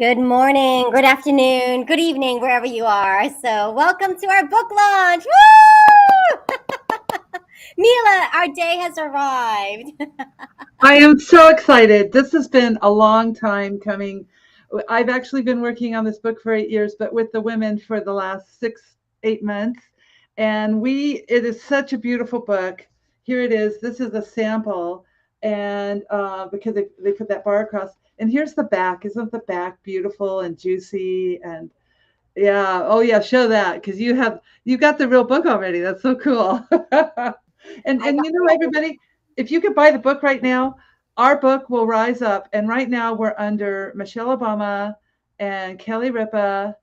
Good morning, good afternoon, good evening, wherever you are. So, welcome to our book launch. Woo! Mila, our day has arrived. I am so excited. This has been a long time coming. I've actually been working on this book for 8 years, but with the women for the last 8 months. And it is such a beautiful book. Here it is. This is a sample. And because they put that bar across. And here's the back. Isn't the back beautiful and juicy? And yeah, oh yeah, show that because you got the real book already. That's so cool. and I got everybody, if you could buy the book right now, our book will rise up. And right now we're under Michelle Obama and Kelly Ripa,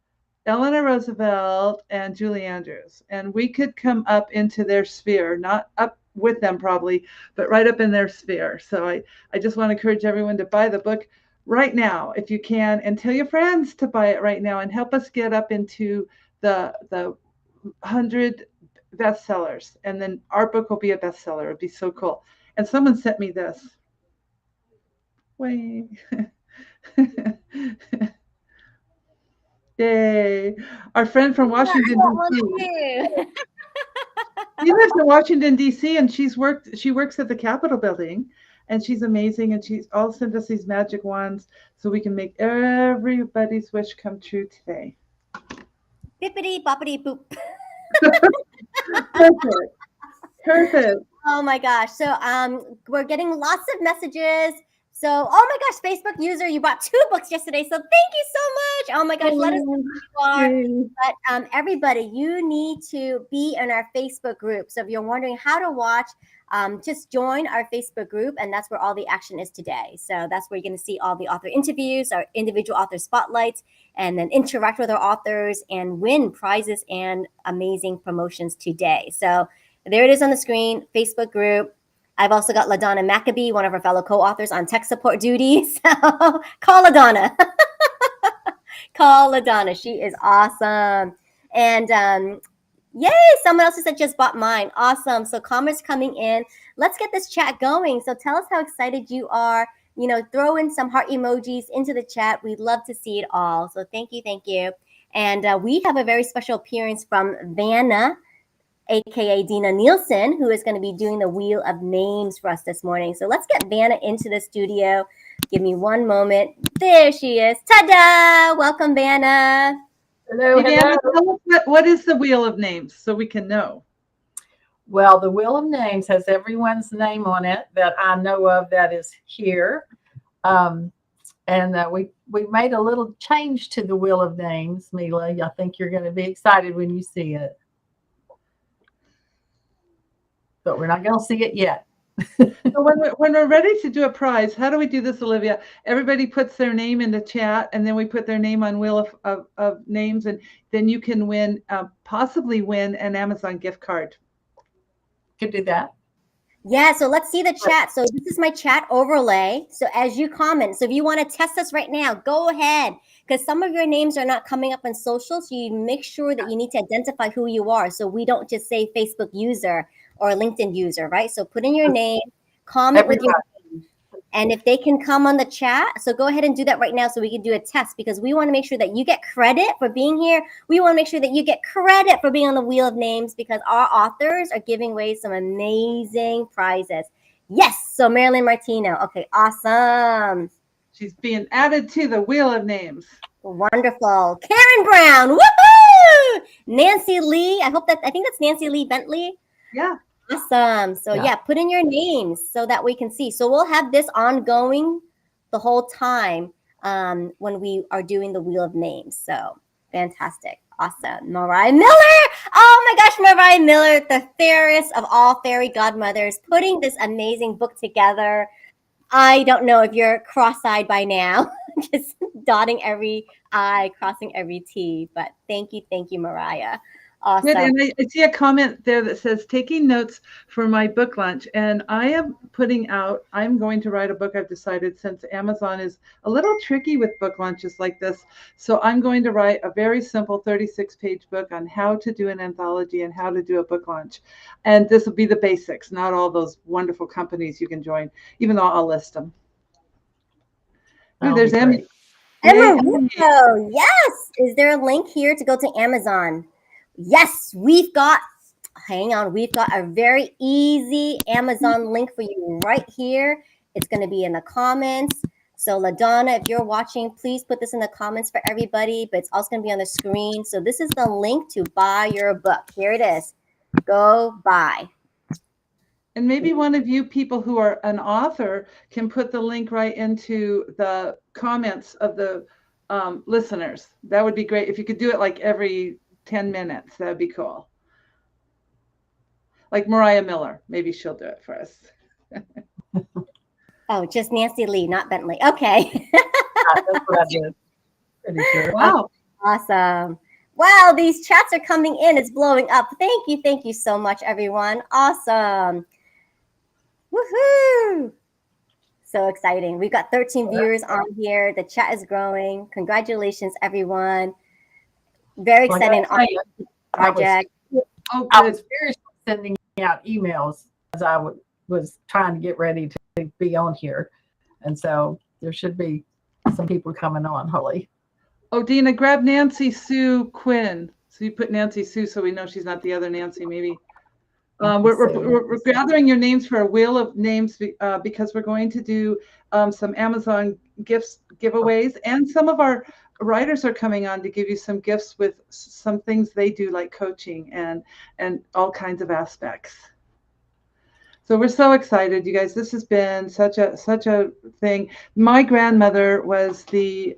Eleanor Roosevelt, and Julie Andrews. And we could come up into their sphere, not up with them probably, but right up in their sphere. So I just want to encourage everyone to buy the book right now if you can, and tell your friends to buy it right now and help us get up into the 100 bestsellers, and then our book will be a bestseller. It'd be so cool. And someone sent me this. Wait. Yay. Our friend from Washington, D.C. She lives in Washington, D.C., and she works at the Capitol building, and she's amazing, and she's all sent us these magic wands so we can make everybody's wish come true today. Bippity boppity boop. Perfect. Perfect. Oh my gosh. So we're getting lots of messages. So, oh my gosh, Facebook user, you bought 2 books yesterday. So thank you so much. Oh my gosh, let us know who you are. But everybody, you need to be in our Facebook group. So if you're wondering how to watch, just join our Facebook group, and that's where all the action is today. So that's where you're going to see all the author interviews, our individual author spotlights, and then interact with our authors and win prizes and amazing promotions today. So there it is on the screen, Facebook group. I've also got LaDonna Maccabee, one of our fellow co-authors, on tech support duty. So call LaDonna. Call LaDonna. She is awesome. And yay, someone else that just bought mine. Awesome. So comments coming in. Let's get this chat going. So tell us how excited you are. Throw in some heart emojis into the chat. We'd love to see it all. So thank you, thank you. And we have a very special appearance from Vanna, aka Dina Nielsen, who is going to be doing the Wheel of Names for us this morning. So let's get Vanna into the studio. Give me one moment. There she is. Ta-da! Welcome, Vanna. Hello, Hey, hello. Vanna, tell us what is the Wheel of Names so we can know. Well, the Wheel of Names has everyone's name on it that I know of that is here. And we made a little change to the Wheel of Names, Mila. I think you're going to be excited when you see it. But we're not going to see it yet. So when we're ready to do a prize, how do we do this, Olivia? Everybody puts their name in the chat, and then we put their name on Wheel of Names, and then you can win, possibly win an Amazon gift card. Could do that. Yeah, so let's see the chat. So this is my chat overlay. So as you comment, so if you want to test us right now, go ahead, because some of your names are not coming up on social. So you make sure that you need to identify who you are. So we don't just say Facebook user or LinkedIn user, right? So put in your name, comment with your name, and if they can come on the chat, so go ahead and do that right now so we can do a test, because we want to make sure that you get credit for being here. We want to make sure that you get credit for being on the Wheel of Names, because our authors are giving away some amazing prizes. Yes, so Marilyn Martino. Okay, awesome. She's being added to the Wheel of Names. Wonderful. Karen Brown. Woohoo! Nancy Lee. I think that's Nancy Lee Bentley. Yeah. Awesome. So yeah, put in your names so that we can see. So we'll have this ongoing the whole time when we are doing the Wheel of Names. So fantastic. Awesome. Mariah Miller. Oh my gosh, Mariah Miller, the fairest of all fairy godmothers, putting this amazing book together. I don't know if you're cross-eyed by now, just dotting every I, crossing every T, but thank you, Mariah. Awesome. Good, and I see a comment there that says, taking notes for my book lunch. And I'm going to write a book, I've decided, since Amazon is a little tricky with book lunches like this. So I'm going to write a very simple 36-page book on how to do an anthology and how to do a book launch. And this will be the basics, not all those wonderful companies you can join, even though I'll list them. Ooh, there's Emmy. Emma, yes. Is there a link here to go to Amazon? Yes, hang on, we've got a very easy Amazon link for you right here. It's going to be in the comments. So LaDonna, if you're watching, please put this in the comments for everybody, but it's also going to be on the screen. So this is the link to buy your book. Here it is. Go buy. And maybe one of you people who are an author can put the link right into the comments of the listeners. That would be great. If you could do it like every 10 minutes, that would be cool. Like Mariah Miller, maybe she'll do it for us. Oh, just Nancy Lee, not Bentley. Okay. That's what I did. Pretty sure. Wow. Awesome. Wow, these chats are coming in. It's blowing up. Thank you so much, everyone. Awesome. Woohoo! So exciting. We've got 13 viewers on here. The chat is growing. Congratulations, everyone. Very exciting project. I was seriously sending out emails as I was trying to get ready to be on here. And so there should be some people coming on, Holly. Oh, Dina, grab Nancy Sue Quinn. So you put Nancy Sue so we know she's not the other Nancy, maybe. We're gathering your names for a wheel of names because we're going to do some Amazon giveaways, and some of our writers are coming on to give you some gifts with some things they do, like coaching and all kinds of aspects. So we're so excited, you guys. This has been such a thing. My grandmother was the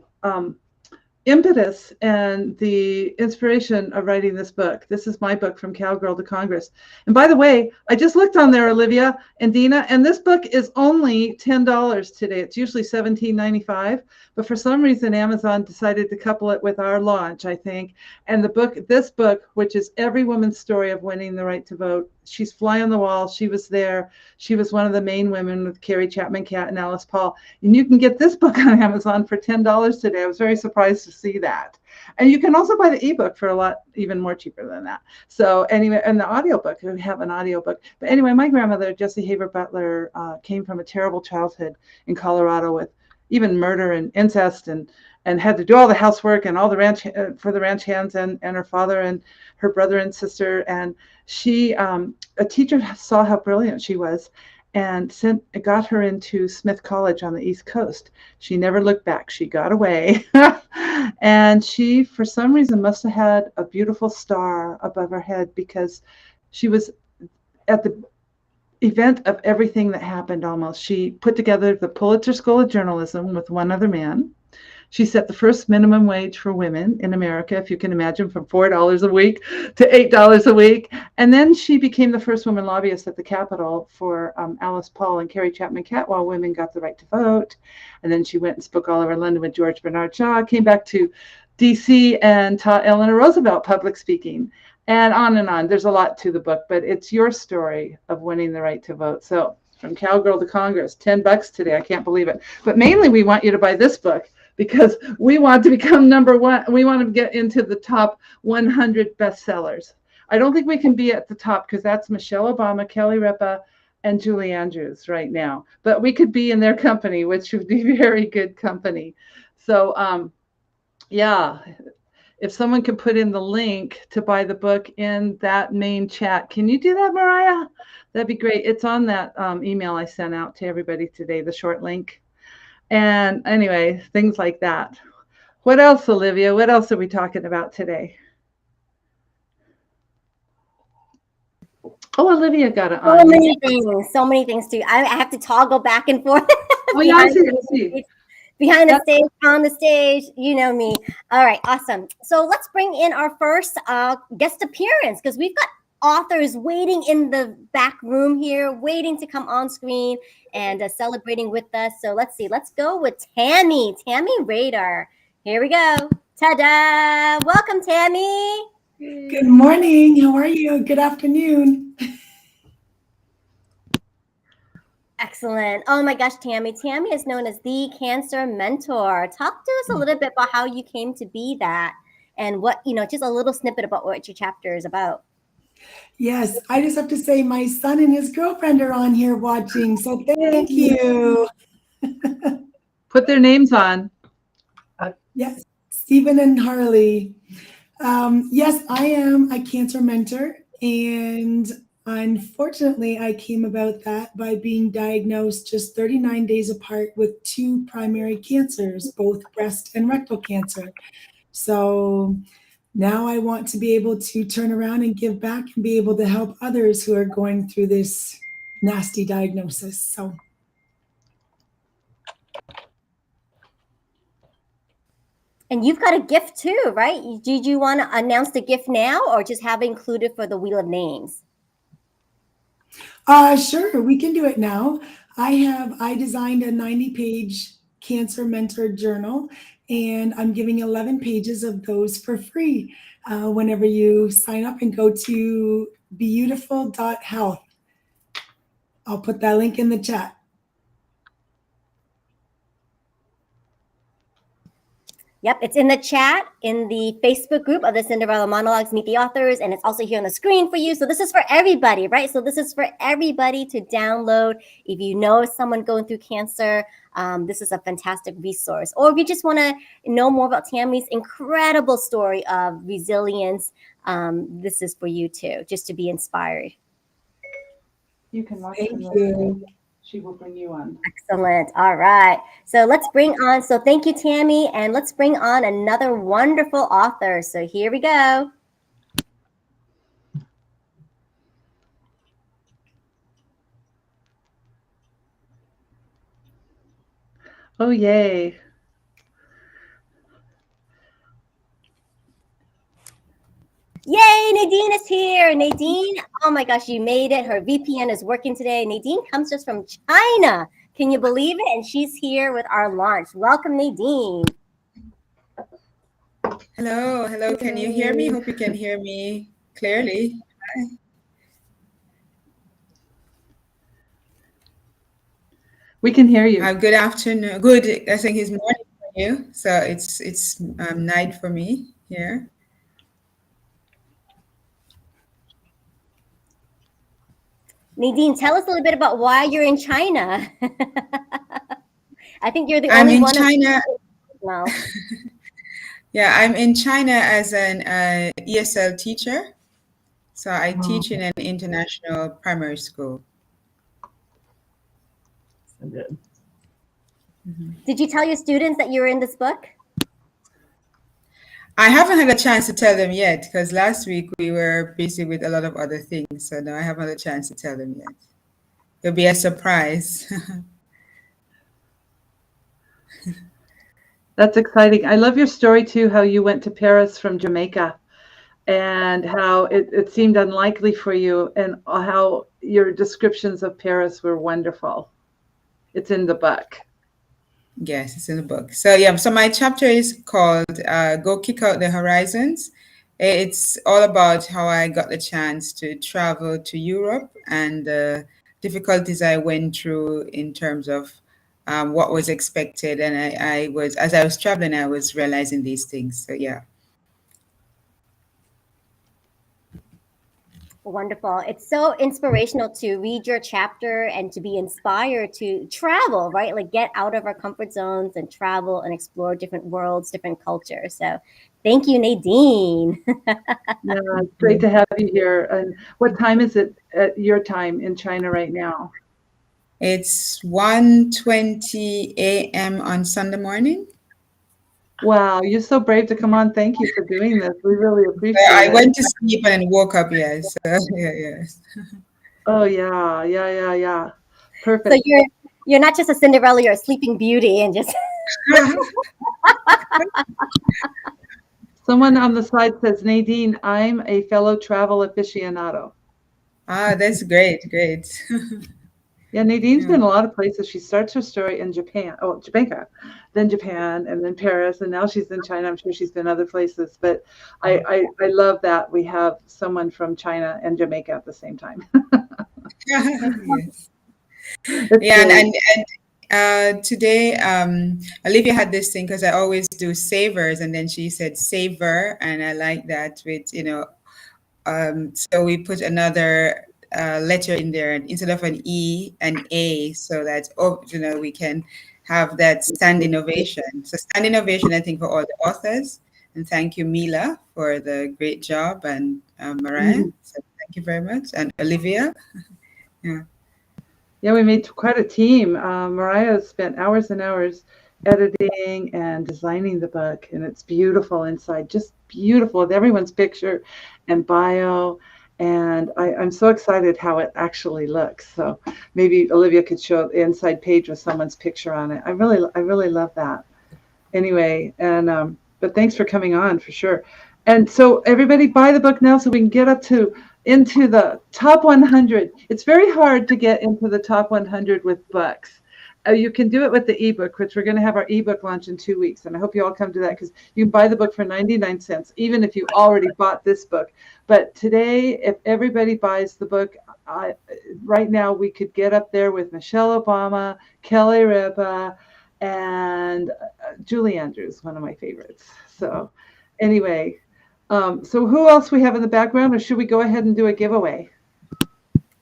impetus and the inspiration of writing this book. This is my book, From Cowgirl to Congress. And by the way, I just looked on there, Olivia and Dina, and this book is only $10 today. It's usually $17.95, but for some reason Amazon decided to couple it with our launch, I think. And this book, which is every woman's story of winning the right to vote, she's fly on the wall. She was there. She was one of the main women with Carrie Chapman Catt and Alice Paul. And you can get this book on Amazon for $10 today. I was very surprised to see that. And you can also buy the ebook for a lot, even more cheaper than that. So anyway, and the audiobook, we have an audiobook. But anyway, my grandmother, Jessie Haver Butler, came from a terrible childhood in Colorado with even murder and incest, and had to do all the housework and all the ranch for the ranch hands, and her father and her brother and sister. And she, a teacher saw how brilliant she was and got her into Smith College on the East Coast. She never looked back. She got away. And she, for some reason, must have had a beautiful star above her head, because she was at the event of everything that happened almost. She put together the Pulitzer School of Journalism with one other man. She set the first minimum wage for women in America, if you can imagine, from $4 a week to $8 a week. And then she became the first woman lobbyist at the Capitol for Alice Paul and Carrie Chapman Catt while women got the right to vote. And then she went and spoke all over London with George Bernard Shaw, came back to DC and taught Eleanor Roosevelt public speaking, and on and on. There's a lot to the book, but it's your story of winning the right to vote. So From Cowgirl to Congress, $10 today. I can't believe it. But mainly we want you to buy this book, because we want to become number one. We want to get into the top 100 bestsellers. I don't think we can be at the top, because that's Michelle Obama, Kelly Ripa, and Julie Andrews right now. But we could be in their company, which would be very good company. So, yeah, if someone could put in the link to buy the book in that main chat. Can you do that, Mariah? That'd be great. It's on that email I sent out to everybody today, the short link. And anyway, things like that. What else, Olivia? What else are we talking about today? Oh, Olivia got it on. So many things too. I have to toggle back and forth. Oh, yeah, I see. Behind the stage, on the stage, you know me. All right, awesome. So let's bring in our first guest appearance, because we've got authors waiting in the back room here, waiting to come on screen and celebrating with us. So let's see. Let's go with Tammy Rader. Here we go. Ta-da! Welcome, Tammy. Good morning. How are you? Good afternoon. Excellent. Oh my gosh, Tammy. Tammy is known as the Cancer Mentor. Talk to us a little bit about how you came to be that, and what, just a little snippet about what your chapter is about. Yes, I just have to say my son and his girlfriend are on here watching, so thank you. Put their names on. Yes, Stephen and Harley. Yes, I am a cancer mentor, and unfortunately, I came about that by being diagnosed just 39 days apart with two primary cancers, both breast and rectal cancer. So now I want to be able to turn around and give back and be able to help others who are going through this nasty diagnosis. So And you've got a gift too, right? Did you want to announce the gift now or just have it included for the Wheel of Names? sure, we can do it now. I designed a 90-page cancer mentor journal, and I'm giving 11 pages of those for free whenever you sign up and go to beautiful.health. I'll put that link in the chat. Yep, it's in the chat in the Facebook group of the Cinderella Monologues Meet the Authors, and it's also here on the screen for you. So this is for everybody, right? So this is for everybody to download. If you know someone going through cancer, this is a fantastic resource. Or if you just want to know more about Tammy's incredible story of resilience, this is for you too, just to be inspired. You can watch Thank them. you. She will bring you on. Excellent. All right. So let's bring on, so thank you, Tammy. And let's bring on another wonderful author. So here we go. Oh, yay. Yay, Nadine is here. Nadine, oh my gosh, you made it. Her VPN is working today. Nadine comes just from China. Can you believe it? And she's here with our launch. Welcome, Nadine. Hello, hello. Can you hear me? Hope you can hear me clearly. Hi. We can hear you. Good afternoon. Good. I think it's morning for you, so it's night for me here. Nadine, tell us a little bit about why you're in China. I think you're the I'm only in one. China. Now. Yeah, I'm in China as an ESL teacher. So I teach in an international primary school. So good. Did you tell your students that you were in this book? I haven't had a chance to tell them yet because last week we were busy with a lot of other things. So no, I haven't had a chance to tell them yet. It'll be a surprise. That's exciting. I love your story too, how you went to Paris from Jamaica and how it seemed unlikely for you and how your descriptions of Paris were wonderful. It's in the book. Yes, it's in the book. So yeah, so my chapter is called Go Kick Out the Horizons. It's all about how I got the chance to travel to Europe and the difficulties I went through in terms of what was expected. And I was, as I was traveling, I was realizing these things. So yeah. Wonderful. It's so inspirational to read your chapter and to be inspired to travel, right? Like get out of our comfort zones and travel and explore different worlds, different cultures. So thank you, Nadine. Yeah, it's great to have you here. And what time is it at your time in China right now? It's 1:20 a.m. on Sunday morning. Wow, you're so brave to come on. Thank you for doing this. We really appreciate I it. went to sleep and then woke up, yes. So, yes. Oh yeah. Perfect. So you're not just a Cinderella, you're a sleeping beauty and just Someone on the side says, Nadine, I'm a fellow travel aficionado. Ah, that's great. Yeah, Nadine's Yeah. been a lot of places. She starts her story in Japan, Jamaica, then Japan, and then Paris, and now she's in China. I'm sure she's been other places, but I love that we have someone from China and Jamaica at the same time. Yes. It's Yeah, great. and today Olivia had this thing because I always do savers, and then she said savor, and I like that with so we put another letter in there instead of an E, an A, so that we can have that standing ovation. So standing ovation, I think, for all the authors. And thank you, Mila, for the great job, and Mariah. So thank you very much. And Olivia. Yeah. Yeah, we made quite a team. Mariah spent hours and hours editing and designing the book, and it's beautiful inside, just beautiful with everyone's picture and bio. And I'm so excited how it actually looks. So maybe Olivia could show the inside page with someone's picture on it. I really love that. Anyway, and but thanks for coming on for sure. And so everybody buy the book now so we can get up to into the top 100. It's very hard to get into the top 100 with books. You can do it with the ebook, which we're going to have our ebook launch in 2 weeks. And I hope you all come to that, because you can buy the book for 99 cents, even if you already bought this book. But today, if everybody buys the book, right now we could get up there with Michelle Obama, Kelly Ripa, and Julie Andrews, one of my favorites. So anyway, so who else we have in the background, or should we go ahead and do a giveaway?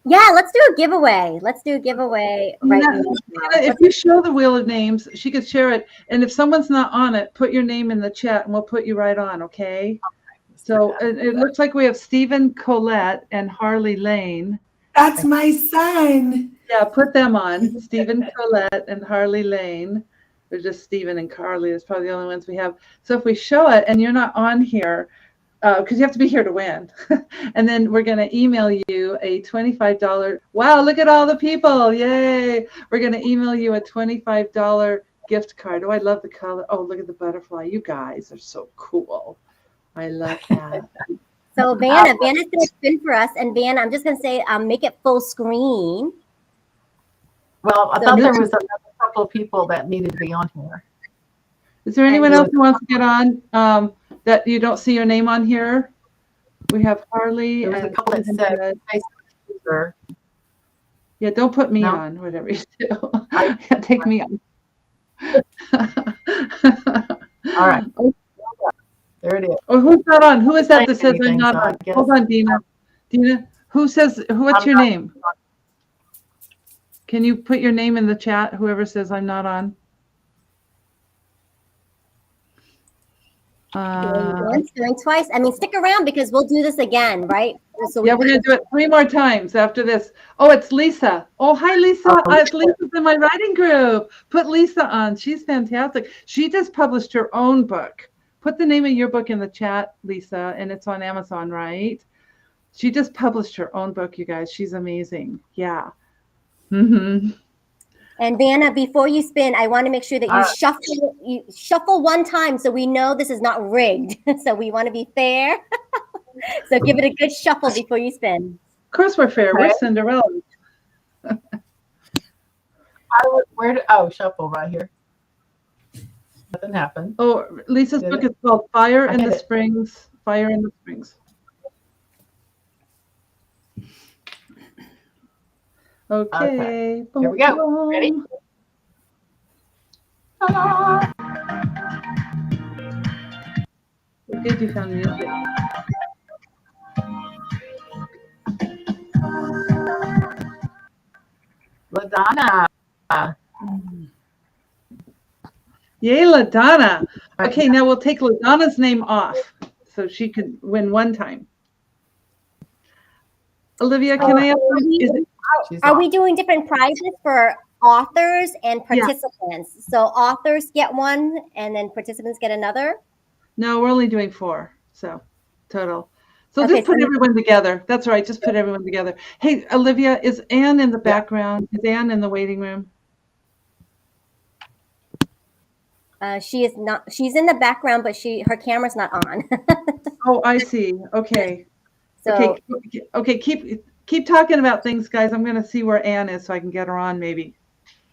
Yeah, let's do a giveaway. Let's do a giveaway right now. If you show the wheel of names, she could share it. And if someone's not on it, put your name in the chat and we'll put you right on, okay? So it looks like we have Stephen Colette and Harley Lane. That's my son. Yeah, put them on. Stephen Colette and Harley Lane. They're just Stephen and Carly. That's probably the only ones we have. So if we show it and you're not on here, because you have to be here to win. And then we're going to email you a $25. Wow, look at all the people. Yay. We're going to email you a $25 gift card. Oh, I love the color. Oh, look at the butterfly. You guys are so cool. I love that. So Vanna's going to spin for us. And Vanna, I'm just going to say, make it full screen. Well, I thought there was another couple of people that needed to be on here. Is there anyone else who wants to get on that you don't see your name on here? We have Harley. There was a couple that said Facebook user. Yeah, don't put me on, whatever you do. Take me on. All right. There it is. Oh, who's not on? Who is that that says I'm not on? Hold on, Dina. Dina, what's your name? Can you put your name in the chat, whoever says I'm not on? Once, doing twice. I mean, stick around because we'll do this again, right? So yeah, we're going to do it 3 more times after this. Oh, it's Lisa. Oh, hi, Lisa. Lisa's in my writing group. Put Lisa on. She's fantastic. She just published her own book. Put the name of your book in the chat, Lisa, and it's on Amazon, right? She just published her own book, you guys. She's amazing. Yeah. Mm-hmm. And Vanna, before you spin, I want to make sure that you shuffle one time so we know this is not rigged. So we want to be fair. So give it a good shuffle before you spin. Of course we're fair. We're Cinderella. Shuffle right here. Nothing happened. Oh, Lisa's book is called Fire in the Springs. Fire in the Springs. Okay. Here we go. Ready? Good, you found music. LaDonna. Yay, LaDonna. Okay, now we'll take LaDonna's name off so she can win one time. Olivia, can I have Are we doing different prizes for authors and participants? Yeah. So authors get one and then participants get another? No, we're only doing 4. So total. So just put everyone together. That's right. Just put everyone together. Hey, Olivia, is Anne in the background? Is Anne in the waiting room? She is not. She's in the background, but her camera's not on. Oh, I see. Okay. So, okay. Keep talking about things, guys. I'm going to see where Anne is so I can get her on maybe.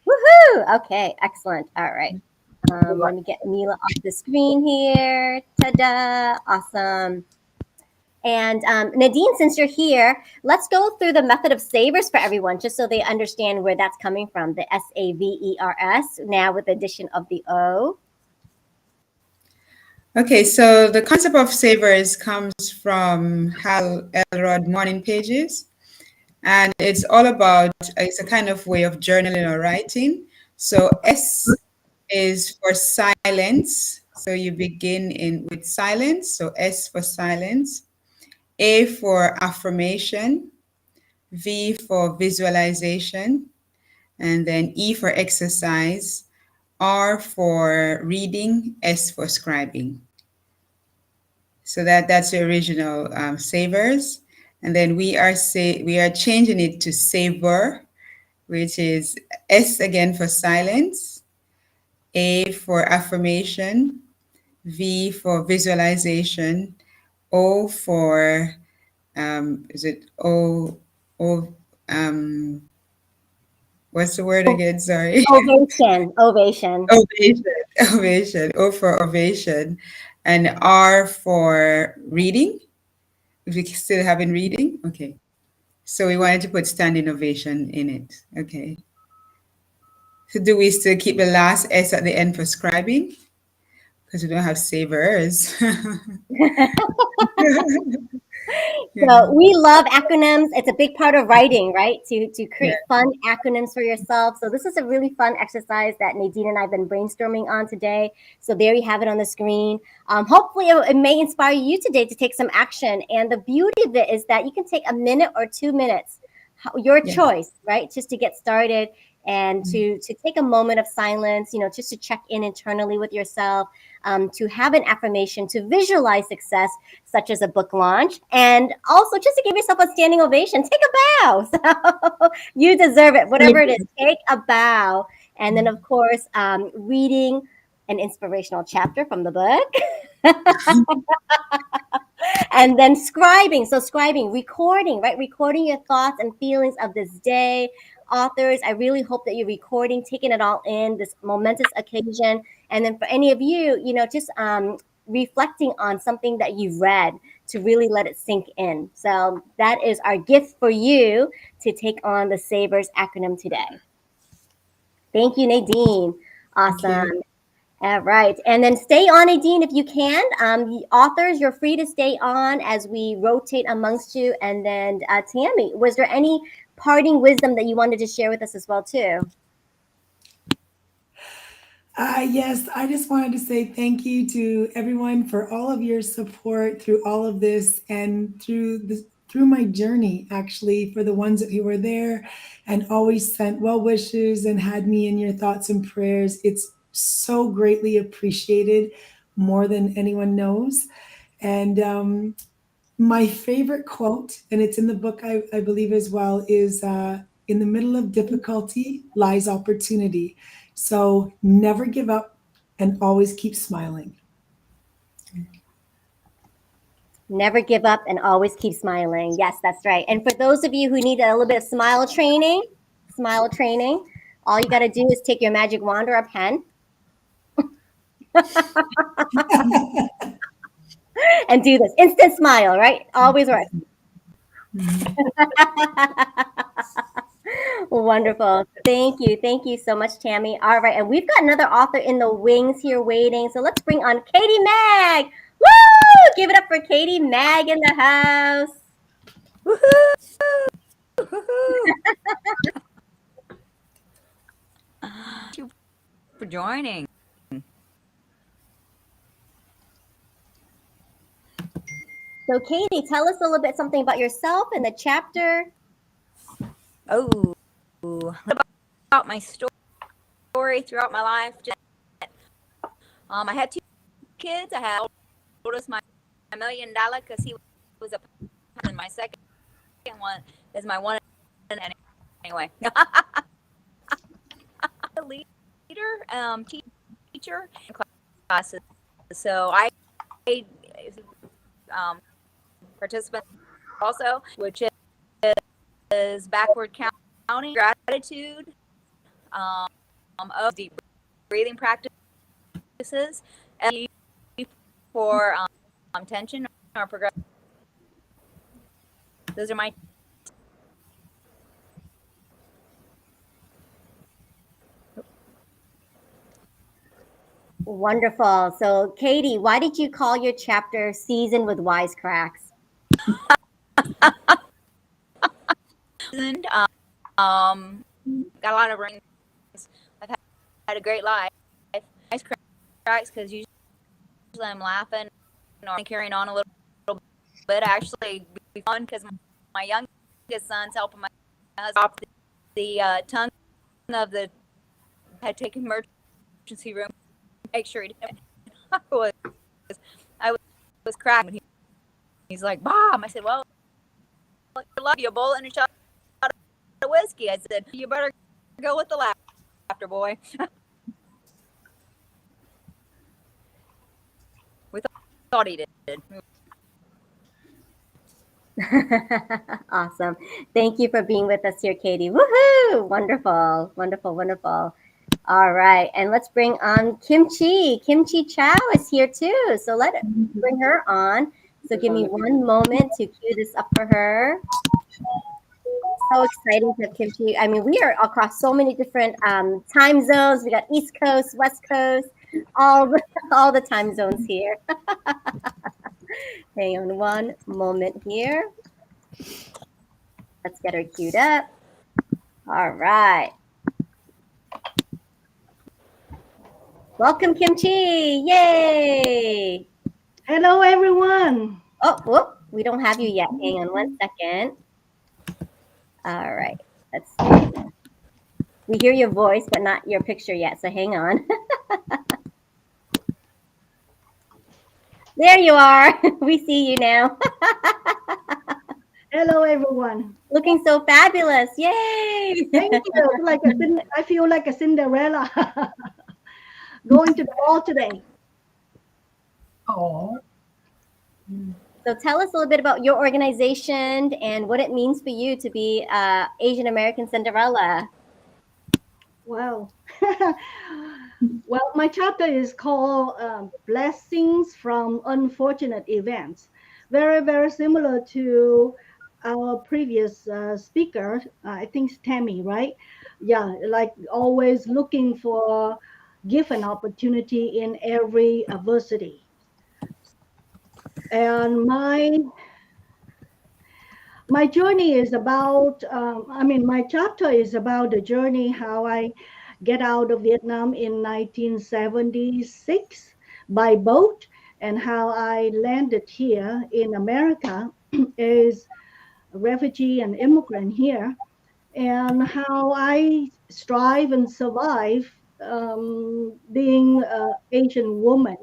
Woohoo! Okay, excellent. All right. Let me get Mila off the screen here. Ta-da! Awesome. And Nadine, since you're here, let's go through the method of savers for everyone, just so they understand where that's coming from. The SAVERS, now with the addition of the O. Okay, so the concept of savers comes from Hal Elrod Morning Pages. And it's all about, it's a kind of way of journaling or writing. So S is for silence. So you begin with silence. So S for silence. A for affirmation. V for visualization. And then E for exercise. R for reading. S for scribing. So that's the original savers. And then we are changing it to savor, which is S again for silence, A for affirmation, V for visualization, O for is it O what's the word again? Sorry. Ovation. Ovation. Ovation. Ovation. O for ovation. And R for reading. We still having reading? Okay. So we wanted to put standing ovation in it. Okay. So do we still keep the last S at the end for scribing? Because we don't have savers. Yeah. So we love acronyms. It's a big part of writing, right? To create fun acronyms for yourself. So this is a really fun exercise that Nadine and I have been brainstorming on today. So there you have it on the screen. Hopefully it may inspire you today to take some action. And the beauty of it is that you can take a minute or 2 minutes, your choice, right? Just to get started and to take a moment of silence, just to check in internally with yourself, to have an affirmation, to visualize success, such as a book launch, and also just to give yourself a standing ovation. Take a bow. So you deserve it, whatever it is. Take a bow, and then of course, reading an inspirational chapter from the book. And then scribing. So scribing, recording, right? Recording your thoughts and feelings of this day. Authors, I really hope that you're recording, taking it all in, this momentous occasion. And then for any of you, just reflecting on something that you've read to really let it sink in. So that is our gift for you to take on the Savers acronym today. Thank you, Nadine. Awesome. All right. And then stay on, Nadine, if you can. The authors, you're free to stay on as we rotate amongst you. And then Tammy, was there any parting wisdom that you wanted to share with us as well, too? Yes, I just wanted to say thank you to everyone for all of your support through all of this and through my journey, actually, for the ones who were there and always sent well wishes and had me in your thoughts and prayers. It's so greatly appreciated, more than anyone knows. And my favorite quote, and it's in the book, I believe as well, is in the middle of difficulty lies opportunity. So never give up and always keep smiling. Never give up and always keep smiling. Yes, that's right. And for those of you who need a little bit of smile training, all you got to do is take your magic wand or a pen and do this. Instant smile, right? Always works. Wonderful. Thank you. Thank you so much, Tammy. All right. And we've got another author in the wings here waiting. So let's bring on Katie Mag. Woo! Give it up for Katie Mag in the house. Woohoo! Thank you for joining. So, Katie, tell us a little bit something about yourself and the chapter. Oh, about my story throughout my life. I had 2 kids. I had oldest my $1 million because he was a, and my second one is my one. And anyway, leader, teacher classes. So I participant also, which is backward counting, gratitude, of deep breathing practices, and for tension or progression. Those are my. Wonderful. So, Katie, why did you call your chapter Seasoned with Wisecracks? Got a lot of rings. I've a great life. Nice cracks because usually I'm laughing or carrying on a little bit. Actually, be fun because my youngest son's helping my husband off the tongue of the had taken emergency room. Make sure he didn't. I was cracking. He's like, Mom. I said, well, I love you, a bullet and a shot of whiskey. I said, you better go with the laughter, boy. We thought he did. Awesome. Thank you for being with us here, Katie. Woohoo! Wonderful, wonderful, wonderful. All right, and let's bring on Kimchi. Kimchi Chow is here too. So let's bring her on. So give me one moment to cue this up for her. So exciting to have Kimchi. I mean, we are across so many different time zones. We got East Coast, West Coast, all the time zones here. Hang on one moment here. Let's get her queued up. All right. Welcome, Kimchi. Yay. Hello, everyone. Oh, whoop. We don't have you yet. Hang on one second. All right. Let's see. We hear your voice, but not your picture yet. So hang on. There you are. We see you now. Hello, everyone. Looking so fabulous. Yay. Thank you. I feel like a Cinderella going to the ball today. Oh, So tell us a little bit about your organization and what it means for you to be Asian American Cinderella. Wow. Well, my chapter is called Blessings from Unfortunate Events. Very, very similar to our previous speaker. I think it's Tammy, right? Yeah, like always looking for give an opportunity in every adversity. And my journey is about, my chapter is about the journey how I get out of Vietnam in 1976 by boat and how I landed here in America as a refugee and immigrant here, and how I strive and survive being an Asian woman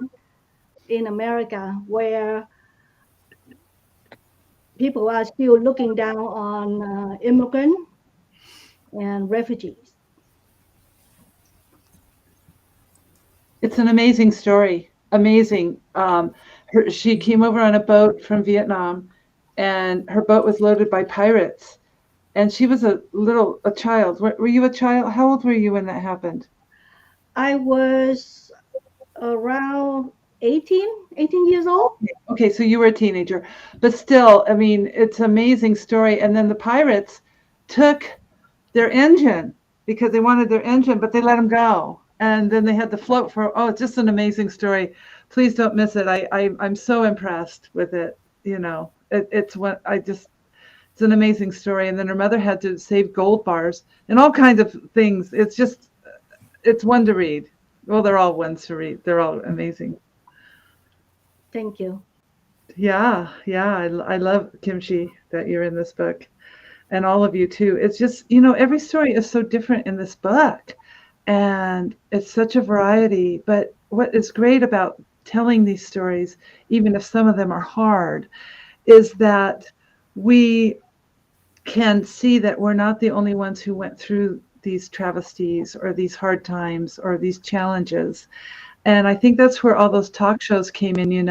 in America, where people are still looking down on immigrants and refugees. It's an amazing story. Amazing. She came over on a boat from Vietnam, and her boat was loaded by pirates. And she was a child. Were you a child? How old were you when that happened? I was around 18 years old. Okay, so you were a teenager. But still, I mean, it's an amazing story. And then the pirates took their engine because they wanted their engine, but they let them go. And then they had to float it's just an amazing story. Please don't miss it. I'm so impressed with it. You know, it's an amazing story. And then her mother had to save gold bars and all kinds of things. It's one to read. Well, they're all ones to read. They're all amazing. Thank you. Yeah. I love, Kimchi, that you're in this book, and all of you too. It's just, every story is so different in this book, and it's such a variety. But what is great about telling these stories, even if some of them are hard, is that we can see that we're not the only ones who went through these travesties or these hard times or these challenges. And I think that's where all those talk shows came in,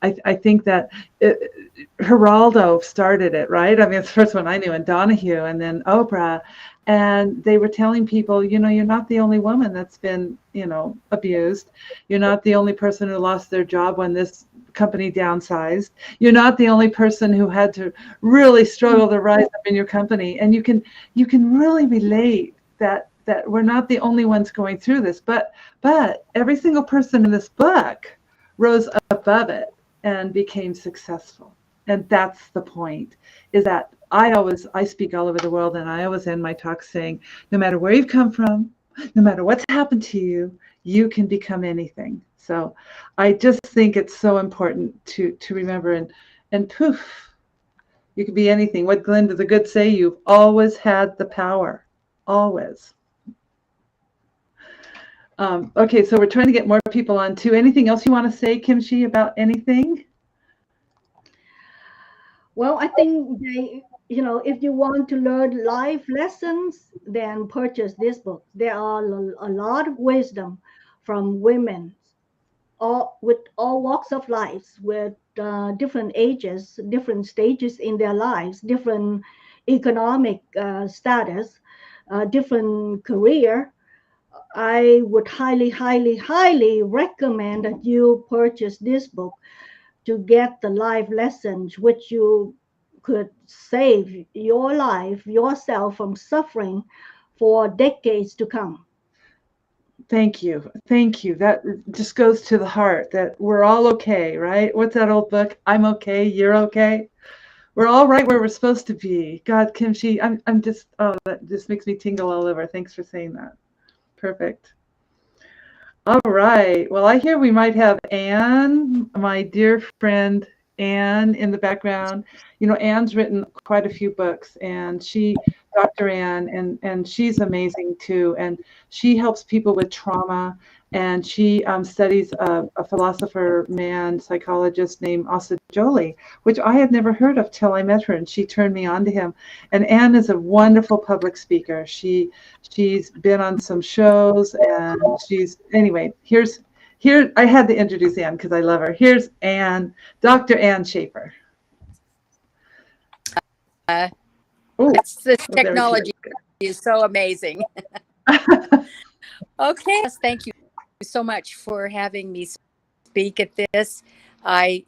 I think that Geraldo started it, right? I mean, it's the first one I knew, and Donahue, and then Oprah. And they were telling people, you're not the only woman that's been, abused. You're not the only person who lost their job when this company downsized. You're not the only person who had to really struggle to rise up in your company. And you can really relate that we're not the only ones going through this, but every single person in this book rose above it and became successful. And that's the point, is that I speak all over the world, and I always end my talks saying, no matter where you've come from, No matter what's happened to you, you can become anything. So I just think it's so important to remember, and poof, you can be anything. What Glinda the Good say, you've always had the power. Always. Okay, so we're trying to get more people on too. Anything else you want to say, Kimchi, about anything? Well, I think if you want to learn life lessons, then purchase this book. There are a lot of wisdom from women, all with all walks of life, with different ages, different stages in their lives, different economic status, different career. I would highly, highly, highly recommend that you purchase this book to get the life lessons which you could save your life, yourself from suffering for decades to come. Thank you. Thank you. That just goes to the heart that we're all okay, right? What's that old book? I'm okay. You're okay. We're all right where we're supposed to be. God, Kimchi, I'm just, oh, that just makes me tingle all over. Thanks for saying that. Perfect. All right. Well, I hear we might have Anne, my dear friend Anne, in the background. You know, Anne's written quite a few books, and Dr. Anne, and she's amazing too. And she helps people with trauma, and she studies a philosopher man, psychologist named Asa Jolie, which I had never heard of till I met her, and she turned me on to him. And Anne is a wonderful public speaker. She's been on some shows, and anyway, here I had to introduce Anne because I love her. Here's Anne, Dr. Anne Schaefer. It's the technology is so amazing. Okay, thank you so much for having me speak at this. I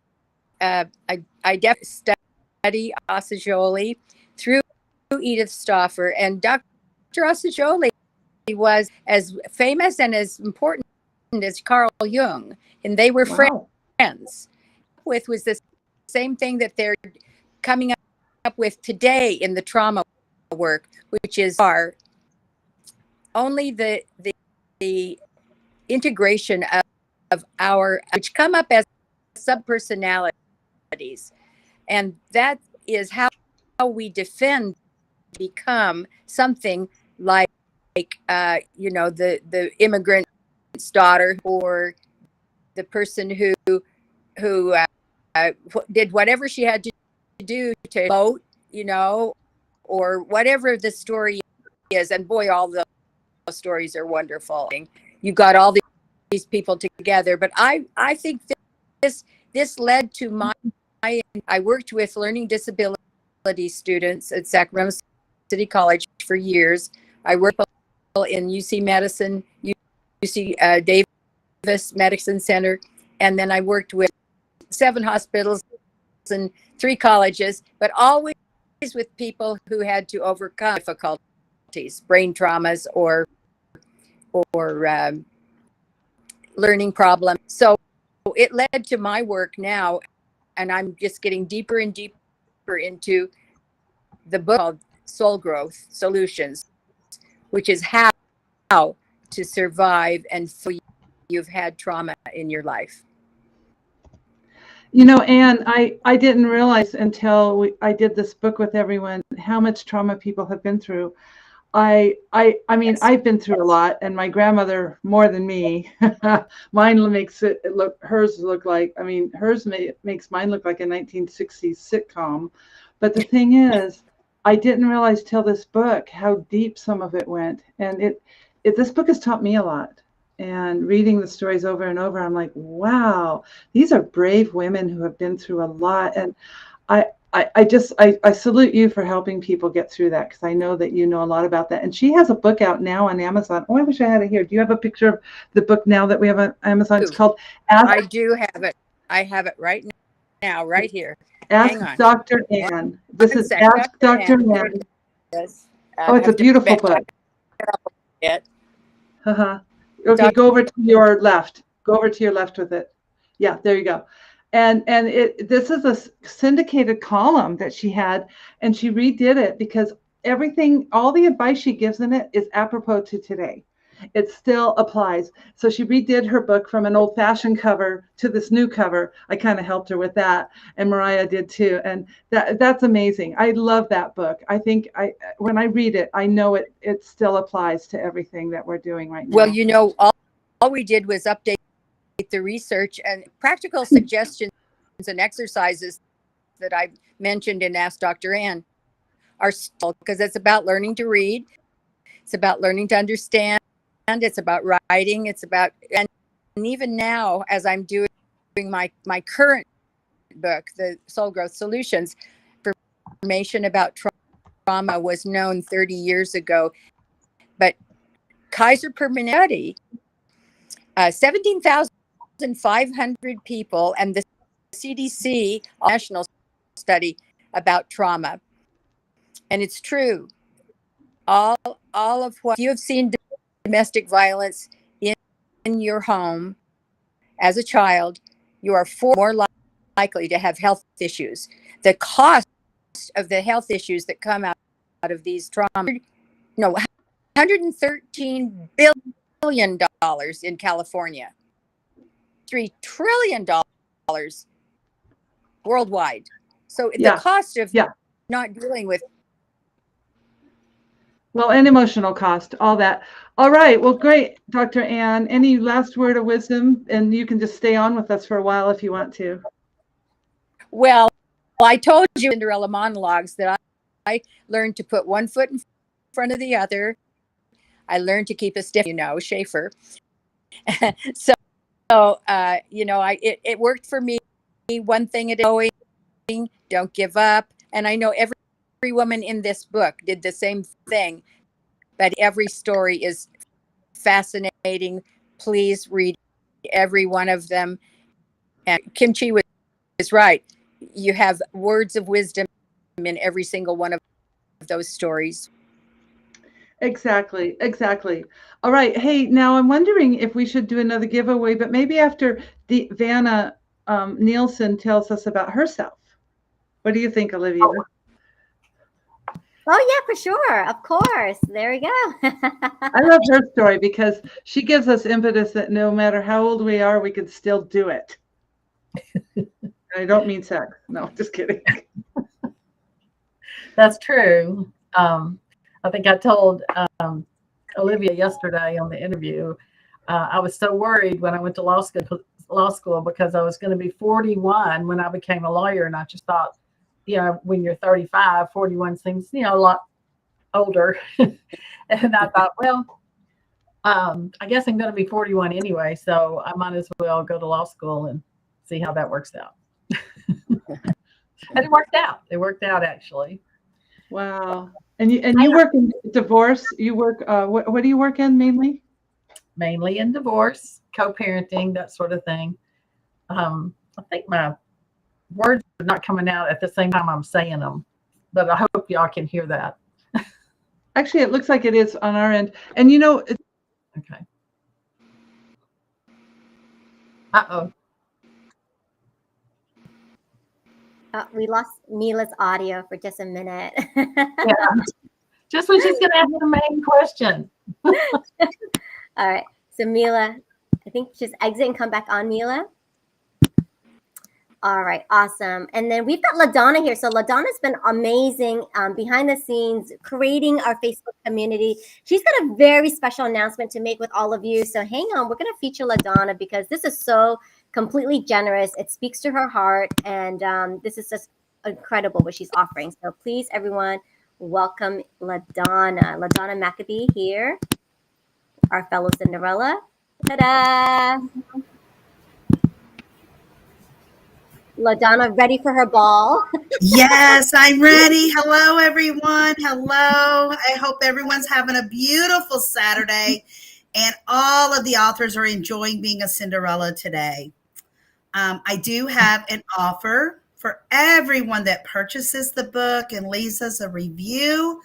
definitely study Asa Jolie through Edith Stauffer, and Dr. Asa Jolie was as famous and as important as Carl Jung, and they were friends. With was the same thing that they're coming up with today in the trauma work, which is only the integration of our, which come up as subpersonalities, and that is how we become something like the immigrant's daughter, or the person who did whatever she had to do to vote, or whatever the story is. And boy, all those stories are wonderful. You got all these people together, but I think this led to I worked with learning disability students at Sacramento City College for years. I worked in UC Medicine, UC Davis Medicine Center, and then I worked with 7 hospitals and 3 colleges, but always with people who had to overcome difficulties, brain traumas, or learning problems. So it led to my work now, and I'm just getting deeper and deeper into the book called Soul Growth Solutions, which is how to survive and feel you've had trauma in your life. You know, Anne, I didn't realize until I did this book with everyone how much trauma people have been through. I mean, yes. I've been through a lot, and my grandmother more than me. Mine makes hers look like, hers makes mine look like a 1960s sitcom. But the thing is, I didn't realize till this book how deep some of it went. And this book has taught me a lot. And reading the stories over and over, I'm like, wow, these are brave women who have been through a lot. And I salute you for helping people get through that, because I know that you know a lot about that. And she has a book out now on Amazon. Oh, I wish I had it here. Do you have a picture of the book now that we have on Amazon? It's called I do have it. I have it right now, right here. Ask Dr. Anne. This is Ask Dr. Anne. Oh, it's a beautiful book. Okay, go over to your left. Go over to your left with it. Yeah, there you go. And this is a syndicated column that she had, and she redid it because all the advice she gives in it is apropos to today. it still applies. So she redid her book from an old-fashioned cover to this new cover. I kind of helped her with that, and Mariah did too. And that's amazing. I love that book. I think when I read it, I know it still applies to everything that we're doing right now. Well, you know, all we did was update the research and practical suggestions and exercises that I mentioned in Ask Dr. Ann are still, because it's about learning to read. It's about learning to understand. It's about writing. It's about, and even now, as I'm doing my current book, the Soul Growth Solutions, information about trauma was known 30 years ago. But Kaiser Permanente, 17,500 people, and the CDC national study about trauma. And it's true. All of what you have seen domestic violence in your home as a child, you are more likely to have health issues. The cost of the health issues that come out of these trauma, $113 billion in California, $3 trillion worldwide. So the cost of not dealing with. Well, and emotional cost, all that. All right. Well, great, Dr. Ann. Any last word of wisdom? And you can just stay on with us for a while if you want to. Well, I told you in Cinderella monologues that I learned to put one foot in front of the other. I learned to keep a stiff, Schaefer. So it worked for me. One thing at a time, don't give up. And I know every woman in this book did the same thing, but every story is fascinating. Please read every one of them. And Kimchi was right. You have words of wisdom in every single one of those stories. Exactly. All right. Hey, now I'm wondering if we should do another giveaway, but maybe after Vanna Nielsen tells us about herself. What do you think, Olivia? Oh, yeah, for sure. Of course. There we go. I love her story because she gives us impetus that no matter how old we are, we can still do it. I don't mean sex. No, just kidding. That's true. I think I told Olivia yesterday on the interview, I was so worried when I went to law school because I was going to be 41 when I became a lawyer. And I just thought, when you're 35, 41 seems, a lot older. And I thought, well, I guess I'm going to be 41 anyway, so I might as well go to law school and see how that works out. And it worked out. It worked out, actually. Wow. And you work in divorce. You work, what do you work in mainly? Mainly in divorce, co-parenting, that sort of thing. I think my words are not coming out at the same time I'm saying them, but I hope y'all can hear that. Actually, it looks like it is on our end. And okay. Uh-oh. We lost Mila's audio for just a minute. Yeah. Just when she's going to ask the main question. All right. So Mila, I think just exit and come back on, Mila. All right. Awesome. And then we've got LaDonna here. So LaDonna's been amazing behind the scenes, creating our Facebook community. She's got a very special announcement to make with all of you. So hang on. We're going to feature LaDonna because this is so completely generous. It speaks to her heart. And this is just incredible what she's offering. So please, everyone, welcome LaDonna. LaDonna Maccabee here, our fellow Cinderella. Ta-da! LaDonna ready for her ball? Yes, I'm ready. Hello, everyone. Hello. I hope everyone's having a beautiful Saturday and all of the authors are enjoying being a Cinderella today. I do have an offer for everyone that purchases the book and leaves us a review.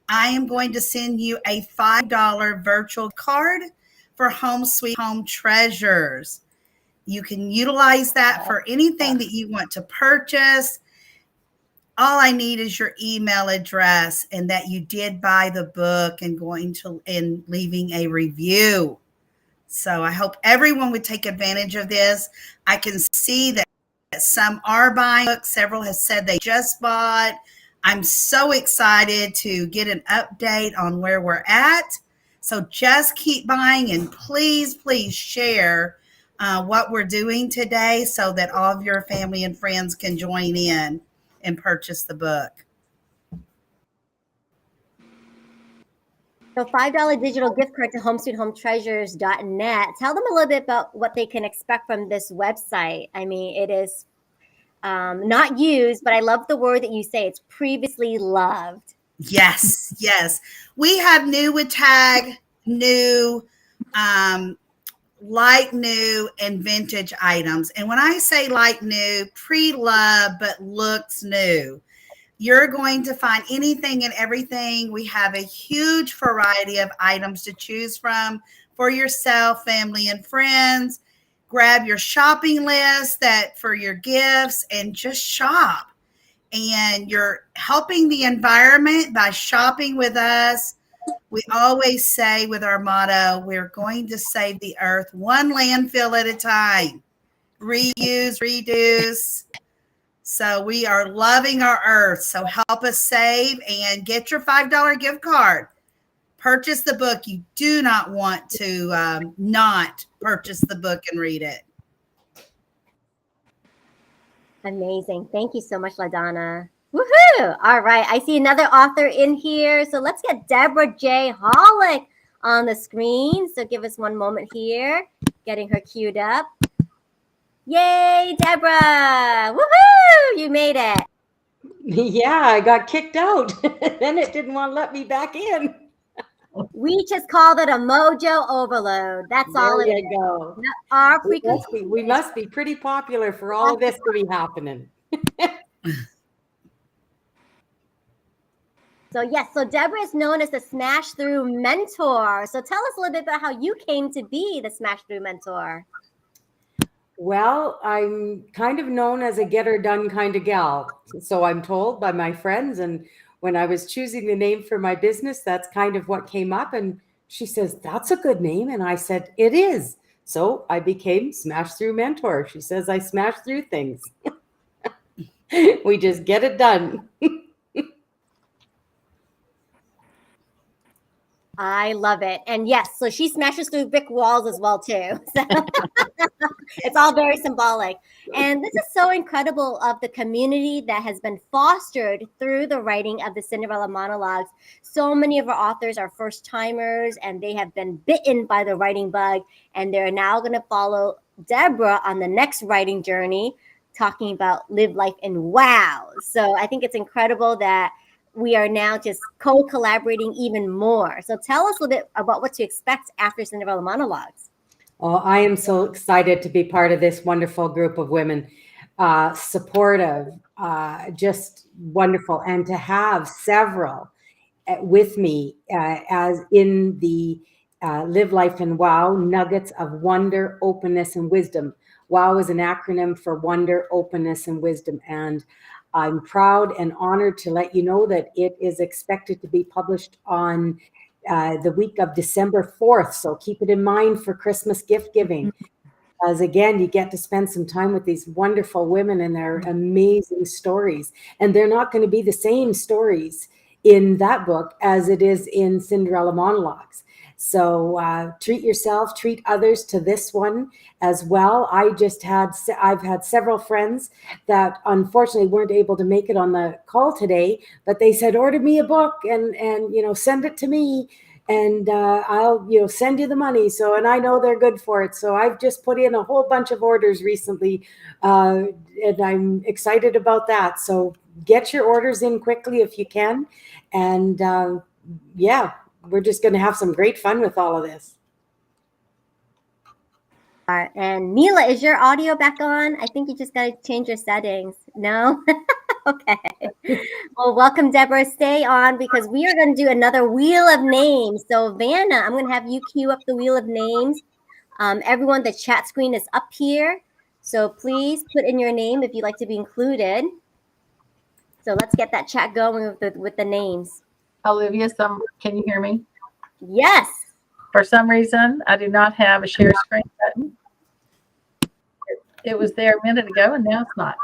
I am going to send you a $5 virtual card for Home Sweet Home Treasures. You can utilize that for anything that you want to purchase. all I need is your email address and that you did buy the book and leaving a review. So I hope everyone would take advantage of this. I can see that some are buying books. Several have said they just bought. I'm so excited to get an update on where we're at. So just keep buying, and please, please share what we're doing today so that all of your family and friends can join in and purchase the book. So $5 digital gift card to homesweethometreasures.net. Tell them a little bit about what they can expect from this website. I mean, it is not used, but I love the word that you say. It's previously loved. Yes, yes. We have new with tag, new, like new, and vintage items. And when I say like new, pre-loved, but looks new. You're going to find anything and everything. We have a huge variety of items to choose from for yourself, family, and friends. Grab your shopping list for your gifts and just shop. And you're helping the environment by shopping with us. We always say with our motto, we're going to save the earth one landfill at a time. Reuse, reduce. So we are loving our earth. So help us save and get your $5 gift card. Purchase the book. You do not want to not purchase the book and read it. Amazing. Thank you so much, LaDonna. Woohoo! All right. I see another author in here. So let's get Deborah J. Hollick on the screen. So give us one moment here. Getting her queued up. Yay, Deborah! Woohoo! You made it. Yeah, I got kicked out. Then it didn't want to let me back in. We just called it a mojo overload. That's all it is. There you go. Our frequency. We must be pretty popular for all of this to be happening. So yes, so Deborah is known as the Smash Through Mentor. So tell us a little bit about how you came to be the Smash Through Mentor. Well, I'm kind of known as a get her done kind of gal. So I'm told by my friends. And when I was choosing the name for my business, that's kind of what came up. And she says, that's a good name. And I said, it is. So I became Smash Through Mentor. She says, I smash through things. We just get it done. I love it. And yes, so she smashes through brick walls as well too. So it's all very symbolic. And this is so incredible of the community that has been fostered through the writing of the Cinderella monologues. So many of our authors are first timers and they have been bitten by the writing bug. And they're now going to follow Deborah on the next writing journey, talking about live life in wow. So I think it's incredible that we are now just co-collaborating even more. So tell us a little bit about what to expect after Cinderella monologues. Oh, I am so excited to be part of this wonderful group of women, supportive, just wonderful, and to have several with me as in the Live Life in Wow, nuggets of wonder, openness, and wisdom. WOW is an acronym for wonder, openness, and wisdom. And I'm proud and honored to let you know that it is expected to be published on the week of December 4th. So keep it in mind for Christmas gift giving. As again, you get to spend some time with these wonderful women and their amazing stories. And they're not going to be the same stories in that book as it is in Cinderella monologues. So treat yourself, treat others to this one as well. I've had several friends that unfortunately weren't able to make it on the call today, but they said, order me a book and send it to me and I'll send you the money. So, and I know they're good for it. So I've just put in a whole bunch of orders recently and I'm excited about that. So get your orders in quickly if you can. And we're just going to have some great fun with all of this. And Mila, is your audio back on? I think you just got to change your settings. No? Okay. Well, welcome, Deborah. Stay on because we are going to do another Wheel of Names. So, Vanna, I'm going to have you queue up the Wheel of Names. Everyone, the chat screen is up here. So please put in your name if you'd like to be included. So let's get that chat going with the names. Olivia, can you hear me? Yes. For some reason, I do not have a share screen button. It was there a minute ago, and now it's not.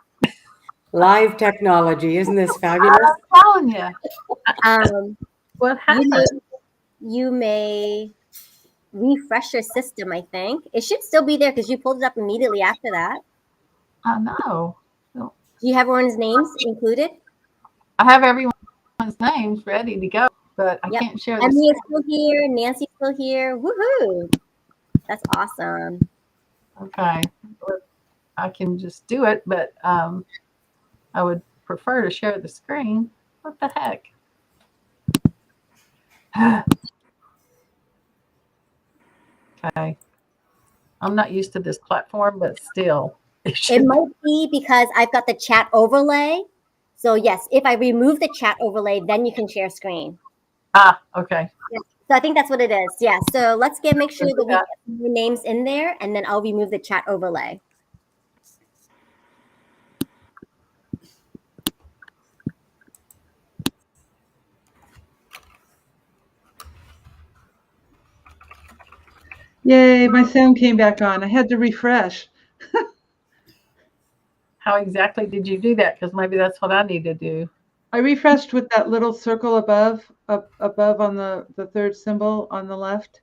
Live technology, isn't this fabulous? I'm telling you. What happened? You may refresh your system, I think. It should still be there because you pulled it up immediately after that. I know. Do you have everyone's names included? I have everyone's names ready to go, but I can't share this. Emily is still here. Nancy's still here. Woohoo! That's awesome. Okay. I can just do it, but I would prefer to share the screen. What the heck? Okay. I'm not used to this platform, but still. It might be because I've got the chat overlay. So yes, if I remove the chat overlay, then you can share screen. Okay. Yeah. So I think that's what it is. Yeah. So let's make sure that we get your names in there, and then I'll remove the chat overlay. Yay, my sound came back on. I had to refresh. How exactly did you do that? Because maybe that's what I need to do. I refreshed with that little circle above on the third symbol on the left.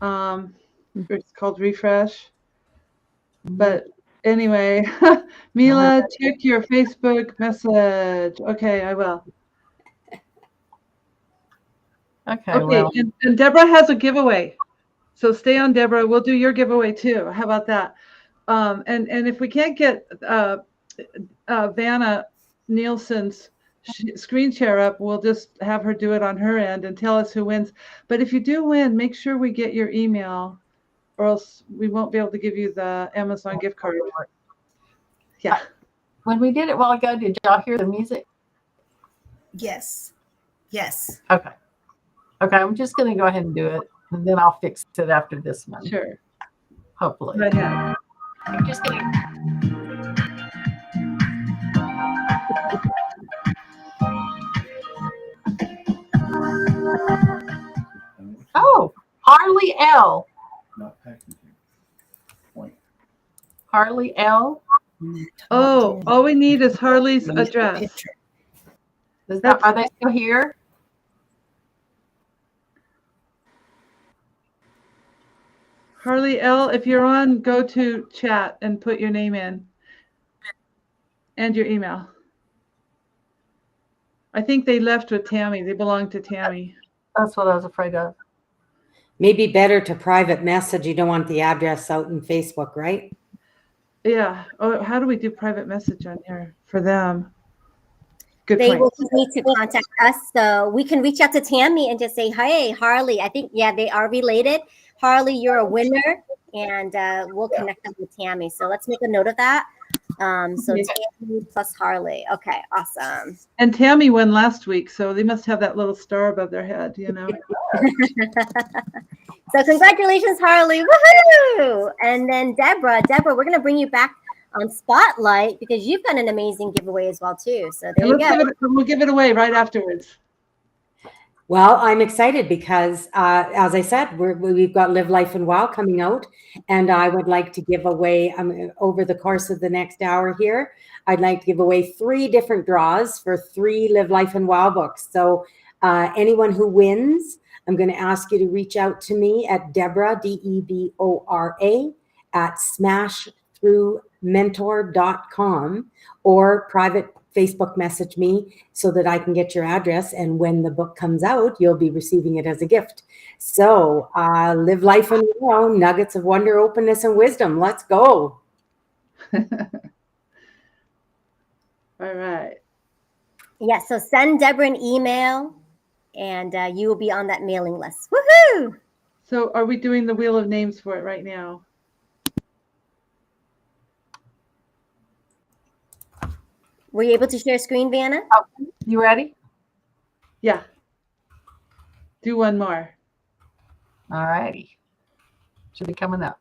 It's called refresh. But anyway, Mila, check your Facebook message. Okay, I will. Okay, well. And Deborah has a giveaway. So stay on, Deborah. We'll do your giveaway too. How about that? And if we can't get Vanna Nielsen's screen share up, we'll just have her do it on her end and tell us who wins. But if you do win, make sure we get your email, or else we won't be able to give you the Amazon gift card. Yeah. When we did it a while ago, did y'all hear the music? Yes. Yes. Okay. Okay, I'm just going to go ahead and do it, and then I'll fix it after this one. Sure. Hopefully. Go ahead. I'm just going to. Oh, Harley L. Harley L. Oh, all we need is Harley's address. Are they still here? Harley L, if you're on, go to chat and put your name in and your email. I think they left with Tammy. They belong to Tammy. That's what I was afraid of. Maybe better to private message. You don't want the address out in Facebook, right? Yeah. Oh, how do we do private message on here for them? Good They point. will need to contact us, so we can reach out to Tammy and just say, "Hey, Harley, I think they are related. Harley, you're a winner," and we'll connect them with Tammy. So let's make a note of that. So Tammy plus Harley. Okay, awesome. And Tammy won last week, so they must have that little star above their head, you know. So congratulations, Harley. Woohoo! And then Deborah, we're going to bring you back on Spotlight because you've got an amazing giveaway as well, too. So there you go. We'll give it away right afterwards. Well, I'm excited because, as I said, we've got Live Life and Wow coming out, and I would like to give away, over the course of the next hour here, I'd like to give away 3 different draws for 3 Live Life and Wow books. So anyone who wins, I'm going to ask you to reach out to me at Deborah, Debora, at smashthroughmentor.com, or private Facebook message me so that I can get your address. And when the book comes out, you'll be receiving it as a gift. So live life and wow, nuggets of wonder, openness, and wisdom. Let's go. All right. Yeah, so send Deborah an email and you will be on that mailing list. Woohoo! So are we doing the wheel of names for it right now? Were you able to share screen, Vanna? Oh, you ready? Yeah. Do one more. All righty. Should be coming up.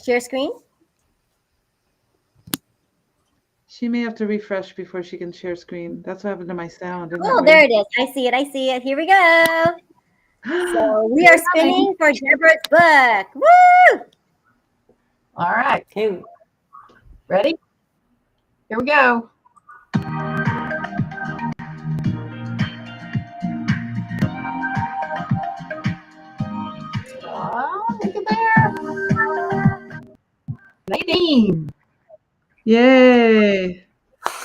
Share screen? She may have to refresh before she can share screen. That's what happened to my sound. Isn't that Oh, weird? there it is. I see it. I see it. Here we go. So we are spinning for Deborah's book. Woo! All right. Okay. Ready? Here we go. Oh, look at there. Nadine. Yay.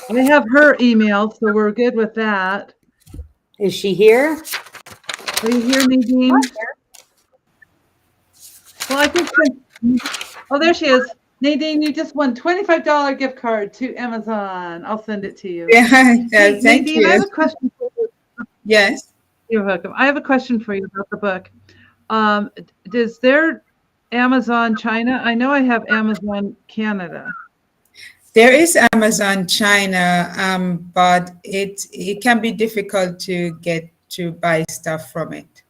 I have her email, so we're good with that. Is she here? Are you here, Nadine? Well, I think. Oh, there she is. Nadine, you just won $25 gift card to Amazon. I'll send it to you. Yeah, Hey, thank Nadine, I have you. a question for you. Yes. You're welcome. I have a question for you about the book. Does there Amazon China? I know I have Amazon Canada. There is Amazon China, but it can be difficult to get to buy stuff from it.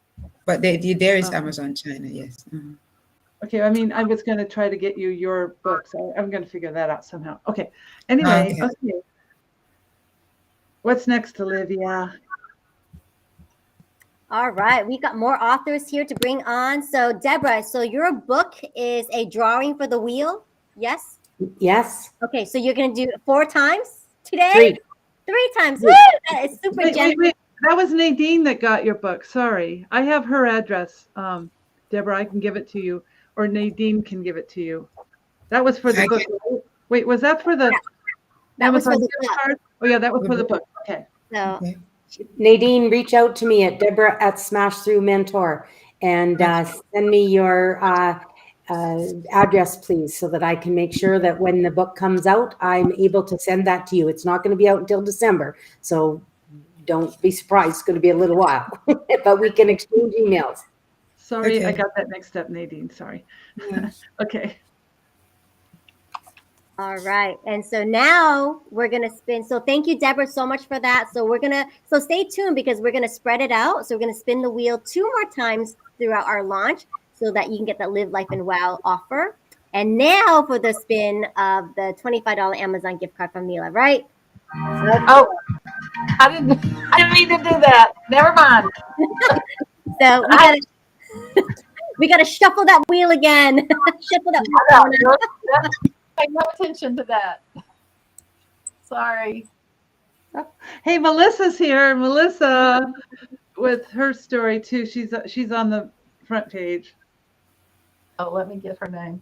But there is Amazon China, yes. Mhm. Okay, I mean, I was going to try to get you your book, so I'm going to figure that out somehow. Okay. Anyway, okay. What's next, Olivia? All right, we got more authors here to bring on. So, Deborah, so your book is a drawing for the wheel, yes? Yes. Okay, so you're going to do it 4 times today? 3. 3 times. Woo! That is super generous. Wait. That was Nadine that got your book. Sorry. I have her address. Deborah, I can give it to you, or Nadine can give it to you. That was for the book. Right? Wait, was that for the That was for Amazon the book. card? Oh, yeah, that was for the book. Okay. So, Okay. Nadine, reach out to me at Deborah at Smash Through Mentor and send me your address, please, so that I can make sure that when the book comes out, I'm able to send that to you. It's not going to be out until December, so don't be surprised. It's going to be a little while, but we can exchange emails. Sorry, Okay. I got that mixed up, Nadine. Sorry. Yeah. Okay. all right. And so now we're going to spin. So thank you, Deborah, so much for that. So so stay tuned because we're going to spread it out. So we're going to spin the wheel 2 more times throughout our launch so that you can get that Live Life and Wow offer. And now for the spin of the $25 Amazon gift card from Mila, right? Oh, I didn't mean to do that. Never mind. So we gotta shuffle that wheel again. Shuffle that wheel. Pay no attention to that. Sorry. Hey, Melissa's here. Melissa with her story too. She's on the front page. Oh, let me get her name.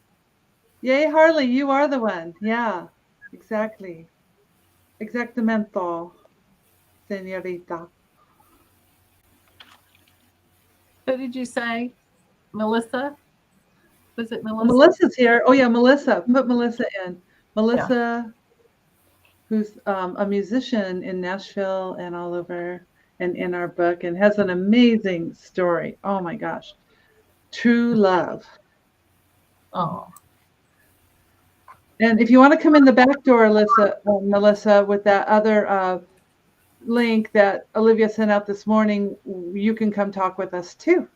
Yay, Harley, you are the one. Yeah, exactly. Exactamento, señorita. Who did you say? Melissa? Was it Melissa? Melissa's here. Oh yeah, Melissa. Put Melissa in. Melissa, who's a musician in Nashville and all over, and in our book, and has an amazing story. Oh my gosh, true love. Oh. And if you want to come in the back door, Melissa, with that other link that Olivia sent out this morning, you can come talk with us too.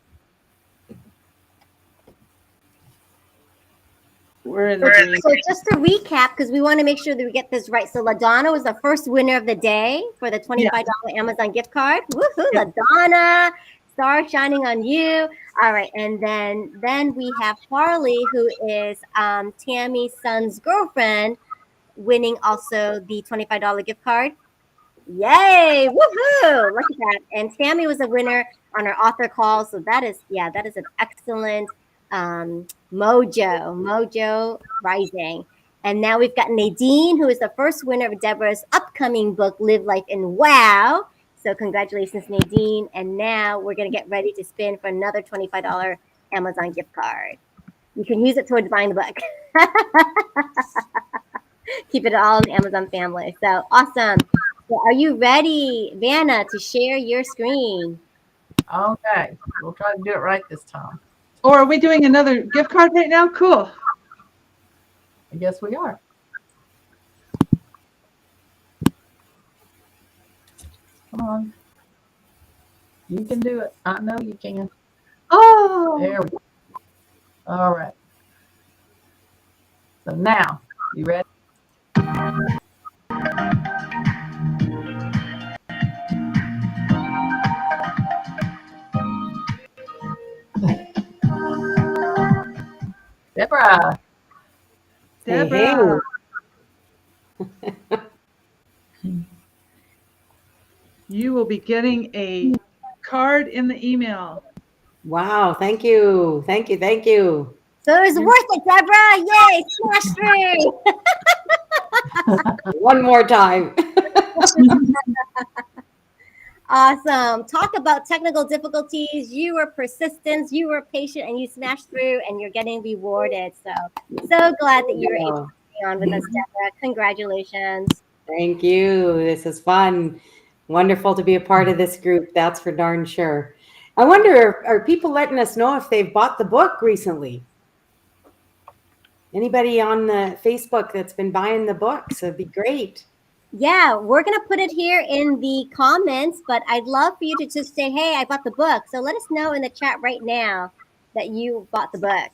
We're in the green. So just to recap, because we want to make sure that we get this right. So LaDonna was the first winner of the day for the $25 Amazon gift card. Woohoo, LaDonna, star shining on you. All right, and then we have Harley, who is Tammy's son's girlfriend, winning also the $25 gift card. Yay! Woohoo! Look at that. And Tammy was a winner on our author call. So that is an excellent Mojo Rising. And now we've got Nadine, who is the first winner of Deborah's upcoming book, Live Life and Wow. So congratulations, Nadine. And now we're going to get ready to spin for another $25 Amazon gift card. You can use it towards buying the book. Keep it all in the Amazon family. So awesome. So are you ready, Vanna, to share your screen? Okay. We'll try to do it right this time. Or are we doing another gift card right now? Cool. I guess we are. Come on. You can do it. I know you can. Oh. There we go. All right. So now, you ready? Deborah. Deborah. Hey. You will be getting a card in the email. Wow. Thank you. Thank you. Thank you. So it was worth it, Deborah. Yay, smash through. One more time. Awesome. Talk about technical difficulties. You were persistent, you were patient, and you smashed through, and you're getting rewarded. So glad that you were able to stay on with us, Deborah. Congratulations. Thank you. This is fun. Wonderful to be a part of this group. That's for darn sure. I wonder, are people letting us know if they've bought the book recently? Anybody on the Facebook that's been buying the books? It'd be great. Yeah, we're going to put it here in the comments, but I'd love for you to just say, hey, I bought the book. So let us know in the chat right now that you bought the book.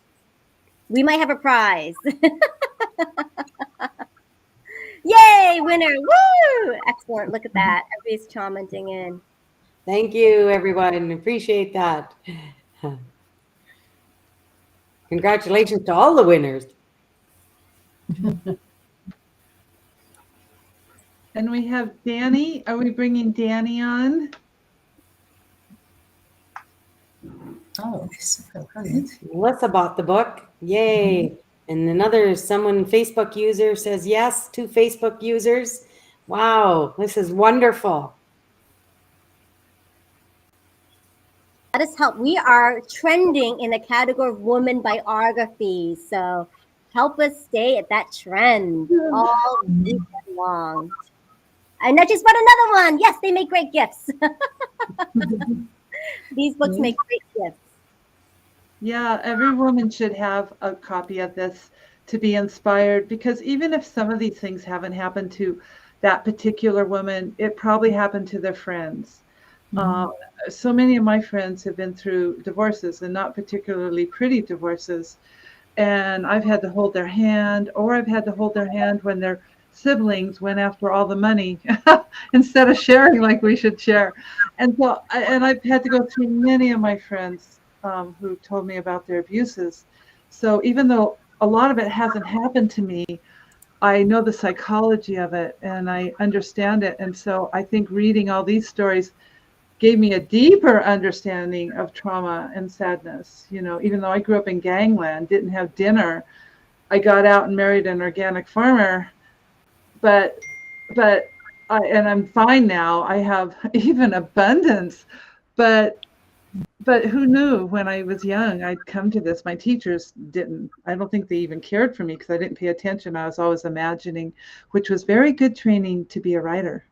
We might have a prize. Yay, winner. Woo! Excellent. Look at that. Everybody's commenting in. Thank you, everyone. Appreciate that. Congratulations to all the winners. And we have Danny. Are we bringing Danny on? Oh, Melissa bought the book. Yay. And someone Facebook user says yes, 2 Facebook users. Wow, this is wonderful. Let us help. We are trending in the category of women biographies. So help us stay at that trend all weekend long. And I just bought another one. Yes, they make great gifts. These books make great gifts. Yeah, every woman should have a copy of this to be inspired, because even if some of these things haven't happened to that particular woman, it probably happened to their friends. So many of my friends have been through divorces, and not particularly pretty divorces. And I've had to hold their hand, or I've had to hold their hand when their siblings went after all the money instead of sharing like we should share. And so, I've had to go through many of my friends who told me about their abuses. So even though a lot of it hasn't happened to me, I know the psychology of it and I understand it. And so I think reading all these stories gave me a deeper understanding of trauma and sadness. You know, even though I grew up in gangland, didn't have dinner, I got out and married an organic farmer. But I'm fine now. I have even abundance. But who knew when I was young I'd come to this? My teachers didn't. I don't think they even cared for me because I didn't pay attention. I was always imagining, which was very good training to be a writer.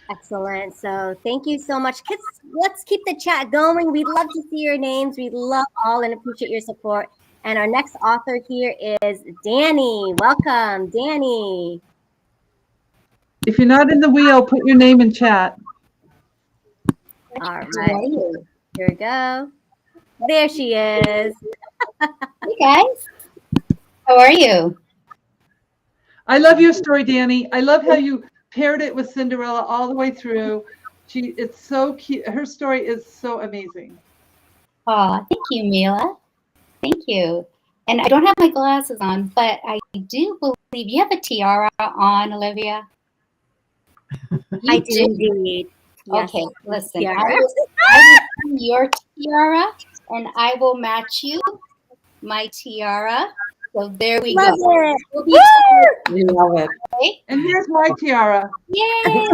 Excellent. So thank you so much. Kids, let's keep the chat going. We'd love to see your names. We love all and appreciate your support. And our next author here is Danny. Welcome, Danny. If you're not in the wheel, put your name in chat. All right. Here we go. There she is. Hey guys. How are you? I love your story, Danny. I love how you paired it with Cinderella all the way through. It's so cute. Her story is so amazing. Oh, thank you, Mila. Thank you. And I don't have my glasses on, but I do believe you have a tiara on, Olivia. I do indeed. Yes. Okay, listen. Tiara. I will bring your tiara, and I will match you my tiara. So there we Love go. it. We love it. Okay. And here's my tiara. Yay!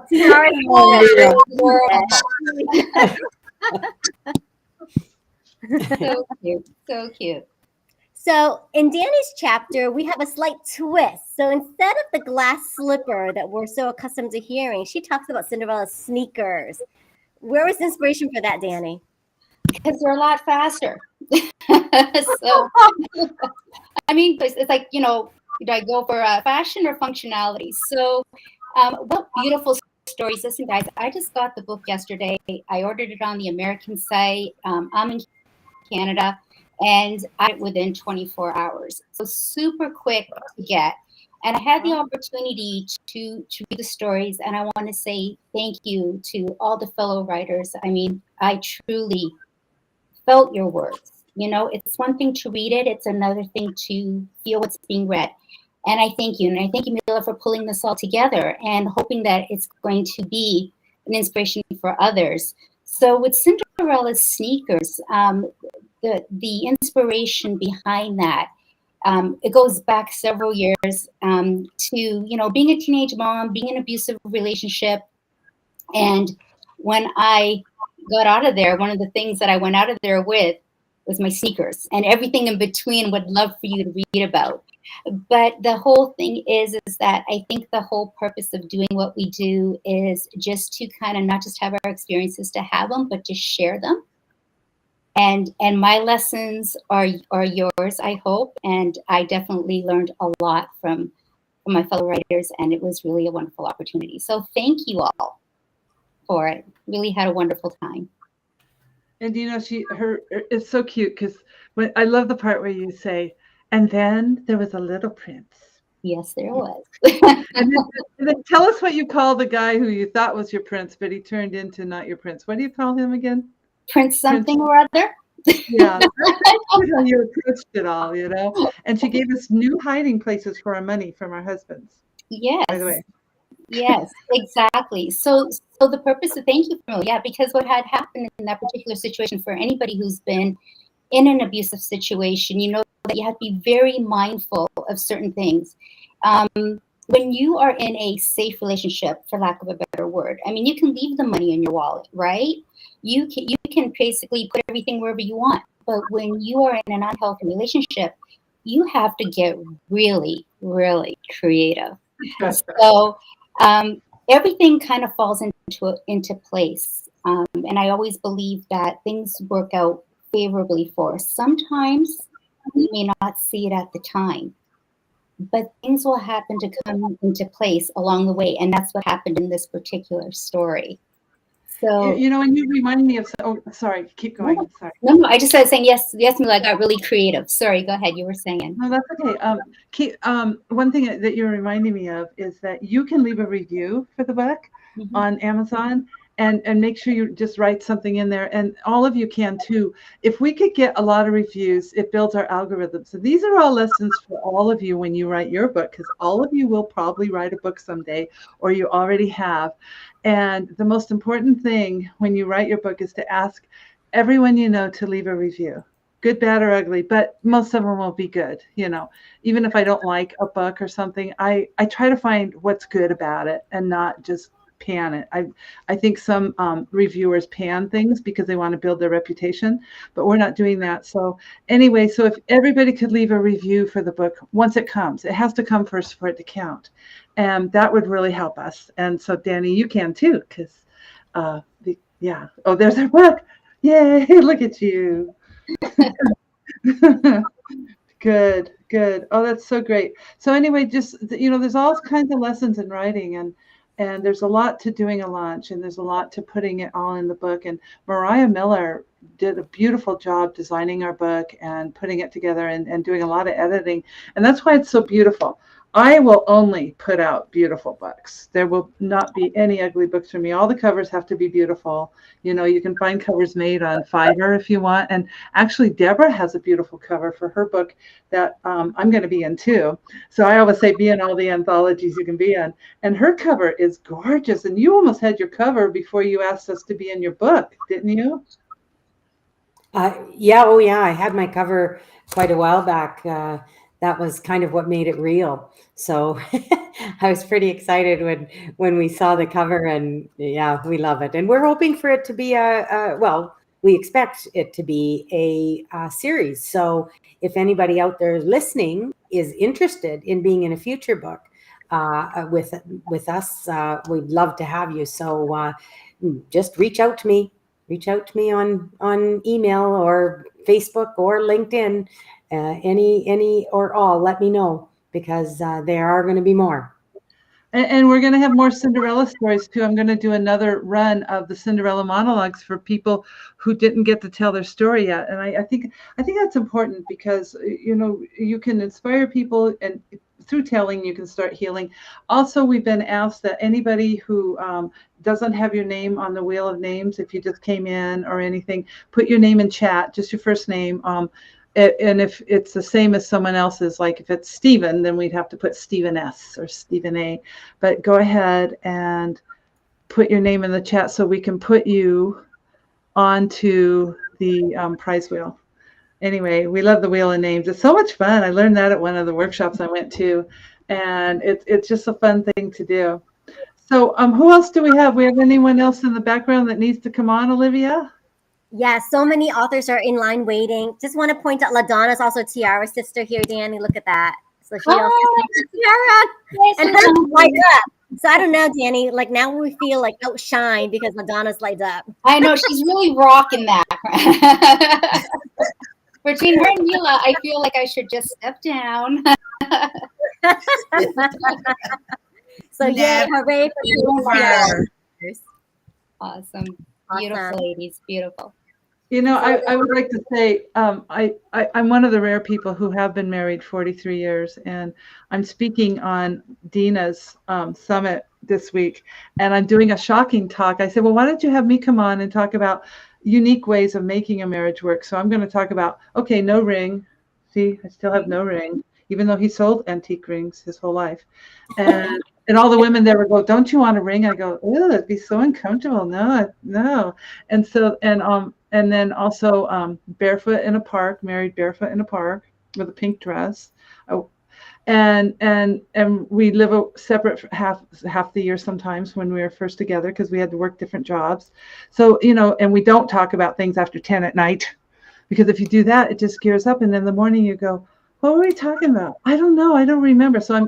Tiara. So cute. So cute. So in Danny's chapter, we have a slight twist. So instead of the glass slipper that we're so accustomed to hearing, she talks about Cinderella's sneakers. Where was the inspiration for that, Danny? Because they're a lot faster. So, I mean, it's like, do I go for fashion or functionality? So, what beautiful stories. Listen, guys, I just got the book yesterday. I ordered it on the American site. I'm in Canada, and I within 24 hours. So super quick to get. And I had the opportunity to read the stories, and I want to say thank you to all the fellow writers. I mean, I truly felt your words. You know, it's one thing to read it, it's another thing to feel what's being read. And I thank you. And I thank you, Mila, for pulling this all together and hoping that it's going to be an inspiration for others. So with Cinderella's sneakers, the inspiration behind that, it goes back several years to, you know, being a teenage mom, being in an abusive relationship. And when I got out of there, one of the things that I went out of there with was my sneakers, and everything in between would love for you to read about. But the whole thing is that I think the whole purpose of doing what we do is just to kind of not just have our experiences to have them, but to share them. And my lessons are yours, I hope. And I definitely learned a lot from my fellow writers, and it was really a wonderful opportunity. So thank you all for it. Really had a wonderful time. And you know, it's so cute because I love the part where you say, and then there was a little prince. Yes, there was. and then tell us what you call the guy who you thought was your prince, but he turned into not your prince. What do you call him again? Prince something or other. Yeah, that's how you approached it all, you know. And she gave us new hiding places for our money from our husbands. Yes. By the way. Yes, exactly. So the purpose of thank you, yeah, because what had happened in that particular situation for anybody who's been in an abusive situation, you know that you have to be very mindful of certain things. When you are in a safe relationship, for lack of a better word, I mean, you can leave the money in your wallet, right? You can basically put everything wherever you want. But when you are in an unhealthy relationship, you have to get really, really creative. So everything kind of falls into place. And I always believe that things work out favorably for us. Sometimes we may not see it at the time, but things will happen to come into place along the way. And that's what happened in this particular story. So, you know, and you reminded me of, oh, sorry, keep going. Sorry. No, I just started saying, yes, Mila, I got really creative. Sorry, go ahead. You were saying. No, that's okay. One thing that you're reminding me of is that you can leave a review for the book on Amazon, and make sure you just write something in there. And all of you can too. If we could get a lot of reviews, it builds our algorithm. So these are all lessons for all of you when you write your book, because all of you will probably write a book someday, or you already have. And the most important thing when you write your book is to ask everyone you know to leave a review. Good, bad, or ugly, but most of them will be good. You know, even if I don't like a book or something, I try to find what's good about it and not just pan it. I think some reviewers pan things because they want to build their reputation, but we're not doing that. So anyway, so if everybody could leave a review for the book once it comes, it has to come first for it to count, and that would really help us. And so Danny, you can too, because yeah. Oh, there's our book. Yay! Look at you. Good. Oh, that's so great. So anyway, just, you know, there's all kinds of lessons in writing, and there's a lot to doing a launch, and there's a lot to putting it all in the book. And Mariah Miller did a beautiful job designing our book and putting it together and doing a lot of editing. And that's why it's so beautiful. I will only put out beautiful books. There will not be any ugly books for me. All the covers have to be beautiful. You know, you can find covers made on Fiverr if you want. And actually, Deborah has a beautiful cover for her book that I'm going to be in too. So I always say be in all the anthologies you can be in. And her cover is gorgeous. And you almost had your cover before you asked us to be in your book, didn't you? Yeah. Oh, yeah. I had my cover quite a while back. That was kind of what made it real. So I was pretty excited when we saw the cover, and yeah, we love it. And we're hoping for it to be well, we expect it to be a series. So if anybody out there listening is interested in being in a future book with us, we'd love to have you. So just reach out to me. Reach out to me on email or Facebook or LinkedIn. Any or all, let me know, because there are going to be more. And we're going to have more Cinderella stories too. I'm going to do another run of the Cinderella monologues for people who didn't get to tell their story yet. And I think that's important because, you know, you can inspire people, and through telling, you can start healing. Also, we've been asked that anybody who doesn't have your name on the wheel of names, if you just came in or anything, put your name in chat, just your first name. And if it's the same as someone else's, like if it's Stephen, then we'd have to put Stephen S or Stephen A. But go ahead and put your name in the chat so we can put you onto the prize wheel. Anyway, we love the wheel of names. It's so much fun. I learned that at one of the workshops I went to, and it's just a fun thing to do. So who else do we have? We have anyone else in the background that needs to come on, Olivia? Yeah, so many authors are in line waiting. Just want to point out LaDonna's also Tiara's sister here, Danny. Look at that. So she also Tiara, and hers light up. So I don't know, Danny. Like now we feel like outshine because LaDonna's light up. I know she's really rocking that. Between her and Mila, I feel like I should just step down. So yay, hooray for Tiara. Awesome. Beautiful ladies. Beautiful. You know, I would like to say I'm one of the rare people who have been married 43 years, and I'm speaking on Dina's summit this week, and I'm doing a shocking talk. I said, well, why don't you have me come on and talk about unique ways of making a marriage work? So I'm going to talk about, okay, no ring. See, I still have no ring, even though he sold antique rings his whole life. And all the women there would go, don't you want a ring? I go, oh, it'd be so uncomfortable. No. And so, and then also barefoot in a park, married barefoot in a park with a pink dress. Oh, and we live separate for half the year sometimes when we were first together because we had to work different jobs. So, you know, and we don't talk about things after 10 at night, because if you do that, it just gears up. And in the morning you go, what were we talking about? I don't know. I don't remember. So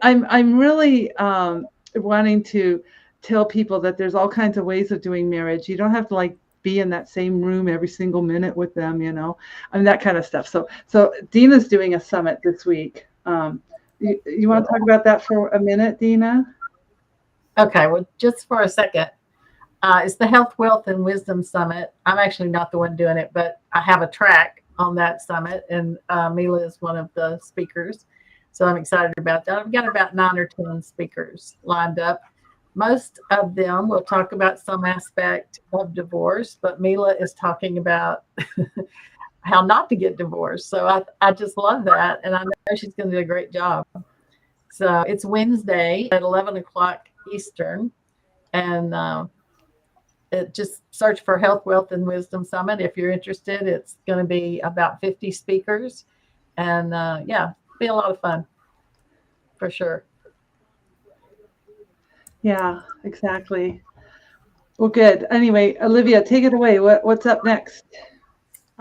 I'm really wanting to tell people that there's all kinds of ways of doing marriage. You don't have to like be in that same room every single minute with them, you know, I mean, that kind of stuff. So Dina's doing a summit this week. You want to talk about that for a minute, Dina? Okay, well, just for a second. It's the Health, Wealth, and Wisdom Summit. I'm actually not the one doing it, but I have a track on that summit, and Mila is one of the speakers. So I'm excited about that. I've got about 9 or 10 speakers lined up. Most of them will talk about some aspect of divorce, but Mila is talking about how not to get divorced. So I just love that, and I know she's going to do a great job. So it's Wednesday at 11 o'clock Eastern, and just search for Health, Wealth, and Wisdom Summit if you're interested. It's going to be about 50 speakers, and yeah, be a lot of fun for sure. Yeah, exactly. Well, good. Anyway, Olivia, take it away. What's up next?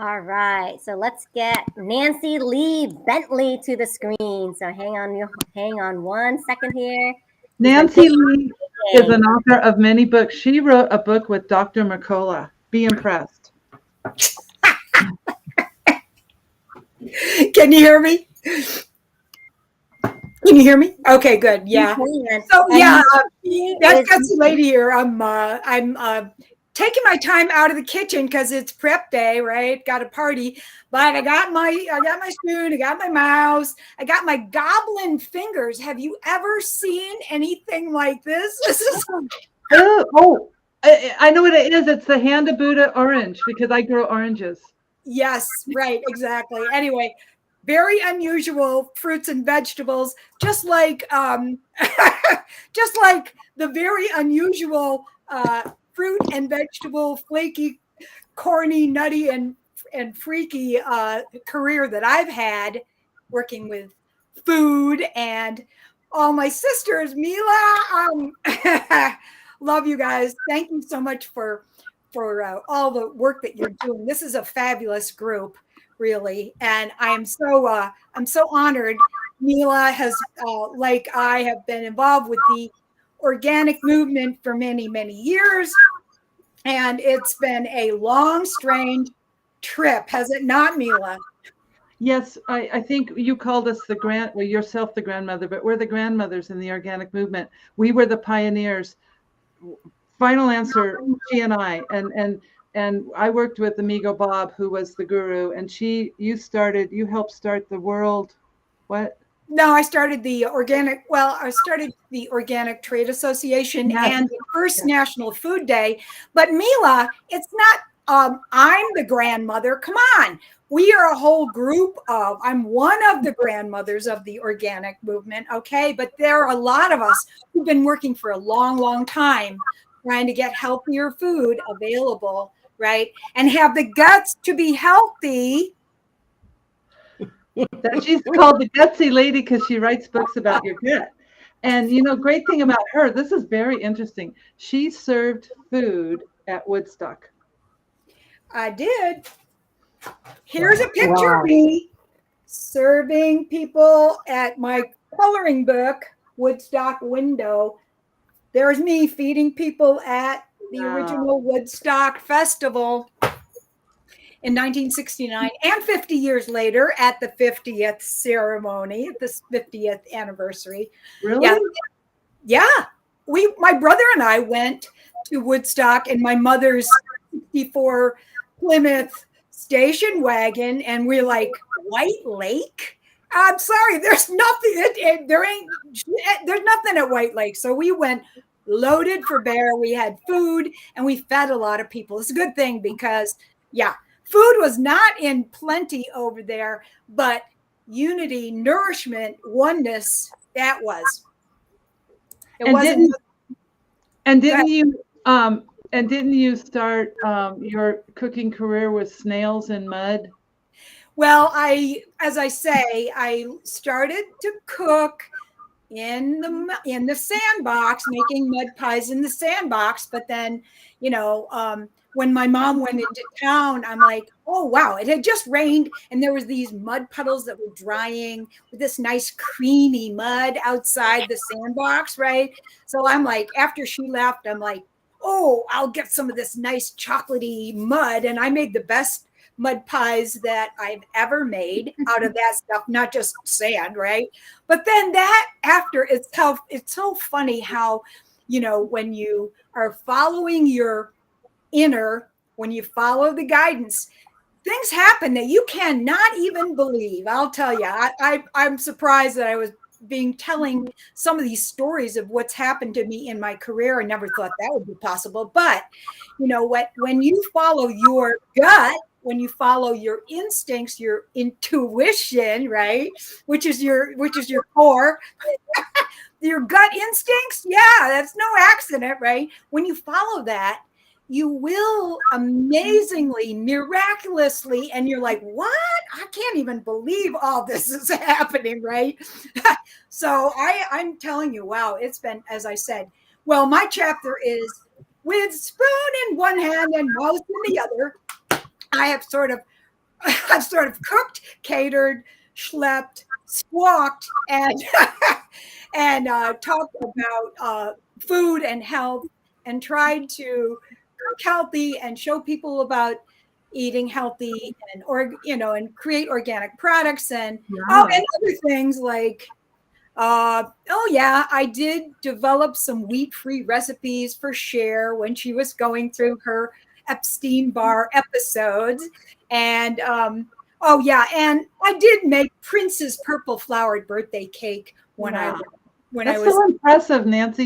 All right, so let's get Nancy Lee Bentley to the screen. So hang on 1 second here. Nancy Lee is an author of many books. She wrote a book with Dr. Mercola. Be impressed. Can you hear me? Can you hear me? Okay, good. Yeah. So yeah, that's the lady here. I'm taking my time out of the kitchen because it's prep day, right? Got a party, but I got my spoon, I got my mouse, I got my goblin fingers. Have you ever seen anything like this? This is I know what it is. It's the hand of Buddha orange because I grow oranges. Yes, right, exactly. Anyway, very unusual fruits and vegetables, just like just like the very unusual fruit and vegetable, flaky, corny, nutty, and freaky career that I've had working with food and all my sisters. Mila, love you guys. Thank you so much for all the work that you're doing. This is a fabulous group, really, and I'm so honored. Mila has, like I, have been involved with the organic movement for many, many years, and it's been a long, strange trip, has it not, Mila? Yes, I think you called us well, yourself the grandmother, but we're the grandmothers in the organic movement. We were the pioneers. Final answer, she and I. And I worked with Amigo Bob, who was the guru, and you helped start the world. What? No, I started the Organic Trade Association Yes. and the first National Food Day. But Mila, it's not I'm the grandmother. Come on. We are a whole group I'm one of the grandmothers of the organic movement, okay? But there are a lot of us who've been working for a long, long time trying to get healthier food available, right? And have the guts to be healthy. That she's called the gutsy lady because she writes books about your gut. And great thing about her, this is very interesting. She served food at Woodstock. I did. Here's a picture of me serving people at my coloring book, Woodstock window. There's me feeding people at the original Woodstock Festival in 1969, and 50 years later at the 50th ceremony, the 50th anniversary. Really? Yeah. My brother and I went to Woodstock in my mother's 64 Plymouth station wagon, and we're like, White Lake? I'm sorry, there's nothing. There's nothing at White Lake. So we went loaded for bear. We had food, and we fed a lot of people. It's a good thing because, food was not in plenty over there, but unity, nourishment, oneness, that was. Didn't you start your cooking career with snails and mud? Well, as I say, I started to cook in the sandbox, making mud pies in the sandbox. But then, when my mom went into town, I'm like, oh, wow, it had just rained and there was these mud puddles that were drying with this nice creamy mud outside the sandbox, right? So I'm like, after she left, I'm like, oh, I'll get some of this nice chocolatey mud. And I made the best mud pies that I've ever made out of that stuff, not just sand, right? But then it's so funny how, when you are following your inner, when you follow the guidance, things happen that you cannot even believe. I'll tell you, I'm surprised that I was telling some of these stories of what's happened to me in my career. I never thought that would be possible. But when you follow your gut, when you follow your instincts, your intuition, right, which is your core, your gut instincts, that's no accident, right? When you follow that, you will amazingly, miraculously, and you're like, what? I can't even believe all this is happening, right? So I'm telling you, wow, it's been, as I said, well, my chapter is with spoon in one hand and mouth in the other. I've sort of cooked, catered, schlepped, squawked, and talked about food and health, and tried to cook healthy and show people about eating healthy and create organic products and other things like I did develop some wheat-free recipes for Cher when she was going through her Epstein-Barr episodes. And and I did make Prince's purple flowered birthday cake when I was so impressive, Nancy.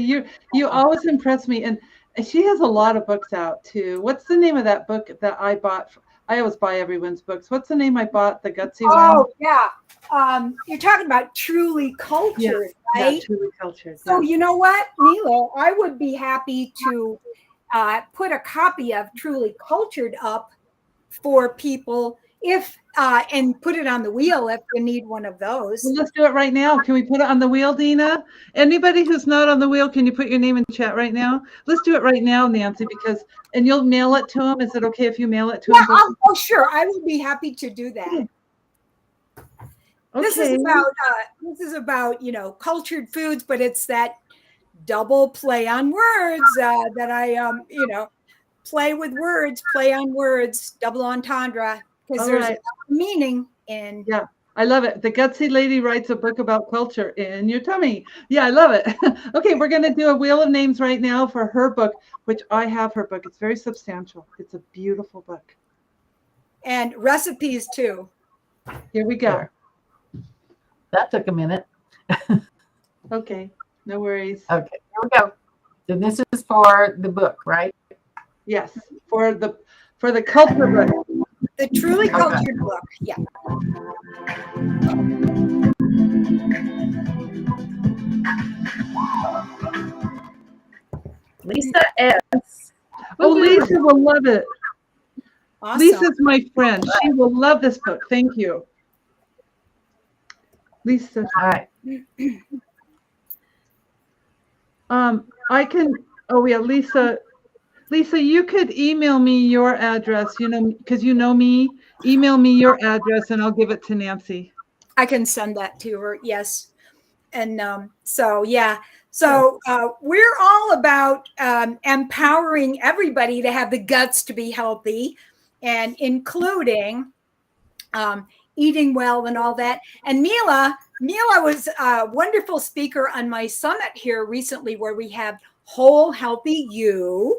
You always impress me. And she has a lot of books out too. What's the name of that book that I bought? I always buy everyone's books. What's the name I bought? The Gutsy one? Oh, yeah. You're talking about Truly Cultured, right? Yeah, Truly Cultured. So you know what, Mila, I would be happy to put a copy of Truly Cultured up for people and put it on the wheel if you need one of those. Well, let's do it right now. Can we put it on the wheel, Dina? Anybody who's not on the wheel, can you put your name in the chat right now? Let's do it right now, Nancy, and you'll mail it to them. Is it okay if you mail it to them? Oh, sure. I would be happy to do that. Okay. This is about cultured foods, but it's that double play on words that I play with words, play on words, double entendre, because there's a meaning in. Yeah, I love it. The gutsy lady writes a book about culture in your tummy. Yeah, I love it. Okay, we're going to do a wheel of names right now for her book, which I have her book. It's very substantial. It's a beautiful book. And recipes too. Here we go. That took a minute. Okay, no worries. Okay, here we go. So this is for the book, right? Yes, for the culture book. The truly cultured book. Yeah. Lisa S. Oh, Lisa will love it. Awesome. Lisa's my friend. She will love this book. Thank you. Lisa. All right. I can, oh yeah, Lisa, you could email me your address, because you know me. Email me your address and I'll give it to Nancy. I can send that to her. Yes. And so, yeah. So we're all about empowering everybody to have the guts to be healthy, and including eating well and all that. And Mila was a wonderful speaker on my summit here recently, where we have Whole Healthy You,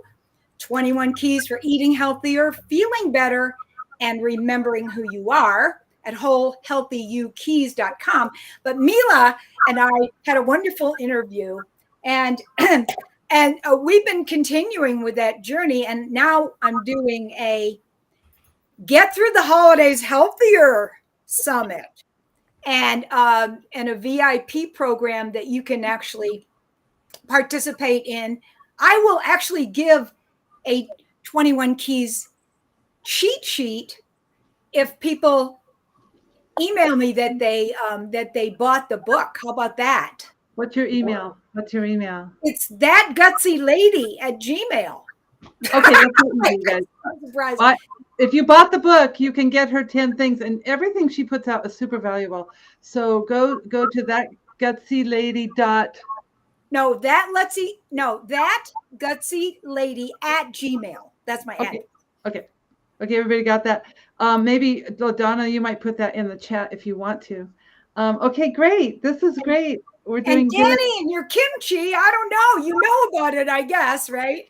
21 Keys for Eating Healthier, Feeling Better, and Remembering Who You Are, at wholehealthyoukeys.com. But Mila and I had a wonderful interview, and we've been continuing with that journey. And now I'm doing a Get Through the Holidays Healthier Summit, and a VIP program that you can actually participate in. I will actually give a 21 Keys cheat sheet if people email me that they bought the book. How about that? What's your email? It's thatgutsylady@gmail. Okay, that's what you guys. If you bought the book, you can get her 10 things, and everything she puts out is super valuable. So go to thatgutsylady. No, thatgutsylady@gmail. That's my address. Okay, everybody got that? Maybe Donna, you might put that in the chat if you want to. Okay, great. This is great. We're doing and Danny and your kimchi. I don't know. You know about it, I guess, right?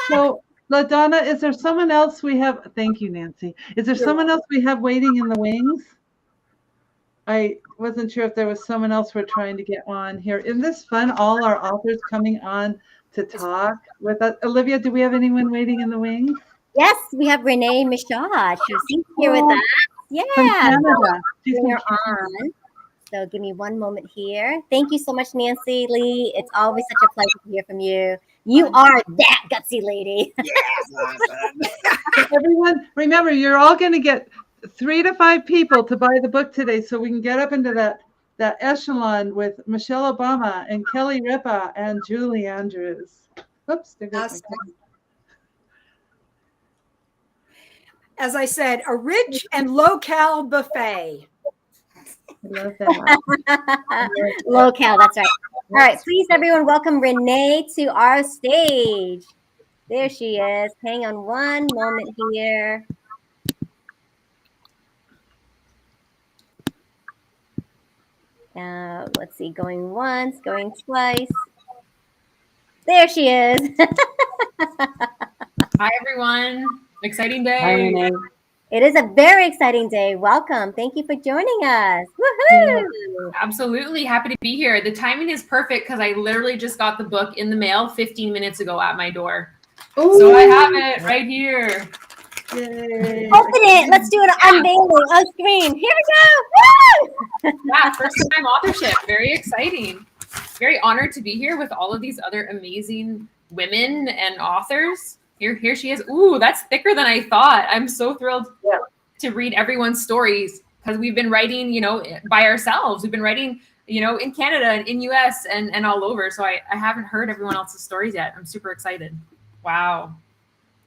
So, LaDonna, is there someone else we have? Thank you, Nancy. Is there someone else we have waiting in the wings? I wasn't sure if there was someone else we're trying to get on here. Isn't this fun? All our authors coming on to talk with us. Olivia, do we have anyone waiting in the wings? Yes, we have Renee Michaud. She's here with us. Yeah. From Canada. She's bring her on. So give me one moment here. Thank you so much, Nancy Lee. It's always such a pleasure to hear from you. You are that gutsy lady. Yes, awesome. Everyone, remember, you're all going to get 3 to 5 people to buy the book today, so we can get up into that echelon with Michelle Obama and Kelly Ripa and Julie Andrews. Oops, there goes my pen. As I said, a rich and low-cal buffet. I love that. Low-cal, that's right. All right, please, everyone, welcome Renee to our stage. There she is. Hang on one moment here. Let's see, going once, going twice. There she is. Hi, everyone. Exciting day. Hi, Renee. It is a very exciting day. Welcome. Thank you for joining us. Woohoo! Absolutely. Happy to be here. The timing is perfect because I literally just got the book in the mail 15 minutes ago at my door. Ooh. So I have it right here. Yay. Open it. Let's do an unveiling on screen. Here we go. Woo! Yeah, first time authorship. Very exciting. Very honored to be here with all of these other amazing women and authors. Here she is. Ooh, that's thicker than I thought. I'm so thrilled to read everyone's stories because we've been writing, by ourselves. We've been writing, in Canada and in US and all over. So I haven't heard everyone else's stories yet. I'm super excited. Wow.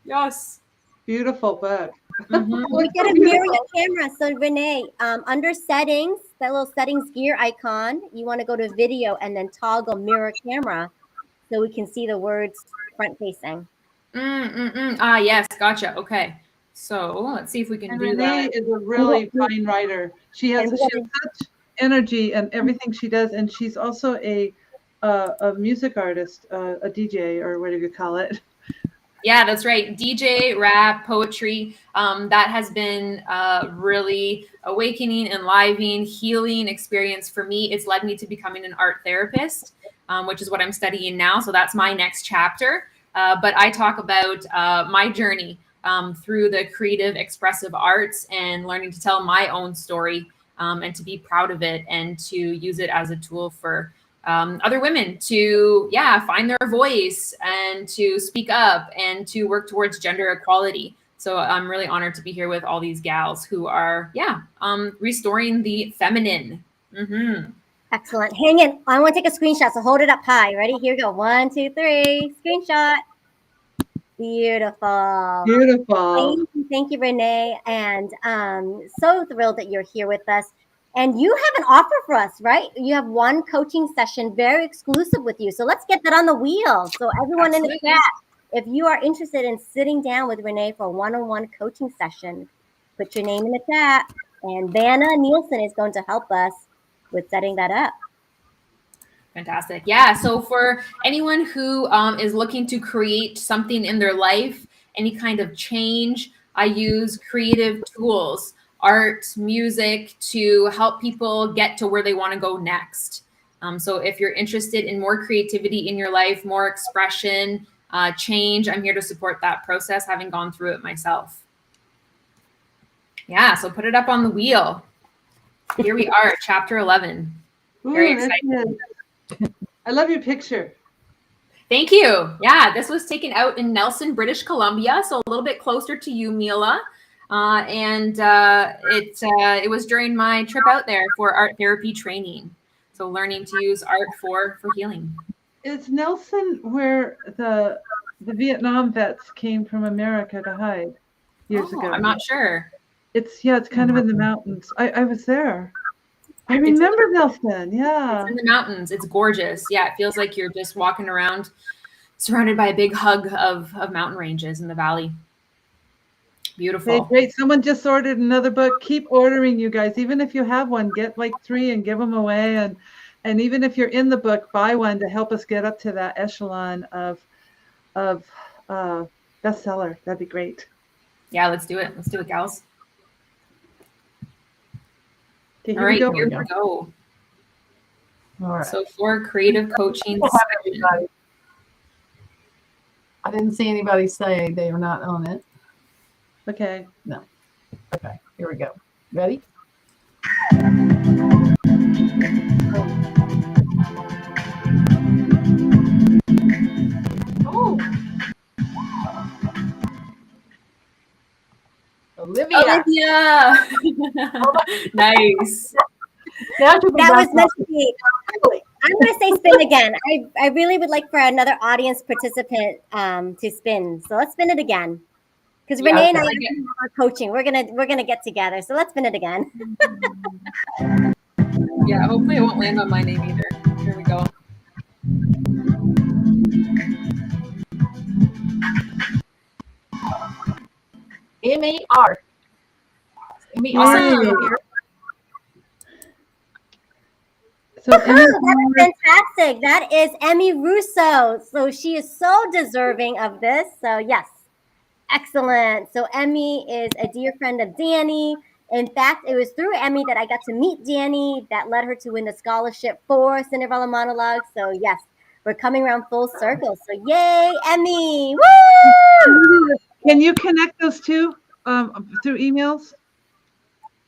Yes. Beautiful book. Mm-hmm. We get a mirror camera. So Renee, under settings, that little settings gear icon, you want to go to video and then toggle mirror camera so we can see the words front facing. Ah, yes. Gotcha. Okay. So let's see if we can And do Renee that. is a really fine writer. She has such energy and everything she does, and she's also a music artist, a DJ, or whatever you call it. Yeah, that's right. DJ, rap, poetry. That has been really awakening, enlivening, healing experience for me. It's led me to becoming an art therapist, which is what I'm studying now. So that's my next chapter. But I talk about my journey through the creative, expressive arts and learning to tell my own story and to be proud of it and to use it as a tool for other women to, find their voice and to speak up and to work towards gender equality. So I'm really honored to be here with all these gals who are, restoring the feminine. Mm-hmm. Excellent. Hang in. I want to take a screenshot, so hold it up high. Ready? Here we go. 1, 2, 3. Screenshot. Beautiful. Beautiful. Thank you, Renee. And so thrilled that you're here with us. And you have an offer for us, right? You have one coaching session very exclusive with you. So let's get that on the wheel. So everyone in the chat, if you are interested in sitting down with Renee for a one-on-one coaching session, put your name in the chat. And Vanna Nielsen is going to help us with setting that up. Fantastic. Yeah. So for anyone who is looking to create something in their life, any kind of change, I use creative tools, art, music to help people get to where they want to go next. So if you're interested in more creativity in your life, more expression, change, I'm here to support that process, having gone through it myself. Yeah. So put it up on the wheel. Here we are, chapter 11. Very excited. I love your picture. Thank you. Yeah, this was taken out in Nelson, British Columbia, so a little bit closer to you, Mila. It was during my trip out there for art therapy training. So learning to use art for healing. Is Nelson where the Vietnam vets came from America to hide years ago? I'm not sure. It's kind of in the mountains. I was there. I remember Nelson. Yeah. It's in the mountains. It's gorgeous. Yeah, it feels like you're just walking around surrounded by a big hug of mountain ranges in the valley. Beautiful. Hey, great. Someone just ordered another book. Keep ordering, you guys. Even if you have one, get like 3 and give them away. And even if you're in the book, buy one to help us get up to that echelon of bestseller. That'd be great. Yeah, let's do it. Let's do it, gals. Okay, All right, here we go. All right. So for creative coaching, I didn't see anybody say they are not on it. Okay. No. Okay, here we go. Ready? Oh. Olivia. Nice. That was meant to be. I'm going to say spin again. I really would like for another audience participant to spin. So let's spin it again. Because Renee and I are coaching. We're gonna get together. So let's spin it again. Yeah, hopefully it won't land on my name either. Here we go. M-E-R. Awesome. So that is fantastic. That is Emmy Russo. So she is so deserving of this. So yes, excellent. So Emmy is a dear friend of Danny. In fact, it was through Emmy that I got to meet Danny that led her to win the scholarship for Cinderella Monologues. So yes, we're coming around full circle. So yay, Emmy. Woo! Can you connect those two through emails?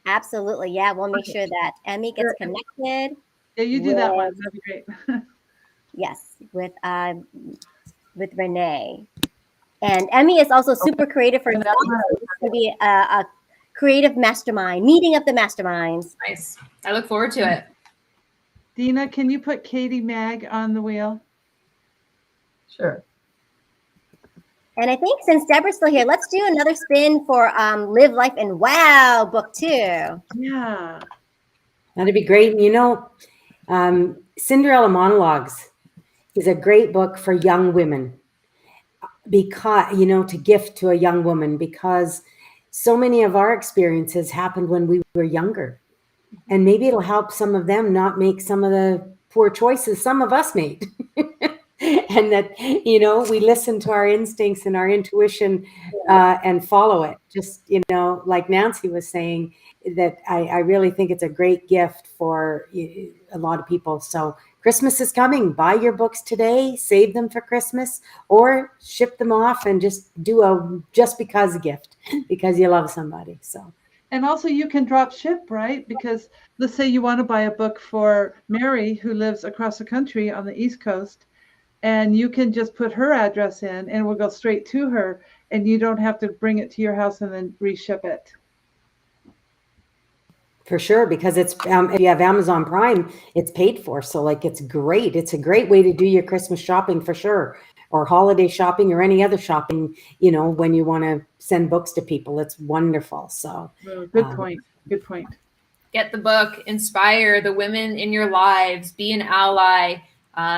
Absolutely. Yeah, we'll make sure that Emmy gets connected. Yeah, you do that one. That'd be great. Yes, with Renee. And Emmy is also super creative for herself. It's going to be a creative mastermind, meeting of the masterminds. Nice. I look forward to it. Dina, can you put Katie Mag on the wheel? Sure. And I think since Deborah's still here, let's do another spin for Live Life and Wow book 2. Yeah. That'd be great. And you know, Cinderella Monologues is a great book for young women because, you know, to gift to a young woman, because so many of our experiences happened when we were younger. And maybe it'll help some of them not make some of the poor choices some of us made. And that, you know, we listen to our instincts and our intuition and follow it. Just, you know, like Nancy was saying, that I really think it's a great gift for a lot of people. So Christmas is coming. Buy your books today, save them for Christmas, or ship them off and just do a just because gift because you love somebody. So. And also you can drop ship, right? Because let's say you want to buy a book for Mary, who lives across the country on the East Coast, and you can just put her address in and it will go straight to her, and you don't have to bring it to your house and then reship it. For sure, because it's if you have Amazon Prime, it's paid for. So like it's great. It's a great way to do your Christmas shopping for sure, or holiday shopping or any other shopping, you know, when you want to send books to people. It's wonderful. So good point. Good point. Get the book, inspire the women in your lives, be an ally,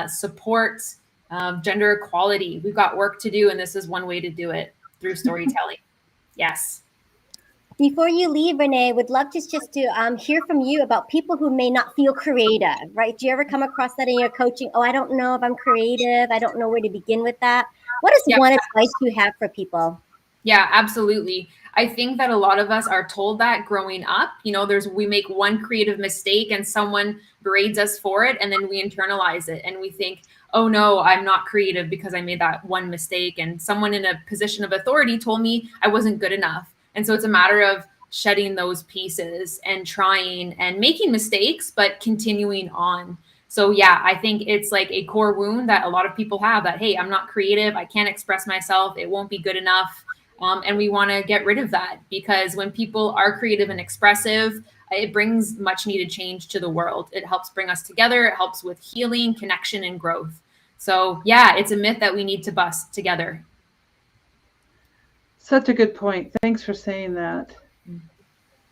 support gender equality. We've got work to do, and this is one way to do it, through storytelling. Yes. Before you leave, Renee, would love just to hear from you about people who may not feel creative, right? Do you ever come across that in your coaching? Oh, I don't know if I'm creative. I don't know where to begin with that. What is one advice you have for people? Yeah, absolutely. I think that a lot of us are told that growing up. You know, we make one creative mistake and someone berates us for it, and then we internalize it and we think, oh no, I'm not creative because I made that one mistake, and someone in a position of authority told me I wasn't good enough. And so it's a matter of shedding those pieces and trying and making mistakes, but continuing on. So yeah, I think it's like a core wound that a lot of people have, that, hey, I'm not creative. I can't express myself. It won't be good enough. And we want to get rid of that, because when people are creative and expressive, it brings much needed change to the world. It helps bring us together. It helps with healing, connection, and growth. So yeah, it's a myth that we need to bust together. Such a good point. Thanks for saying that.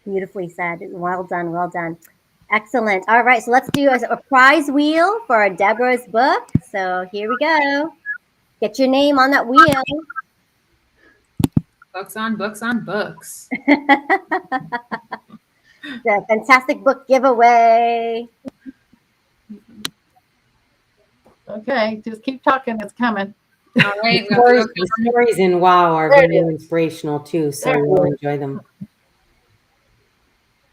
Beautifully said. Well done. Well done. Excellent. All right. So let's do a prize wheel for Deborah's book. So here we go. Get your name on that wheel. Books on books on books. The fantastic book giveaway. Okay, just keep talking. It's coming. All right. The stories in WoW are very inspirational too, so we'll enjoy them.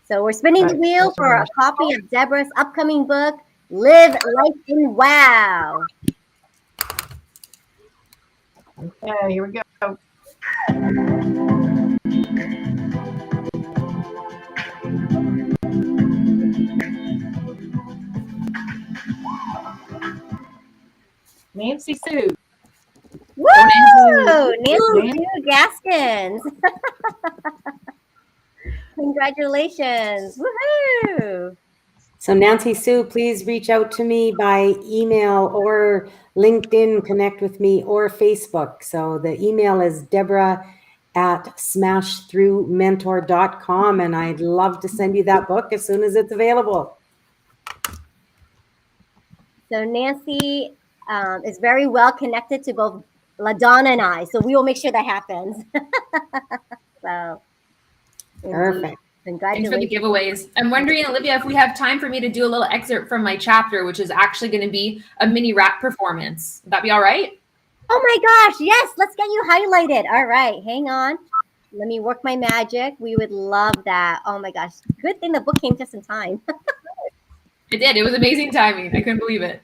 So we're spinning the wheel for a copy of Deborah's upcoming book, Live Life in WoW. Okay, here we go. Nancy Sue. Woo! Nancy Sue Gaskins. Congratulations. Woohoo! So Nancy Sue, please reach out to me by email or LinkedIn, connect with me, or Facebook. So the email is deborah@smashthroughmentor.com, and I'd love to send you that book as soon as it's available. So Nancy is very well connected to both LaDonna and I, so we will make sure that happens. So perfect. Congratulations. Thanks for the giveaways. I'm wondering, Olivia, if we have time for me to do a little excerpt from my chapter, which is actually going to be a mini rap performance. Would that be all right? Oh my gosh, yes, let's get you highlighted. All right, hang on. Let me work my magic. We would love that. Oh my gosh, good thing the book came just in time. It did. It was amazing timing. I couldn't believe it.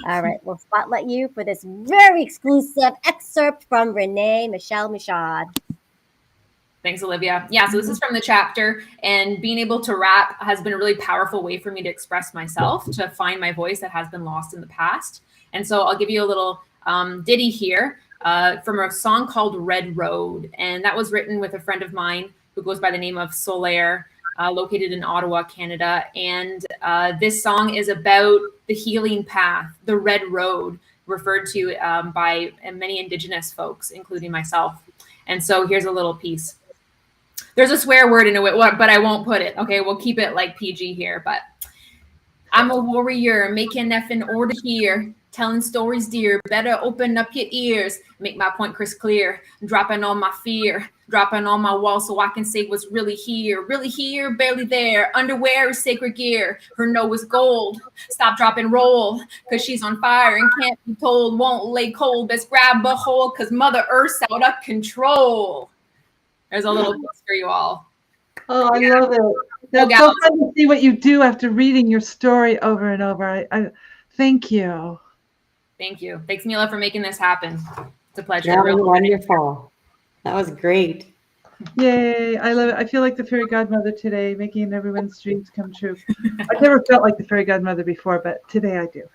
All right, we'll spotlight you for this very exclusive excerpt from Renee Michelle Michaud. Thanks, Olivia. Yeah, so this is from the chapter, and being able to rap has been a really powerful way for me to express myself, to find my voice that has been lost in the past. And so I'll give you a little ditty here from a song called Red Road. And that was written with a friend of mine who goes by the name of Solaire, located in Ottawa, Canada. And this song is about the healing path, the red road, referred to by many Indigenous folks, including myself. And so here's a little piece. There's a swear word in it, but I won't put it. Okay, we'll keep it like PG here. But I'm a warrior, making effing order here. Telling stories, dear, better open up your ears. Make my point crystal clear. Dropping all my fear. Dropping on my wall so I can say what's really here, barely there. Underwear is sacred gear. Her no is gold. Stop, drop, and roll, cause she's on fire and can't be told. Won't lay cold. Best grab a hold, cause Mother Earth's out of control. There's a little piece for you all. Oh, I love it. That's so fun to see what you do after reading your story over and over. I thank you. Thank you. Thanks, Mila, for making this happen. It's a pleasure. That was wonderful. That was great. Yay. I love it. I feel like the fairy godmother today, making everyone's dreams come true. I've never felt like the fairy godmother before, but today I do.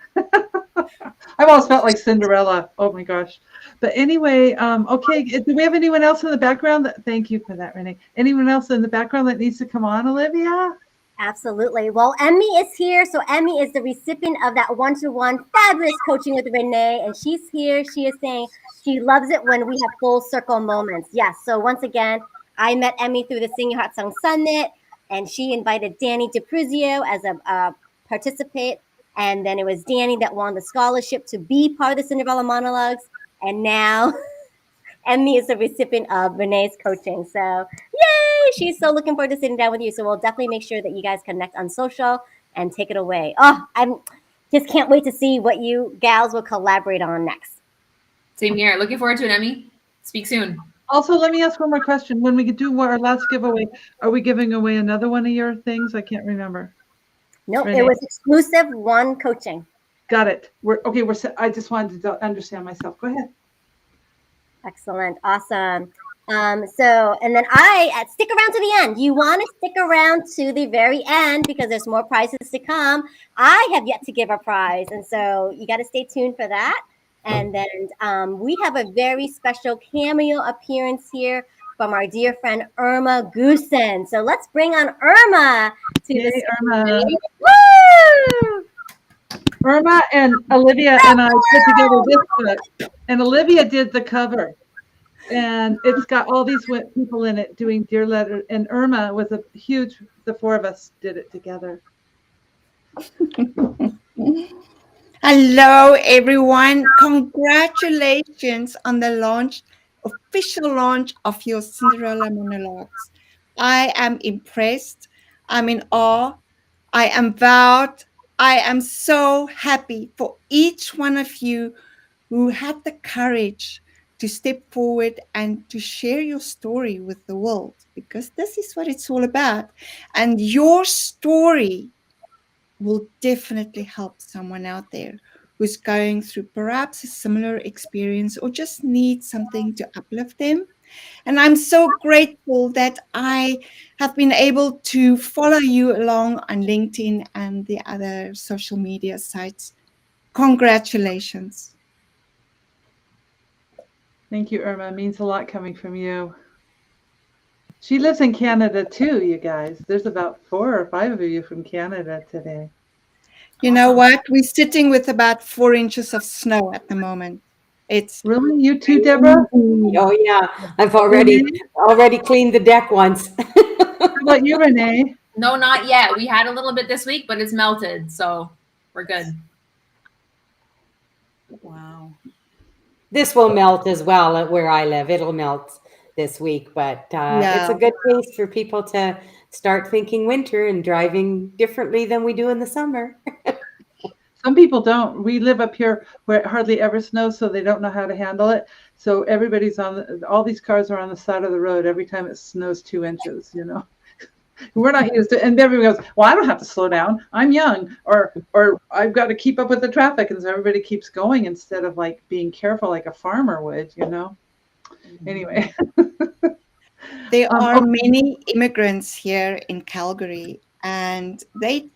I've always felt like Cinderella. Oh my gosh. But anyway, okay. Do we have anyone else in the background? Thank you for that, Renee. Anyone else in the background that needs to come on, Olivia? Absolutely. Well, Emmy is here. So Emmy is the recipient of that one-to-one fabulous coaching with Renee. And she's here. She is saying she loves it when we have full circle moments. Yes. So once again, I met Emmy through the Sing Your Heart Song Summit, and she invited Danny DiPruzio as a participant. And then it was Danny that won the scholarship to be part of the Cinderella monologues. And now Emmy is the recipient of Renee's coaching. So yay! She's so looking forward to sitting down with you. So we'll definitely make sure that you guys connect on social and take it away. Oh, I'm just can't wait to see what you gals will collaborate on next. Same here. Looking forward to it, Emmy. Speak soon. Also, let me ask one more question. When we do our last giveaway, are we giving away another one of your things? I can't remember. Nope, Renee. It was exclusive one coaching. Got it. I just wanted to understand myself. Go ahead. Excellent. Awesome. And then I stick around to the end. You want to stick around to the very end because there's more prizes to come. I have yet to give a prize. And so you got to stay tuned for that. And then we have a very special cameo appearance here from our dear friend Irma Goosen. So let's bring on Irma to the Irma. Woo! Irma and Olivia and I put together this book, and Olivia did the cover, and it's got all these people in it doing dear letter, and Irma was the four of us did it together. Hello, everyone. Congratulations on the official launch of your Cinderella monologues. I am impressed. I'm in awe. I am vowed. I am so happy for each one of you who had the courage to step forward and to share your story with the world, because this is what it's all about. And your story will definitely help someone out there who's going through perhaps a similar experience or just needs something to uplift them. And I'm so grateful that I have been able to follow you along on LinkedIn and the other social media sites. Congratulations. Thank you, Irma. It means a lot coming from you. She lives in Canada too, you guys. There's about 4 or 5 of you from Canada today. You know what? We're sitting with about 4 inches of snow at the moment. It's really you too, Deborah? Oh yeah, I've already cleaned the deck once. How about you, Renee? No, not yet. We had a little bit this week, but it's melted, so we're good. Wow. This will melt as well at where I live. It'll melt this week, but it's a good place for people to start thinking winter and driving differently than we do in the summer. Some people don't. We live up here where it hardly ever snows, so they don't know how to handle it. So everybody's all these cars are on the side of the road every time it snows 2 inches, you know. We're not used to, and everybody goes, well, I don't have to slow down. I'm young, or I've got to keep up with the traffic. And so everybody keeps going instead of like being careful like a farmer would, you know. Anyway. There are many immigrants here in Calgary, and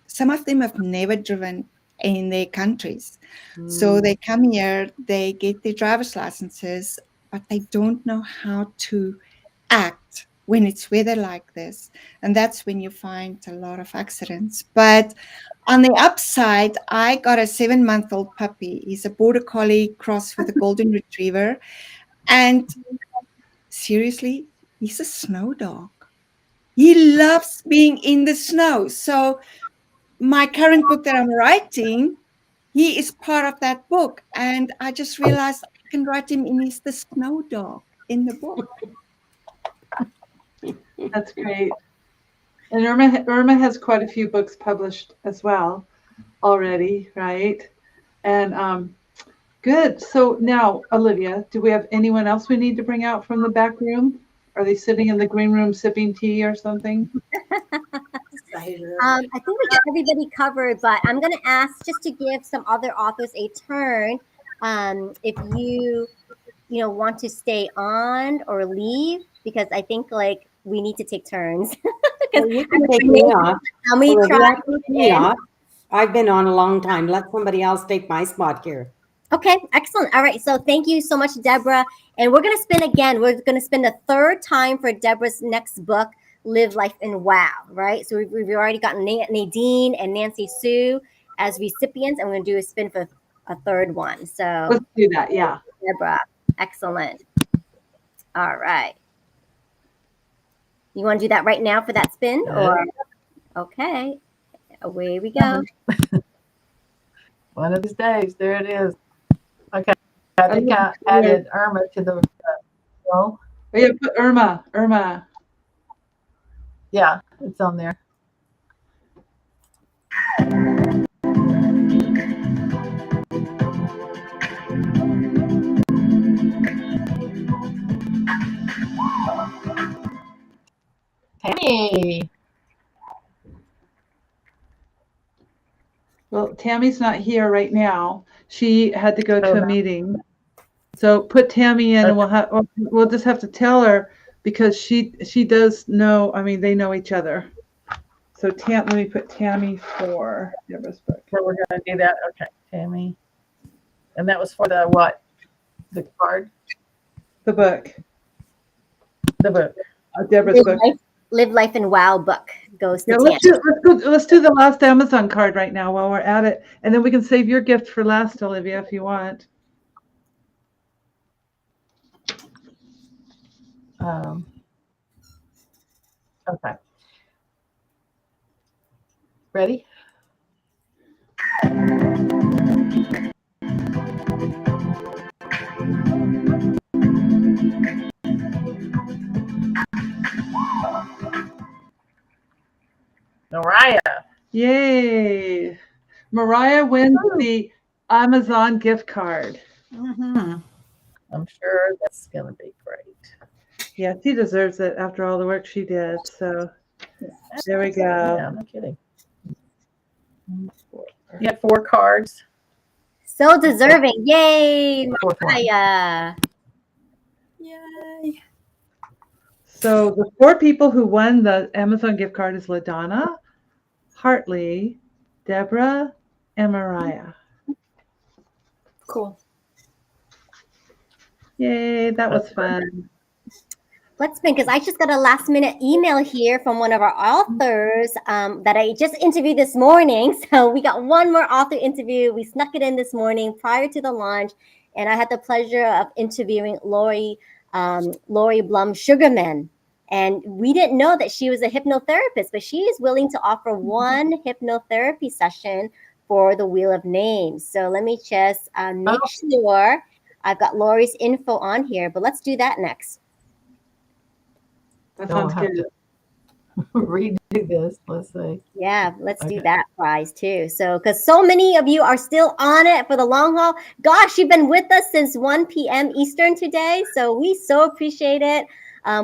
some of them have never driven in their countries. So they come here, they get their driver's licenses, but they don't know how to act when it's weather like this. And that's when you find a lot of accidents. But on the upside, I got a 7-month-old puppy. He's a border collie crossed with a golden retriever. And seriously, he's a snow dog. He loves being in the snow. So my current book that I'm writing, he is part of that book. And I just realized I can write him in. He's the snow dog in the book. That's great. And Irma has quite a few books published as well already, right? And good. So now, Olivia, do we have anyone else we need to bring out from the back room? Are they sitting in the green room sipping tea or something? I think we got everybody covered, but I'm going to ask just to give some other authors a turn. If you want to stay on or leave, because I think like we need to take turns. Well, you can take me off. How many Olivia, tries? take me off. I've been on a long time. Let somebody else take my spot here. Okay, excellent. All right, so thank you so much, Deborah. And we're going to spin again. We're going to spin the third time for Deborah's next book, Live Life in Wow, right? So we've already got Nadine and Nancy Sue as recipients, and we're going to do a spin for a third one. So let's do that, yeah. Deborah, excellent. All right. You want to do that right now for that spin? Or okay, away we go. One of these days, there it is. Okay, I think I added Irma to the roll. Oh, yeah, put Irma. Yeah, it's on there. Tammy. Well, Tammy's not here right now. She had to go to a meeting. So put Tammy in, and we'll just have to tell her, because she does know. I mean, they know each other. So let me put Tammy for Deborah's book. So we're going to do that. Okay, Tammy. And that was for the what? The card? The book. The book. Deborah's book. Live Life in Wow book goes to let's do the last Amazon card right now while we're at it, and then we can save your gift for last, Olivia, if you want. Okay. Ready? Mariah. Yay. Mariah wins the Amazon gift card. I'm sure that's going to be great. Yeah, she deserves it after all the work she did. So there we go. Yeah, no kidding. You had 4 cards. So deserving. Yay, Mariah. Yay. So the 4 people who won the Amazon gift card is LaDonna, Hartley, Deborah, and Mariah. Cool. Yay, that was fun. Let's spin, because I just got a last minute email here from one of our authors that I just interviewed this morning. So we got one more author interview. We snuck it in this morning prior to the launch. And I had the pleasure of interviewing Lori Blum Sugarman. And we didn't know that she was a hypnotherapist, but she is willing to offer one hypnotherapy session for the Wheel of Names. So let me just make sure I've got Lori's info on here, but let's do that next. That sounds good. Redo this. Let's see. Yeah, let's do that prize too. So, because so many of you are still on it for the long haul. Gosh, you've been with us since 1 p.m. Eastern today. So we so appreciate it.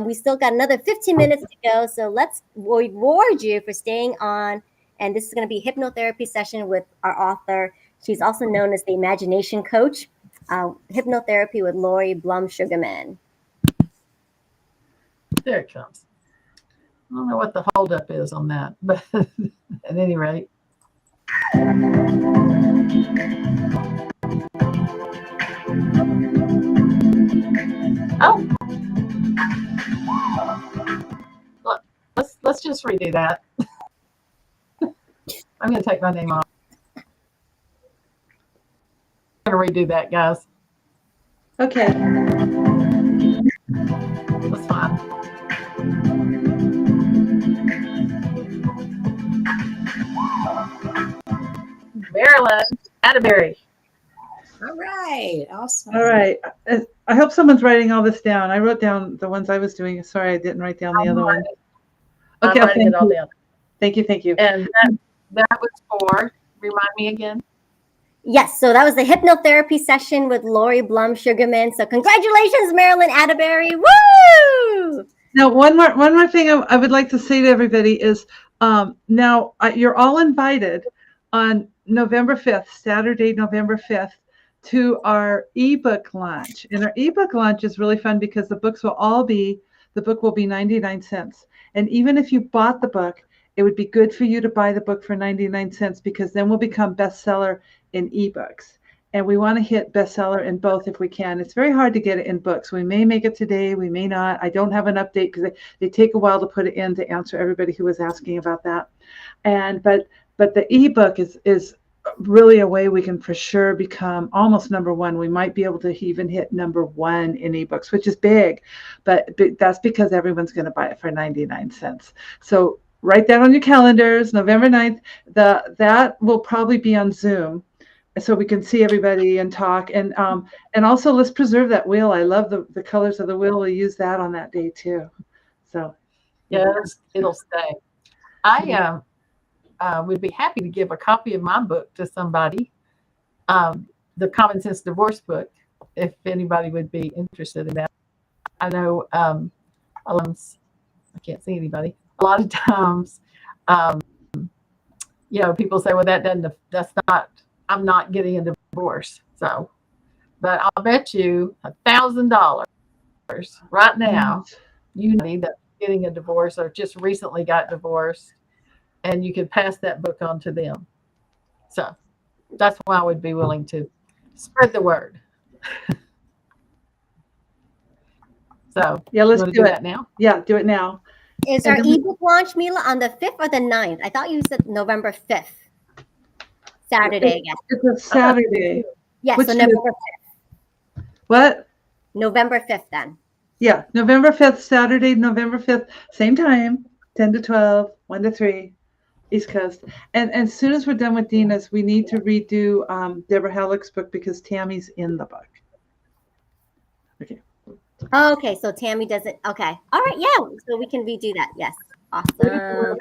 We still got another 15 minutes to go. So let's reward you for staying on. And this is going to be a hypnotherapy session with our author. She's also known as the Imagination Coach. Hypnotherapy with Lori Blum Sugarman. There it comes. I don't know what the holdup is on that, but at any rate. Oh, let's just redo that. I'm going to take my name off. I'm going to redo that, guys. Okay. That's fine. Marilyn. Atterbury. All right. Awesome. All right. I hope someone's writing all this down. I wrote down the ones I was doing. Sorry, I didn't write down the other one. Okay. I'm writing it all down. Thank you. Thank you. And that was for, remind me again. Yes, so that was the hypnotherapy session with Lori Blum Sugarman. So congratulations, Marilyn Atterbury. Woo! Now, one more thing I would like to say to everybody is now you're all invited on November 5th, Saturday, November 5th, to our ebook launch. And our ebook launch is really fun because the book will be 99 cents. And even if you bought the book, it would be good for you to buy the book for 99 cents because then we'll become bestseller in ebooks. And we want to hit bestseller in both if we can. It's very hard to get it in books. We may make it today, we may not. I don't have an update because they take a while to put it in to answer everybody who was asking about that. And but the ebook is really a way we can for sure become almost number one. We might be able to even hit number one in ebooks, which is big, but that's because everyone's going to buy it for 99 cents. So write that on your calendars, November 9th. That will probably be on Zoom, so we can see everybody and talk. And also let's preserve that wheel. I love the colors of the wheel. We'll use that on that day too. So yes, it'll stay. I would be happy to give a copy of my book to somebody, the Common Sense Divorce book, if anybody would be interested in that. I know I can't see anybody. A lot of times, people say, well, I'm not getting a divorce. So, but I'll bet you $1,000 right now, you need that getting a divorce or just recently got divorced, and you could pass that book on to them. So that's why I would be willing to spread the word. So yeah, let's do that now. Yeah, do it now. Is our ebook launch, Mila, on the 5th or the 9th? I thought you said November 5th. Saturday, yes. It's a Saturday. Yes, so November 5th. What? November 5th then. Yeah, November 5th, Saturday, November 5th, same time, 10 to 12, 1 to 3, East Coast. And as soon as we're done with Dina's, we need to redo Deborah Halleck's book because Tammy's in the book. Okay. Okay, so Tammy doesn't. Okay. All right. Yeah. So we can redo that. Yes. Awesome.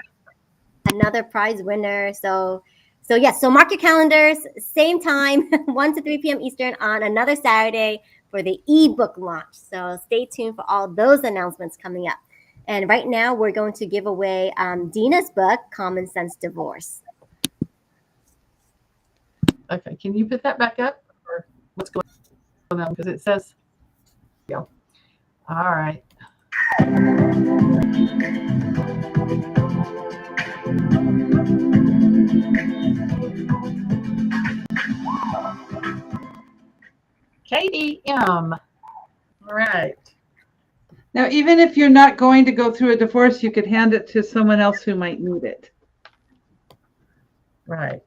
Another prize winner. So yes. So mark your calendars. Same time, 1 to 3 p.m. Eastern on another Saturday for the ebook launch. So stay tuned for all those announcements coming up. And right now we're going to give away Dina's book, Common Sense Divorce. Okay. Can you put that back up? Or what's going on? Because it says. Yeah. All right. Katie M. All right. Now, even if you're not going to go through a divorce, you could hand it to someone else who might need it. Right.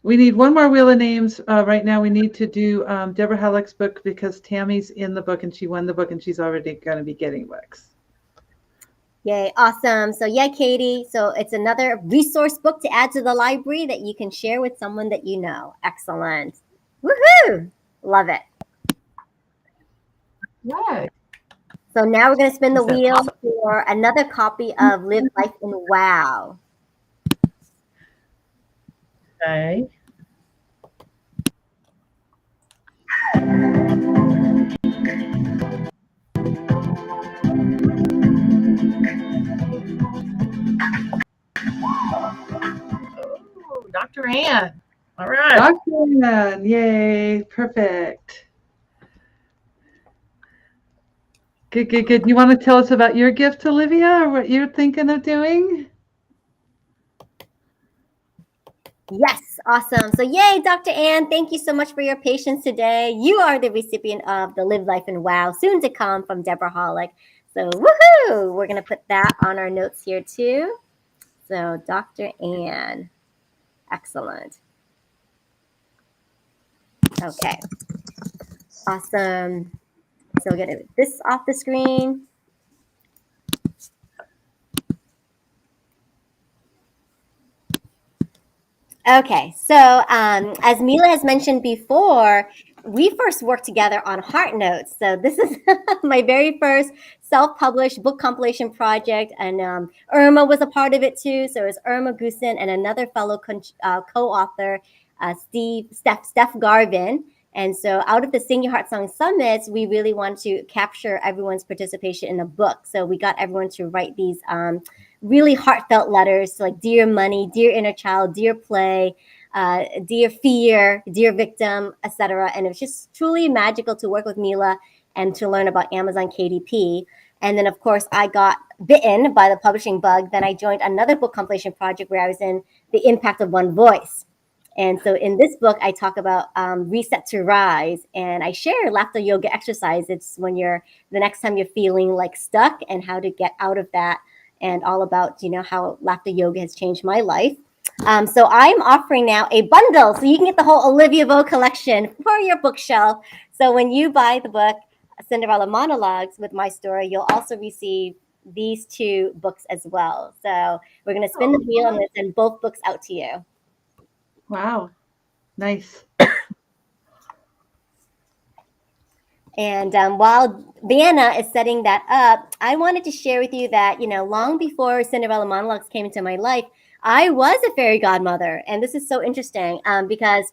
We need one more wheel of names. Right now, we need to do Deborah Halleck's book because Tammy's in the book and she won the book and she's already going to be getting books. Yay, awesome. So yeah, Katie, so it's another resource book to add to the library that you can share with someone that you know. Excellent. Woohoo! Love it. Yay. So now we're going to spin the wheel for another copy of Live Life in Wow. Okay. Oh, Dr. Ann. All right. Dr. Ann, yay, perfect. Good, good, good. You want to tell us about your gift, Olivia, or what you're thinking of doing? Yes, awesome. So yay, Dr. Ann, thank you so much for your patience today. You are the recipient of the Live Life in Wow, soon to come from Deborah Halleck. So woohoo! We're going to put that on our notes here too. So Dr. Ann, excellent. Okay, awesome. So we're going to get this off the screen. Okay, so as Mila has mentioned before, we first worked together on Heart Notes. So this is my very first self-published book compilation project, and Irma was a part of it too. So it was Irma Goosen and another fellow co-author, Steph Garvin. And so out of the Sing Your Heart Song Summits, we really want to capture everyone's participation in the book. So we got everyone to write these really heartfelt letters like Dear Money, Dear Inner Child, Dear Play, Dear Fear, Dear Victim, etc. And it was just truly magical to work with Mila and to learn about Amazon KDP. And then, of course, I got bitten by the publishing bug. Then I joined another book compilation project where I was in The Impact of One Voice. And so in this book, I talk about reset to rise, and I share laughter yoga exercise. It's when the next time you're feeling like stuck and how to get out of that, and all about, how laughter yoga has changed my life. So I'm offering now a bundle, so you can get the whole Olivia Vo collection for your bookshelf. So when you buy the book, Cinderella Monologues with my story, you'll also receive these 2 books as well. So we're going to spin the wheel and we'll send both books out to you. Wow. Nice. And while Vanna is setting that up, I wanted to share with you that, long before Cinderella Monologues came into my life, I was a fairy godmother. And this is so interesting because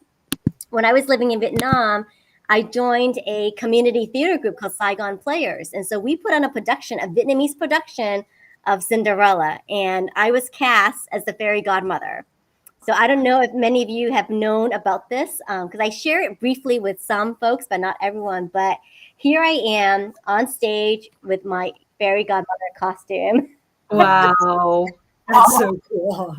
when I was living in Vietnam, I joined a community theater group called Saigon Players. And so we put on a Vietnamese production of Cinderella. And I was cast as the fairy godmother. So I don't know if many of you have known about this because I share it briefly with some folks, but not everyone. But here I am on stage with my fairy godmother costume. Wow. That's so cool.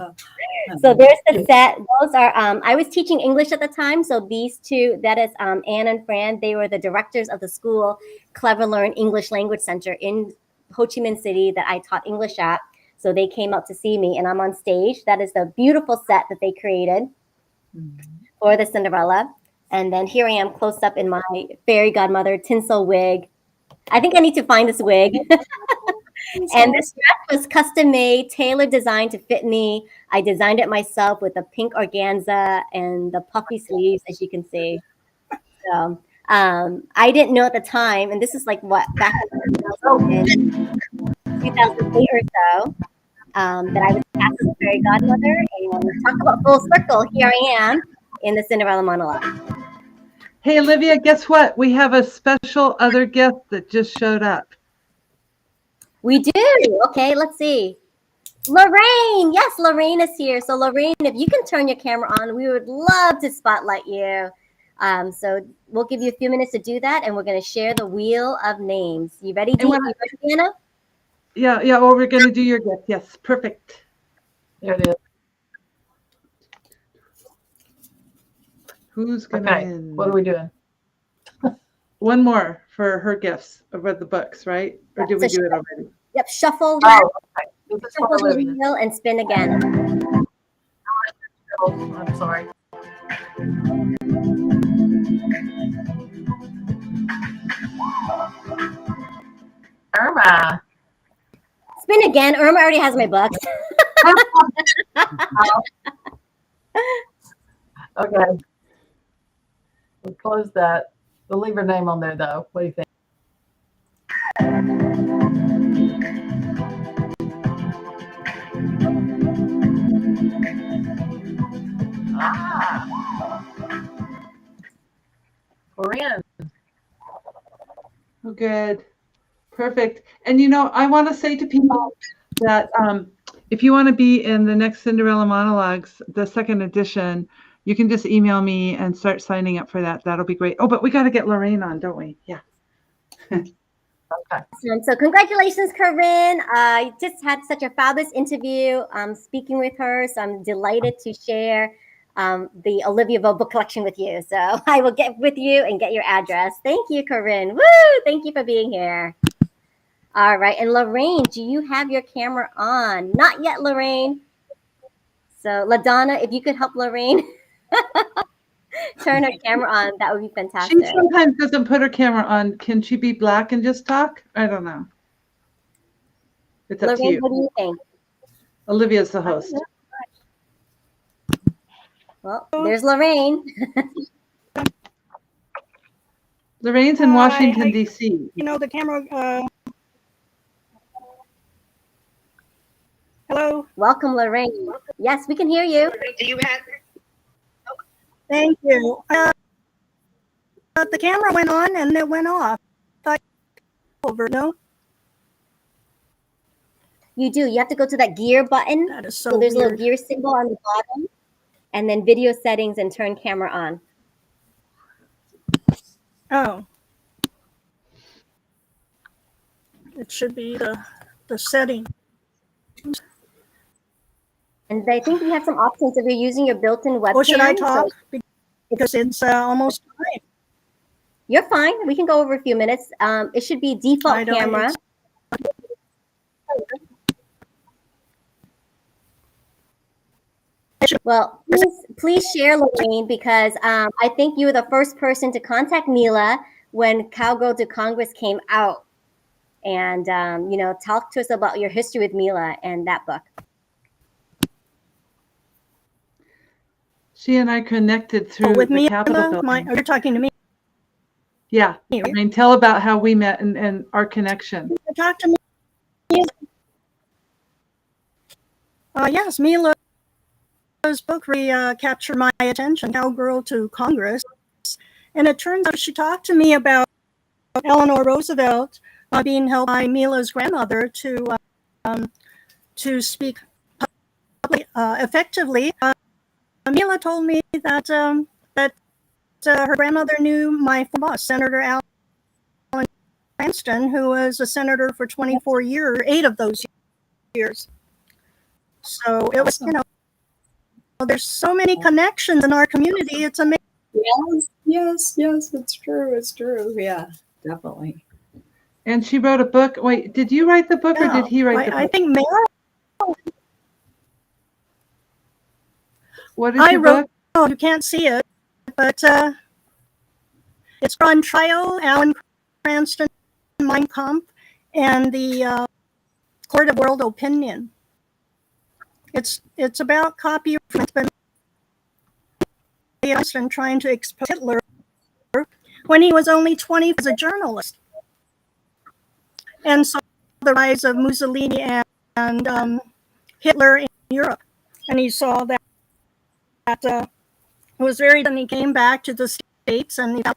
So there's the set. Those are, I was teaching English at the time. So these 2, that is Anne and Fran. They were the directors of the school Clever Learn English Language Center in Ho Chi Minh City that I taught English at. So they came out to see me, and I'm on stage. That is the beautiful set that they created for the Cinderella. And then here I am close up in my fairy godmother tinsel wig. I think I need to find this wig. And this dress was custom made, tailored designed to fit me. I designed it myself with the pink organza and the puffy sleeves, as you can see. So I didn't know at the time, and this is like back in 2008 or so, that I was cast as a fairy godmother. And talk about full circle, here I am in the Cinderella monologue. Hey, Olivia, guess what? We have a special other guest that just showed up. We do. Okay, let's see. Lorraine. Yes, Lorraine is here. So Lorraine, if you can turn your camera on, we would love to spotlight you. So we'll give you a few minutes to do that, and we're going to share the wheel of names. You ready, Deanna? Yeah. Well, we're going to do your gift. Yes, perfect. There it is. Who's going to win? What are we doing? One more for her gifts of the books, right? Or did we do it already? Yep, shuffle. Oh, okay. Shuffle the wheel and spin again. I'm sorry. Irma. Spin again. Irma already has my books. Okay. We'll close that. We'll leave her name on there, though. What do you think? We're in. Oh, good. Perfect. And, I want to say to people that if you want to be in the next Cinderella Monologues, the second edition, you can just email me and start signing up for that. That'll be great. Oh, but we got to get Lorraine on, don't we? Yeah. Okay. So congratulations, Corinne. I just had such a fabulous interview speaking with her. So I'm delighted to share the Olivia Vo book collection with you. So I will get with you and get your address. Thank you, Corinne. Woo! Thank you for being here. All right. And Lorraine, do you have your camera on? Not yet, Lorraine. So LaDonna, if you could help Lorraine turn her camera on, that would be fantastic. She sometimes doesn't put her camera on. Can she be black and just talk? I don't know. It's up to you. What do you think? Olivia's the host. Well, there's Lorraine. Lorraine's in Washington, D.C. You know, the camera. Hello. Welcome, Lorraine. Yes, we can hear you. Do you have? Thank you. The camera went on and it went off. Over, no? You do. You have to go to that gear button. That is so there's a little weird. gear symbol on the bottom, and then video settings and turn camera on. Oh. It should be the setting. And I think we have some options if you're using your built-in webcam. Oh, should I talk? Because it's almost time. You're fine. We can go over a few minutes. It should be default camera. Well, please share, Lorraine, because I think you were the first person to contact Mila when Cowgirl to Congress came out. And, you know, talk to us about your history with Mila and that book. She and I connected through with the Mila, Capitol building. you're talking to me. Yeah. I mean, tell about how we met and our connection. Talk to me. Yes, Mila's book captured my attention, Cowgirl to Congress. And it turns out she talked to me about Eleanor Roosevelt being helped by Mila's grandmother to speak effectively. Mila told me that her grandmother knew my boss, Senator Alan Cranston, who was a senator for 24 years, 8 of those years. So it was, you know, there's so many connections in our community. It's amazing. Yes, it's true. It's true. Yeah, definitely. And she wrote a book. Wait, did you write the book or did he write the book? I think Mara. What is your book? Oh, you can't see it, but it's on trial. Alan Cranston, Mein Kampf, and the Court of World Opinion. It's about copyright and trying to expose Hitler when he was only 20 as a journalist, and so the rise of Mussolini and Hitler in Europe, and he saw that it was very. Then he came back to the States and he found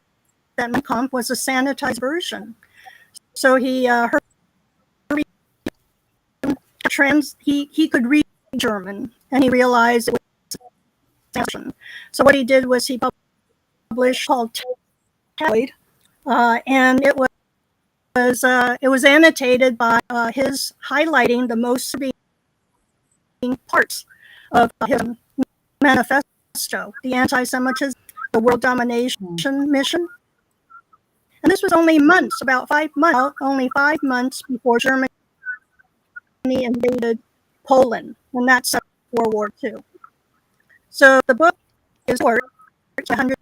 that Mein Kampf was a sanitized version. So he he could read German, and he realized it was. So what he did was he published called Tabloid, and it was annotated by his highlighting the most parts of his manifesto, the anti-Semitism, the world domination mission. And this was only months, only 5 months before Germany invaded Poland, and that's World War II. So the book is short, 100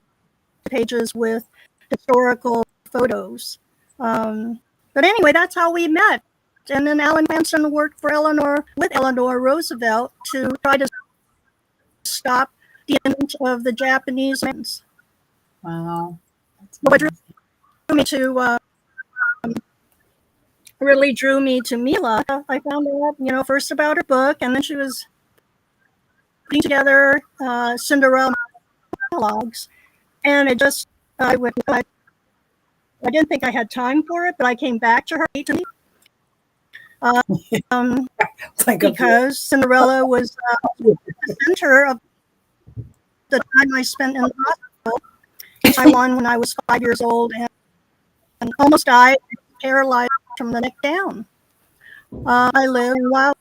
pages with historical photos. But anyway, that's how we met. And then Alan Cranston worked for with Eleanor Roosevelt to try to stop the end of the Japanese. Wow. What really drew me to Mila. I found out, first about her book, and then she was putting together Cinderella monologues, and it just I didn't think I had time for it, but I came back to her because Cinderella was the center of the time I spent in the hospital in Taiwan when I was 5 years old and almost died, paralyzed from the neck down. I lived while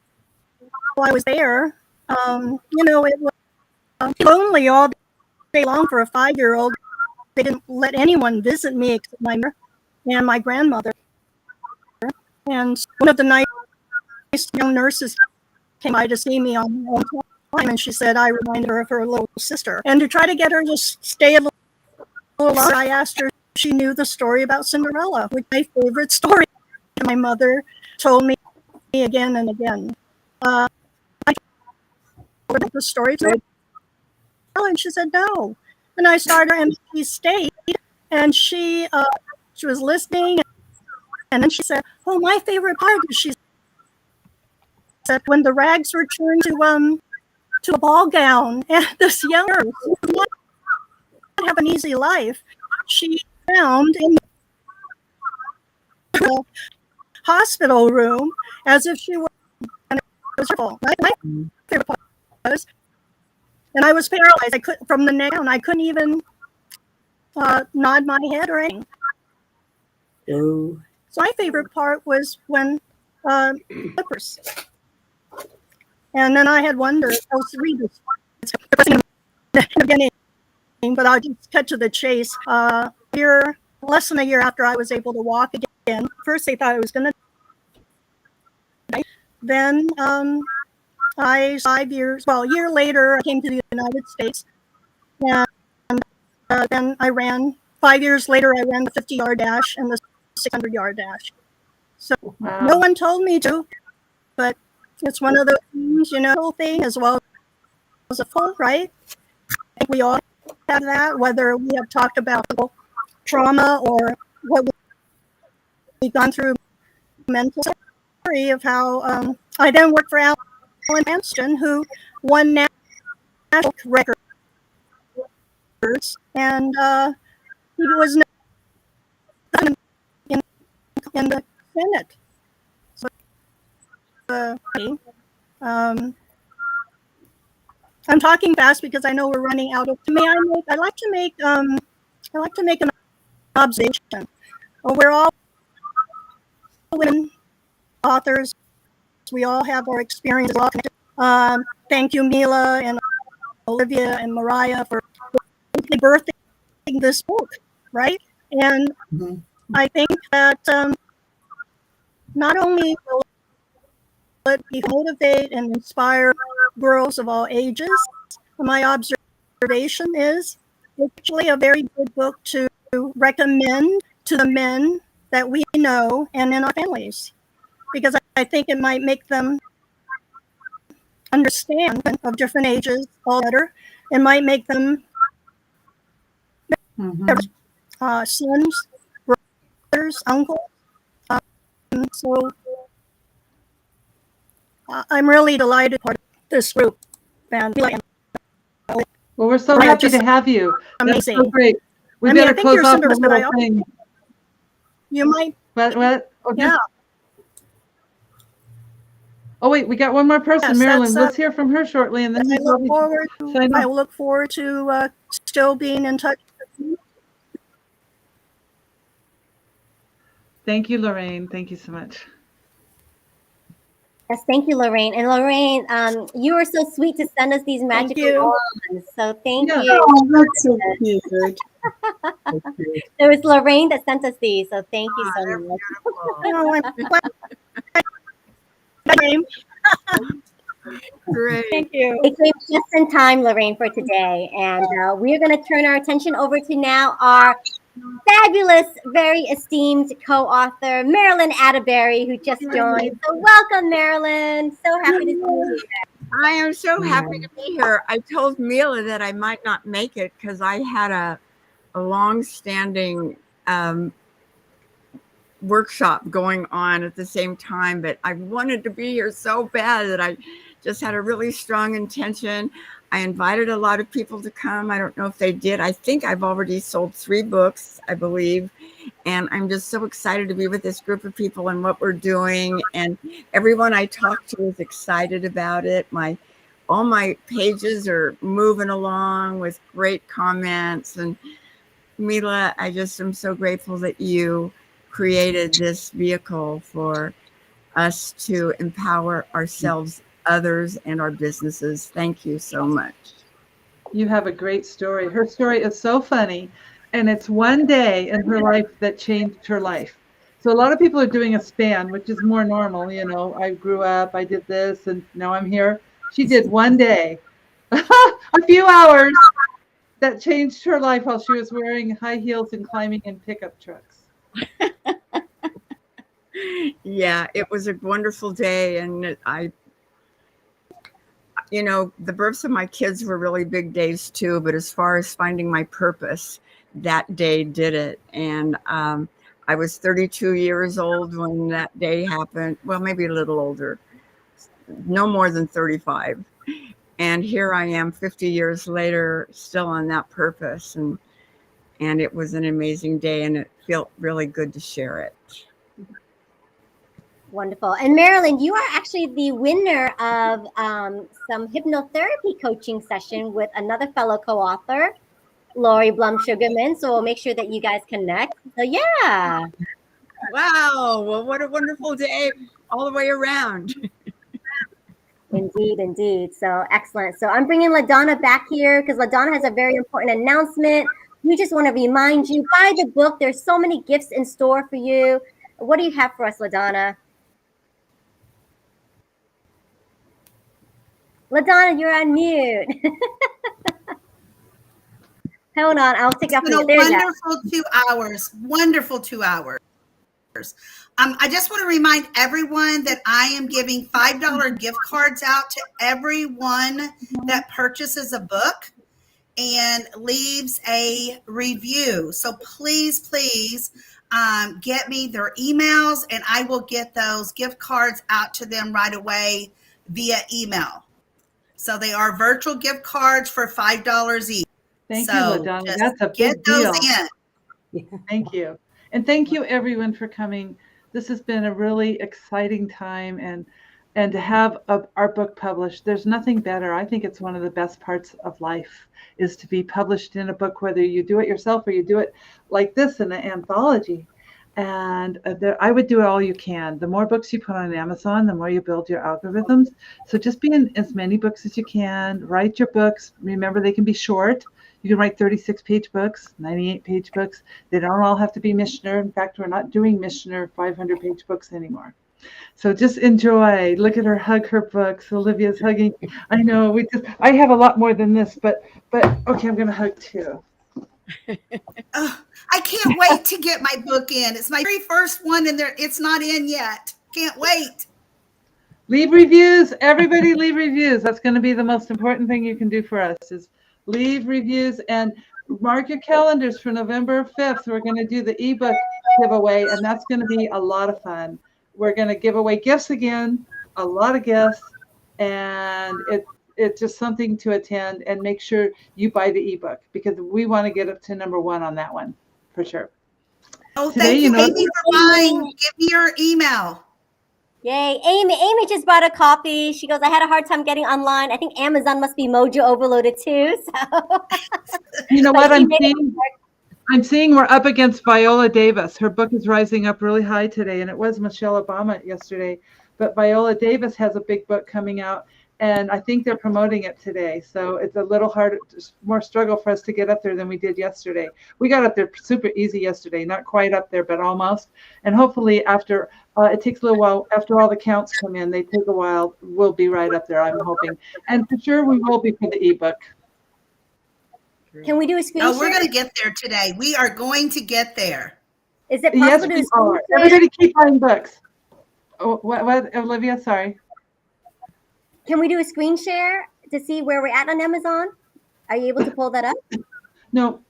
I was there. It was lonely all day long for a 5-year-old. They didn't let anyone visit me except my mother and my grandmother. And one of the nice young nurses came by to see me on time, and she said I reminded her of her little sister. And to try to get her to stay a little longer, I asked her if she knew the story about Cinderella, which is my favorite story. And my mother told me again and again. I told her the story to her. And she said, no. And I started her empty state, and she was listening, and then she said, oh, my favorite part is, she said, when the rags were turned to a ball gown, and this young girl who did not have an easy life, she found in the hospital room as if she were, and it was wonderful. My favorite part was, and I was paralyzed. I could, from the neck down, I couldn't even nod my head or anything. Oh. So my favorite part was when slippers. And then I had wondered, I'll read this in the beginning, but I'll just cut to the chase. Less than a year after I was able to walk again, first they thought I was going to die. Then a year later, I came to the United States. And then I ran, 5 years later, I ran the 50-yard dash and the 600-yard dash. So no one told me to, but it's one of those things, whole thing as well as a full, right? I think we all have that, whether we have talked about trauma or what we've gone through mental story of how I then worked for Alan Hanston, who won national records, and he was in the Senate. So, I'm talking fast because I know we're running out of. I'd like to make an observation. We're all women authors. We all have our experiences. Thank you, Mila and Olivia and Mariah, for birthing this book, right? And I think that not only will it motivate and inspire girls of all ages, my observation is it's actually a very good book to recommend to the men that we know and in our families, because I think it might make them understand of different ages all better. It might make them sons, brothers, uncles. So I'm really delighted part of this group. And well, we're so happy to have you. That's so great. We better close off the little thing. You might. What? Oh, yeah. Oh wait, we got one more person, Yes, Marilyn. Let's hear from her shortly, and then I look forward to still being in touch with you. Thank you, Lorraine. Thank you so much. Yes, thank you, Lorraine. And Lorraine, you were so sweet to send us these magical ones. So thank you. Oh, that's so cute. It was Lorraine that sent us these, so thank you so much. Great. Thank you. It came just in time, Lorraine, for today. And we're going to turn our attention over to now our fabulous, very esteemed co-author, Marilyn Atterbury, who just joined. So welcome, Marilyn. So happy to see you here. I am so happy to be here. I told Mila that I might not make it because I had a long-standing workshop going on at the same time, but I wanted to be here so bad that I just had a really strong intention. I invited a lot of people to come. I don't know if they did. I think I've already sold 3 books, I believe. And I'm just so excited to be with this group of people and what we're doing. And everyone I talk to is excited about it. All my pages are moving along with great comments. And Mila, I just am so grateful that you created this vehicle for us to empower ourselves, others, and our businesses. Thank you so much. You have a great story. Her story is so funny, and it's one day in her life that changed her life. So a lot of people are doing a span, which is more normal. I grew up, I did this, and now I'm here. She did one day, a few hours, that changed her life while she was wearing high heels and climbing in pickup trucks. Yeah, it was a wonderful day, and you know, the births of my kids were really big days too, but as far as finding my purpose, that day did it. And I was 32 years old when that day happened. Well, maybe a little older, no more than 35. And here I am 50 years later, still on that purpose. And it was an amazing day, and it felt really good to share it. Wonderful. And Marilyn, you are actually the winner of some hypnotherapy coaching session with another fellow co-author, Lori Blum Sugarman. So we'll make sure that you guys connect. So yeah. Wow. Well, what a wonderful day all the way around. Indeed, indeed. So excellent. So I'm bringing LaDonna back here because LaDonna has a very important announcement. We just want to remind you, buy the book. There's so many gifts in store for you. What do you have for us, LaDonna? LaDonna, you're on mute. Hold on, I'll take off. It's been a wonderful 2 hours. Wonderful 2 hours. I just want to remind everyone that I am giving $5 gift cards out to everyone that purchases a book and leaves a review. So please, please get me their emails, and I will get those gift cards out to them right away via email. So they are virtual gift cards for $5 each. Thank you, LaDonna. That's a big deal. Thank you. And thank you, everyone, for coming. This has been a really exciting time, and to have our book published, there's nothing better. I think it's one of the best parts of life is to be published in a book, whether you do it yourself or you do it like this in an anthology. And I would do all you can. The more books you put on Amazon, the more you build your algorithms. So just be in as many books as you can. Write your books. Remember, they can be short. You can write 36-page books, 98-page books. They don't all have to be Missioner. In fact, we're not doing Missioner 500-page books anymore. So just enjoy. Look at her hug her books. Olivia's hugging. I know I have a lot more than this, but okay, I'm going to hug too. Oh, I can't wait to get my book in. It's my very first one, and it's not in yet. Can't wait. Leave reviews. Everybody leave reviews. That's going to be the most important thing you can do for us is leave reviews, and mark your calendars for November 5th. We're going to do the ebook giveaway, and that's going to be a lot of fun. We're going to give away gifts again, a lot of gifts, and it's just something to attend, and make sure you buy the ebook because we want to get up to #1 on that one for sure. Oh, thank you, Amy, for buying. Give me your email. Yay. Amy just bought a copy. She goes, I had a hard time getting online. I think Amazon must be mojo overloaded too. So you know what I'm seeing we're up against Viola Davis. Her book is rising up really high today, and it was Michelle Obama yesterday. But Viola Davis has a big book coming out, and I think they're promoting it today. So it's a little harder, more struggle for us to get up there than we did yesterday. We got up there super easy yesterday, not quite up there, but almost. And hopefully after, it takes a little while, after all the counts come in, they take a while, we'll be right up there, I'm hoping. And for sure we will be for the ebook. Can we do a screen share? share? We're going to get there today. We are going to get there. Is it possible to do a screen share? Everybody keep buying books. Oh, what, Olivia? Sorry. Can we do a screen share to see where we're at on Amazon? Are you able to pull that up? No,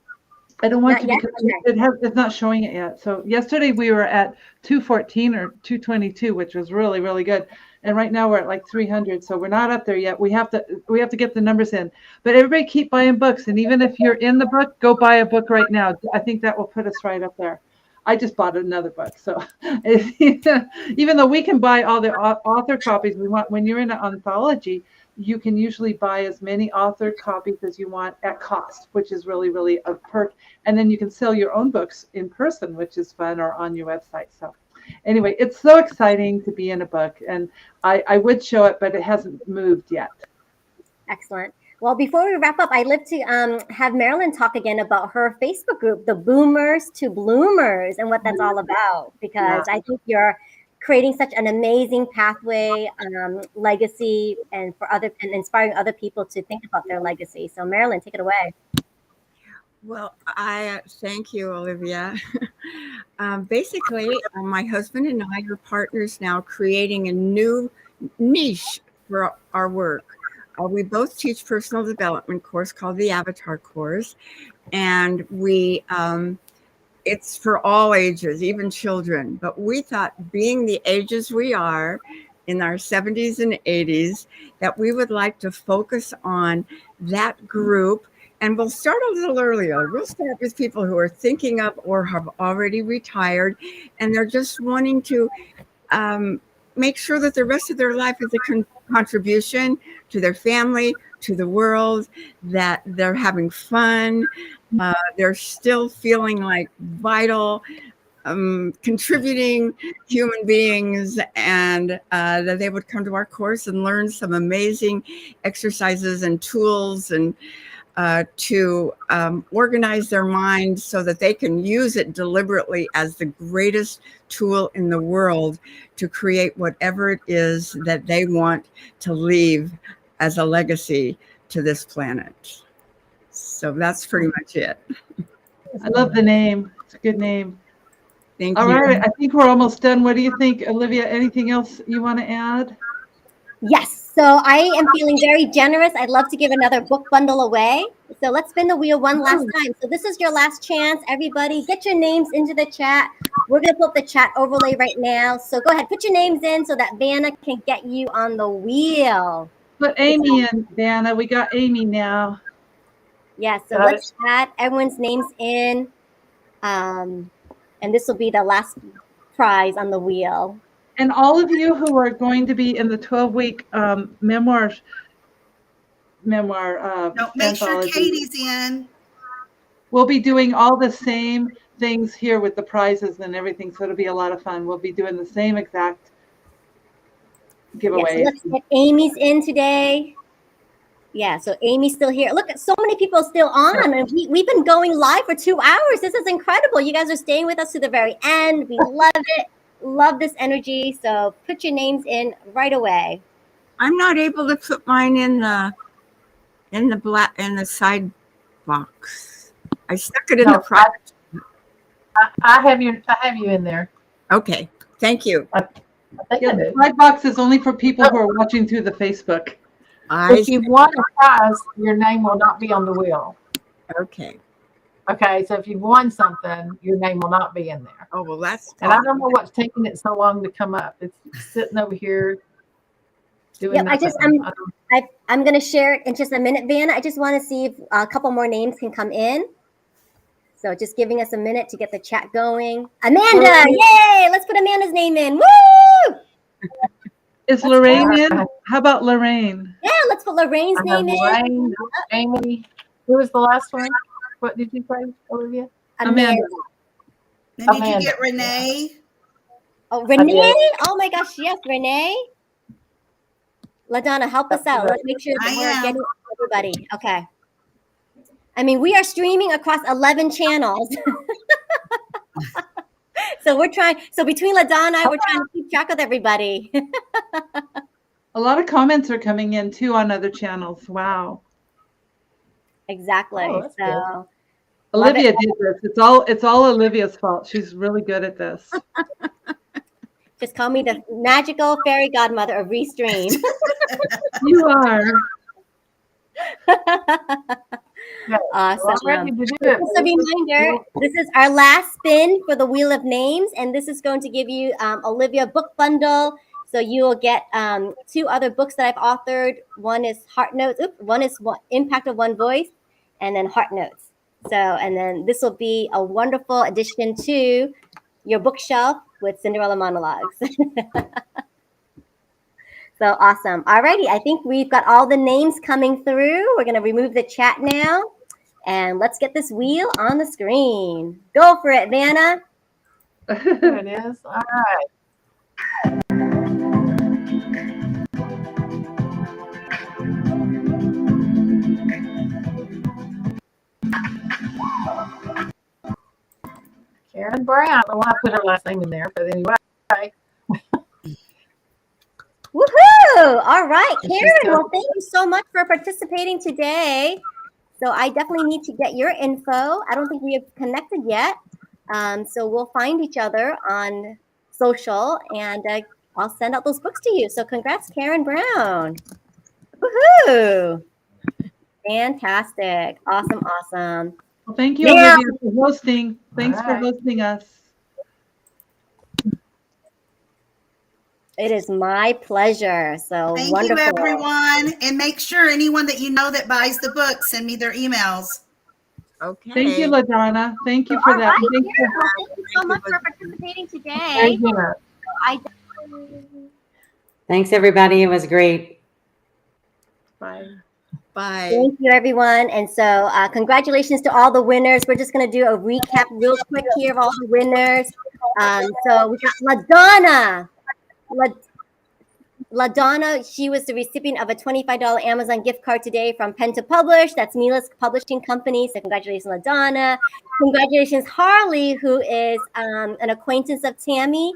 I don't want to yet? because it's not showing it yet. So yesterday we were at 214 or 222, which was really, really good. And right now we're at like 300. So we're not up there yet. We have to get the numbers in. But everybody keep buying books. And even if you're in the book, go buy a book right now. I think that will put us right up there. I just bought another book. So even though we can buy all the author copies we want, when you're in an anthology, you can usually buy as many author copies as you want at cost, which is really, really a perk. And then you can sell your own books in person, which is fun, or on your website. So anyway, it's so exciting to be in a book. And I would show it, but it hasn't moved yet. Excellent. Well, before we wrap up, I'd love to have Marilyn talk again about her Facebook group, the Boomers to Bloomers, and what that's all about, because I think you're creating such an amazing pathway, legacy, and inspiring other people to think about their legacy. So Marilyn, take it away. Well, I thank you, Olivia. Basically, my husband and I are partners now, creating a new niche for our work. We both teach personal development course called the Avatar course, and it's for all ages, even children. But we thought, being the ages we are, in our 70s and 80s, that we would like to focus on that group. And we'll start a little earlier. We'll start with people who are thinking of or have already retired, and they're just wanting to make sure that the rest of their life is a contribution to their family, to the world, that they're having fun, they're still feeling like vital, contributing human beings, and that they would come to our course and learn some amazing exercises and tools and to organize their mind so that they can use it deliberately as the greatest tool in the world to create whatever it is that they want to leave as a legacy to this planet. So that's pretty much it. I love the name. It's a good name. Thank All you. right, I think we're almost done. What do you think, Olivia? Anything else you want to add? Yes, so I am feeling very generous. I'd love to give another book bundle away. So let's spin the wheel one last time. So this is your last chance. Everybody, get your names into the chat. We're going to put the chat overlay right now. So go ahead, put your names in so that Vanna can get you on the wheel. Put Amy in, Vanna. We got Amy now. Yeah, so let's add everyone's names in. And this will be the last prize on the wheel. And all of you who are going to be in the 12-week memoir No, make sure anthology, Katie's in. we'll be doing all the same things here with the prizes and everything, so it'll be a lot of fun. We'll be doing the same exact giveaways. Yeah, so let's get Amy's in today. Yeah, so Amy's still here. Look, so many people still on. And we've been going live for 2 hours. This is incredible. You guys are staying with us to the very end. We love it. Love this energy. So put your names in right away. I'm not able to put mine in the side box. I stuck it in the private. I have you in there. Okay, thank you. I think Yeah, I the did. slide box is only for people who are watching through the Facebook. If you've won a prize, your name will not be on the wheel. Okay. Okay, so if you've won something, your name will not be in there. Oh, well, that's... And I don't know what's taking it so long to come up. It's sitting over here doing nothing. I'm going to share it in just a minute, Vanna. I just want to see if a couple more names can come in. So just giving us a minute to get the chat going. Amanda, yay! Let's put Amanda's name in. Woo! Is Lorraine in? How about Lorraine? Yeah, let's put Lorraine's name Lorraine, Amy. Who was the last one? What did you say, Olivia? Amanda. And did you get Renee? Oh, Renee? Oh my gosh, yes, Renee. LaDonna, help us out. Let's make sure that we're getting everybody. Okay. I mean, we are streaming across 11 channels. So we're trying. So between LaDonna and I, we're trying to keep track of everybody. A lot of comments are coming in too on other channels. Wow. Exactly. Oh, so Olivia did this. It's all Olivia's fault. She's really good at this. Just call me the magical fairy godmother of Restream. You are. Awesome. Just a reminder, this is our last spin for the Wheel of Names, and this is going to give you Olivia book bundle. So you will get 2 other books that I've authored. One is Heart Notes. One is Impact of One Voice, and then Heart Notes. So, and then this will be a wonderful addition to your bookshelf with Cinderella monologues. So awesome. Alrighty, I think we've got all the names coming through. We're going to remove the chat now. And let's get this wheel on the screen. Go for it, Vanna. There it is. All right. Karen Brown. I want to put her last name in there, but anyway. Woohoo! All right, Karen. Well, thank you so much for participating today. So I definitely need to get your info. I don't think we have connected yet. So we'll find each other on social, and I'll send out those books to you. So congrats, Karen Brown. Woohoo! Fantastic. Awesome, awesome. Well, thank you, Now, Olivia, for hosting. Thanks for right. hosting us. it is my pleasure. So Thank wonderful. you, everyone. And make sure anyone that you know that buys the book, send me their emails. Okay. Thank you, LaDonna. Thank you for All that. right, Thanks Karen, for- well, thank you so much for participating today. I Thanks, everybody. It was great. Bye. Bye. Thank you, everyone. And so congratulations to all the winners. We're just going to do a recap real quick here of all the winners. So we got LaDonna. LaDonna, she was the recipient of a $25 Amazon gift card today from Pen to Publish. That's Mila's publishing company. So congratulations, LaDonna. Congratulations, Harley, who is an acquaintance of Tammy.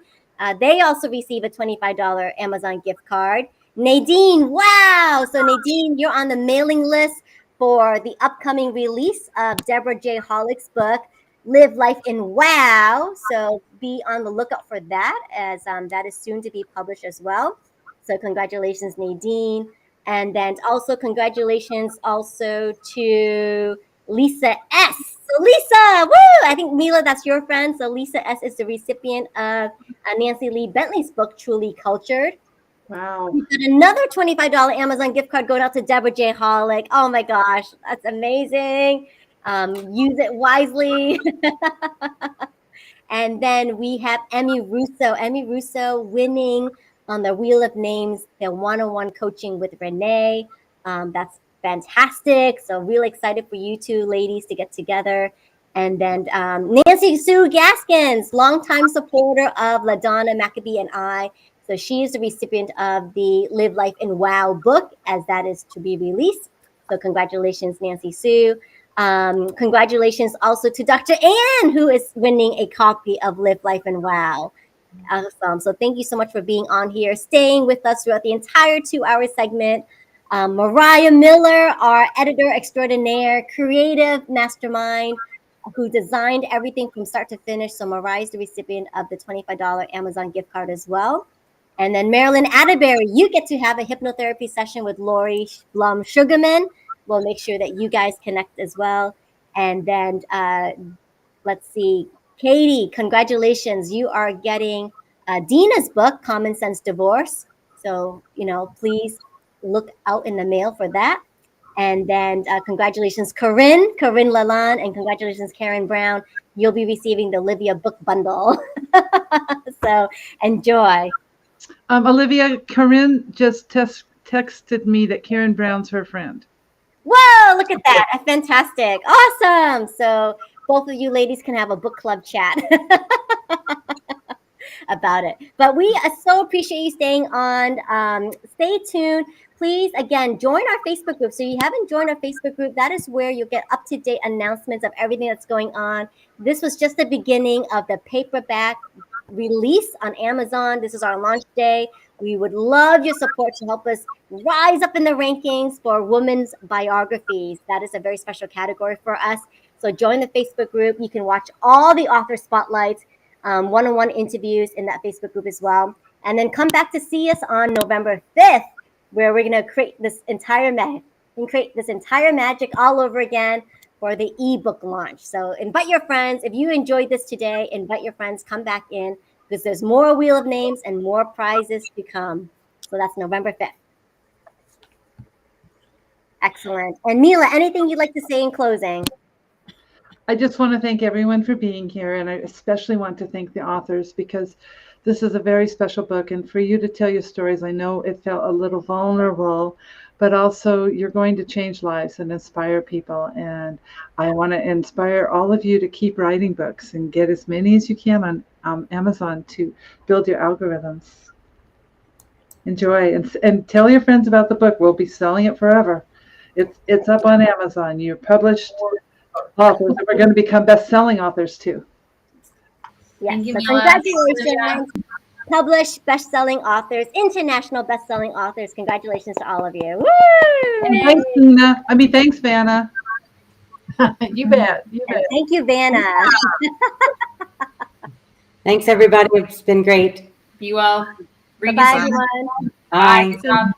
They also receive a $25 Amazon gift card. Nadine, wow! So Nadine, you're on the mailing list for the upcoming release of Deborah J. Hollick's book, Live Life in Wow. So be on the lookout for that, as that is soon to be published as well. So congratulations, Nadine. And then also congratulations also to Lisa S. So Lisa, woo! I think Mila, that's your friend. So Lisa S. is the recipient of Nancy Lee Bentley's book, Truly Cultured. Wow. We got another $25 Amazon gift card going out to Deborah J. Hollick. Oh my gosh, that's amazing. Use it wisely. And then we have Emmy Russo. Emmy Russo winning on the Wheel of Names, their one-on-one coaching with Renee. That's fantastic. So really excited for you two ladies to get together. And then Nancy Sue Gaskins, longtime supporter of LaDonna Maccabee and I. So she is the recipient of the Live Life in Wow book, as that is to be released. So congratulations, Nancy Sue. Congratulations also to Dr. Ann, who is winning a copy of Live Life in Wow. Awesome. So thank you so much for being on here, staying with us throughout the entire 2-hour segment. Mariah Miller, our editor extraordinaire, creative mastermind, who designed everything from start to finish. So Mariah is the recipient of the $25 Amazon gift card as well. And then Marilyn Atterbury, you get to have a hypnotherapy session with Lori Blum Sugarman. We'll make sure that you guys connect as well. And then let's see, Katie, congratulations. You are getting Dina's book, Common Sense Divorce. So, please look out in the mail for that. And then congratulations, Corinne Lalonde, and congratulations, Karen Brown. You'll be receiving the Olivia book bundle. So enjoy. Olivia, Corinne just texted me that Karen Brown's her friend. Whoa, look at that. Fantastic. Awesome. So both of you ladies can have a book club chat about it. But we so appreciate you staying on. Stay tuned. Please, again, join our Facebook group. So you haven't joined our Facebook group, that is where you'll get up-to-date announcements of everything that's going on. This was just the beginning of the paperback release on Amazon. This is our launch day. We would love your support to help us rise up in the rankings for women's biographies. That is a very special category for us. So join the Facebook group. You can watch all the author spotlights, one-on-one interviews in that Facebook group as well. And then come back to see us on November 5th, where we're going to create this entire magic all over again for the ebook launch. So invite your friends. If you enjoyed this today, invite your friends, come back in, because there's more Wheel of Names and more prizes to come. So that's November 5th. Excellent. And Mila, anything you'd like to say in closing? I just want to thank everyone for being here, and I especially want to thank the authors, because this is a very special book, and for you to tell your stories, I know it felt a little vulnerable, but also you're going to change lives and inspire people, and I want to inspire all of you to keep writing books and get as many as you can on Amazon to build your algorithms. Enjoy, and tell your friends about the book. We'll be selling it forever. It's up on Amazon. You're published authors, and we're going to become best-selling authors too. Yes, you, so Mila. congratulations. Published best-selling authors, international best-selling authors. Congratulations to all of you. Woo! And thanks, Nina. Thanks, Vanna. You bet. You bet. And thank you, Vanna. Thanks, everybody. It's been great. Be well. Read Bye-bye, yourself. everyone. Bye. Bye.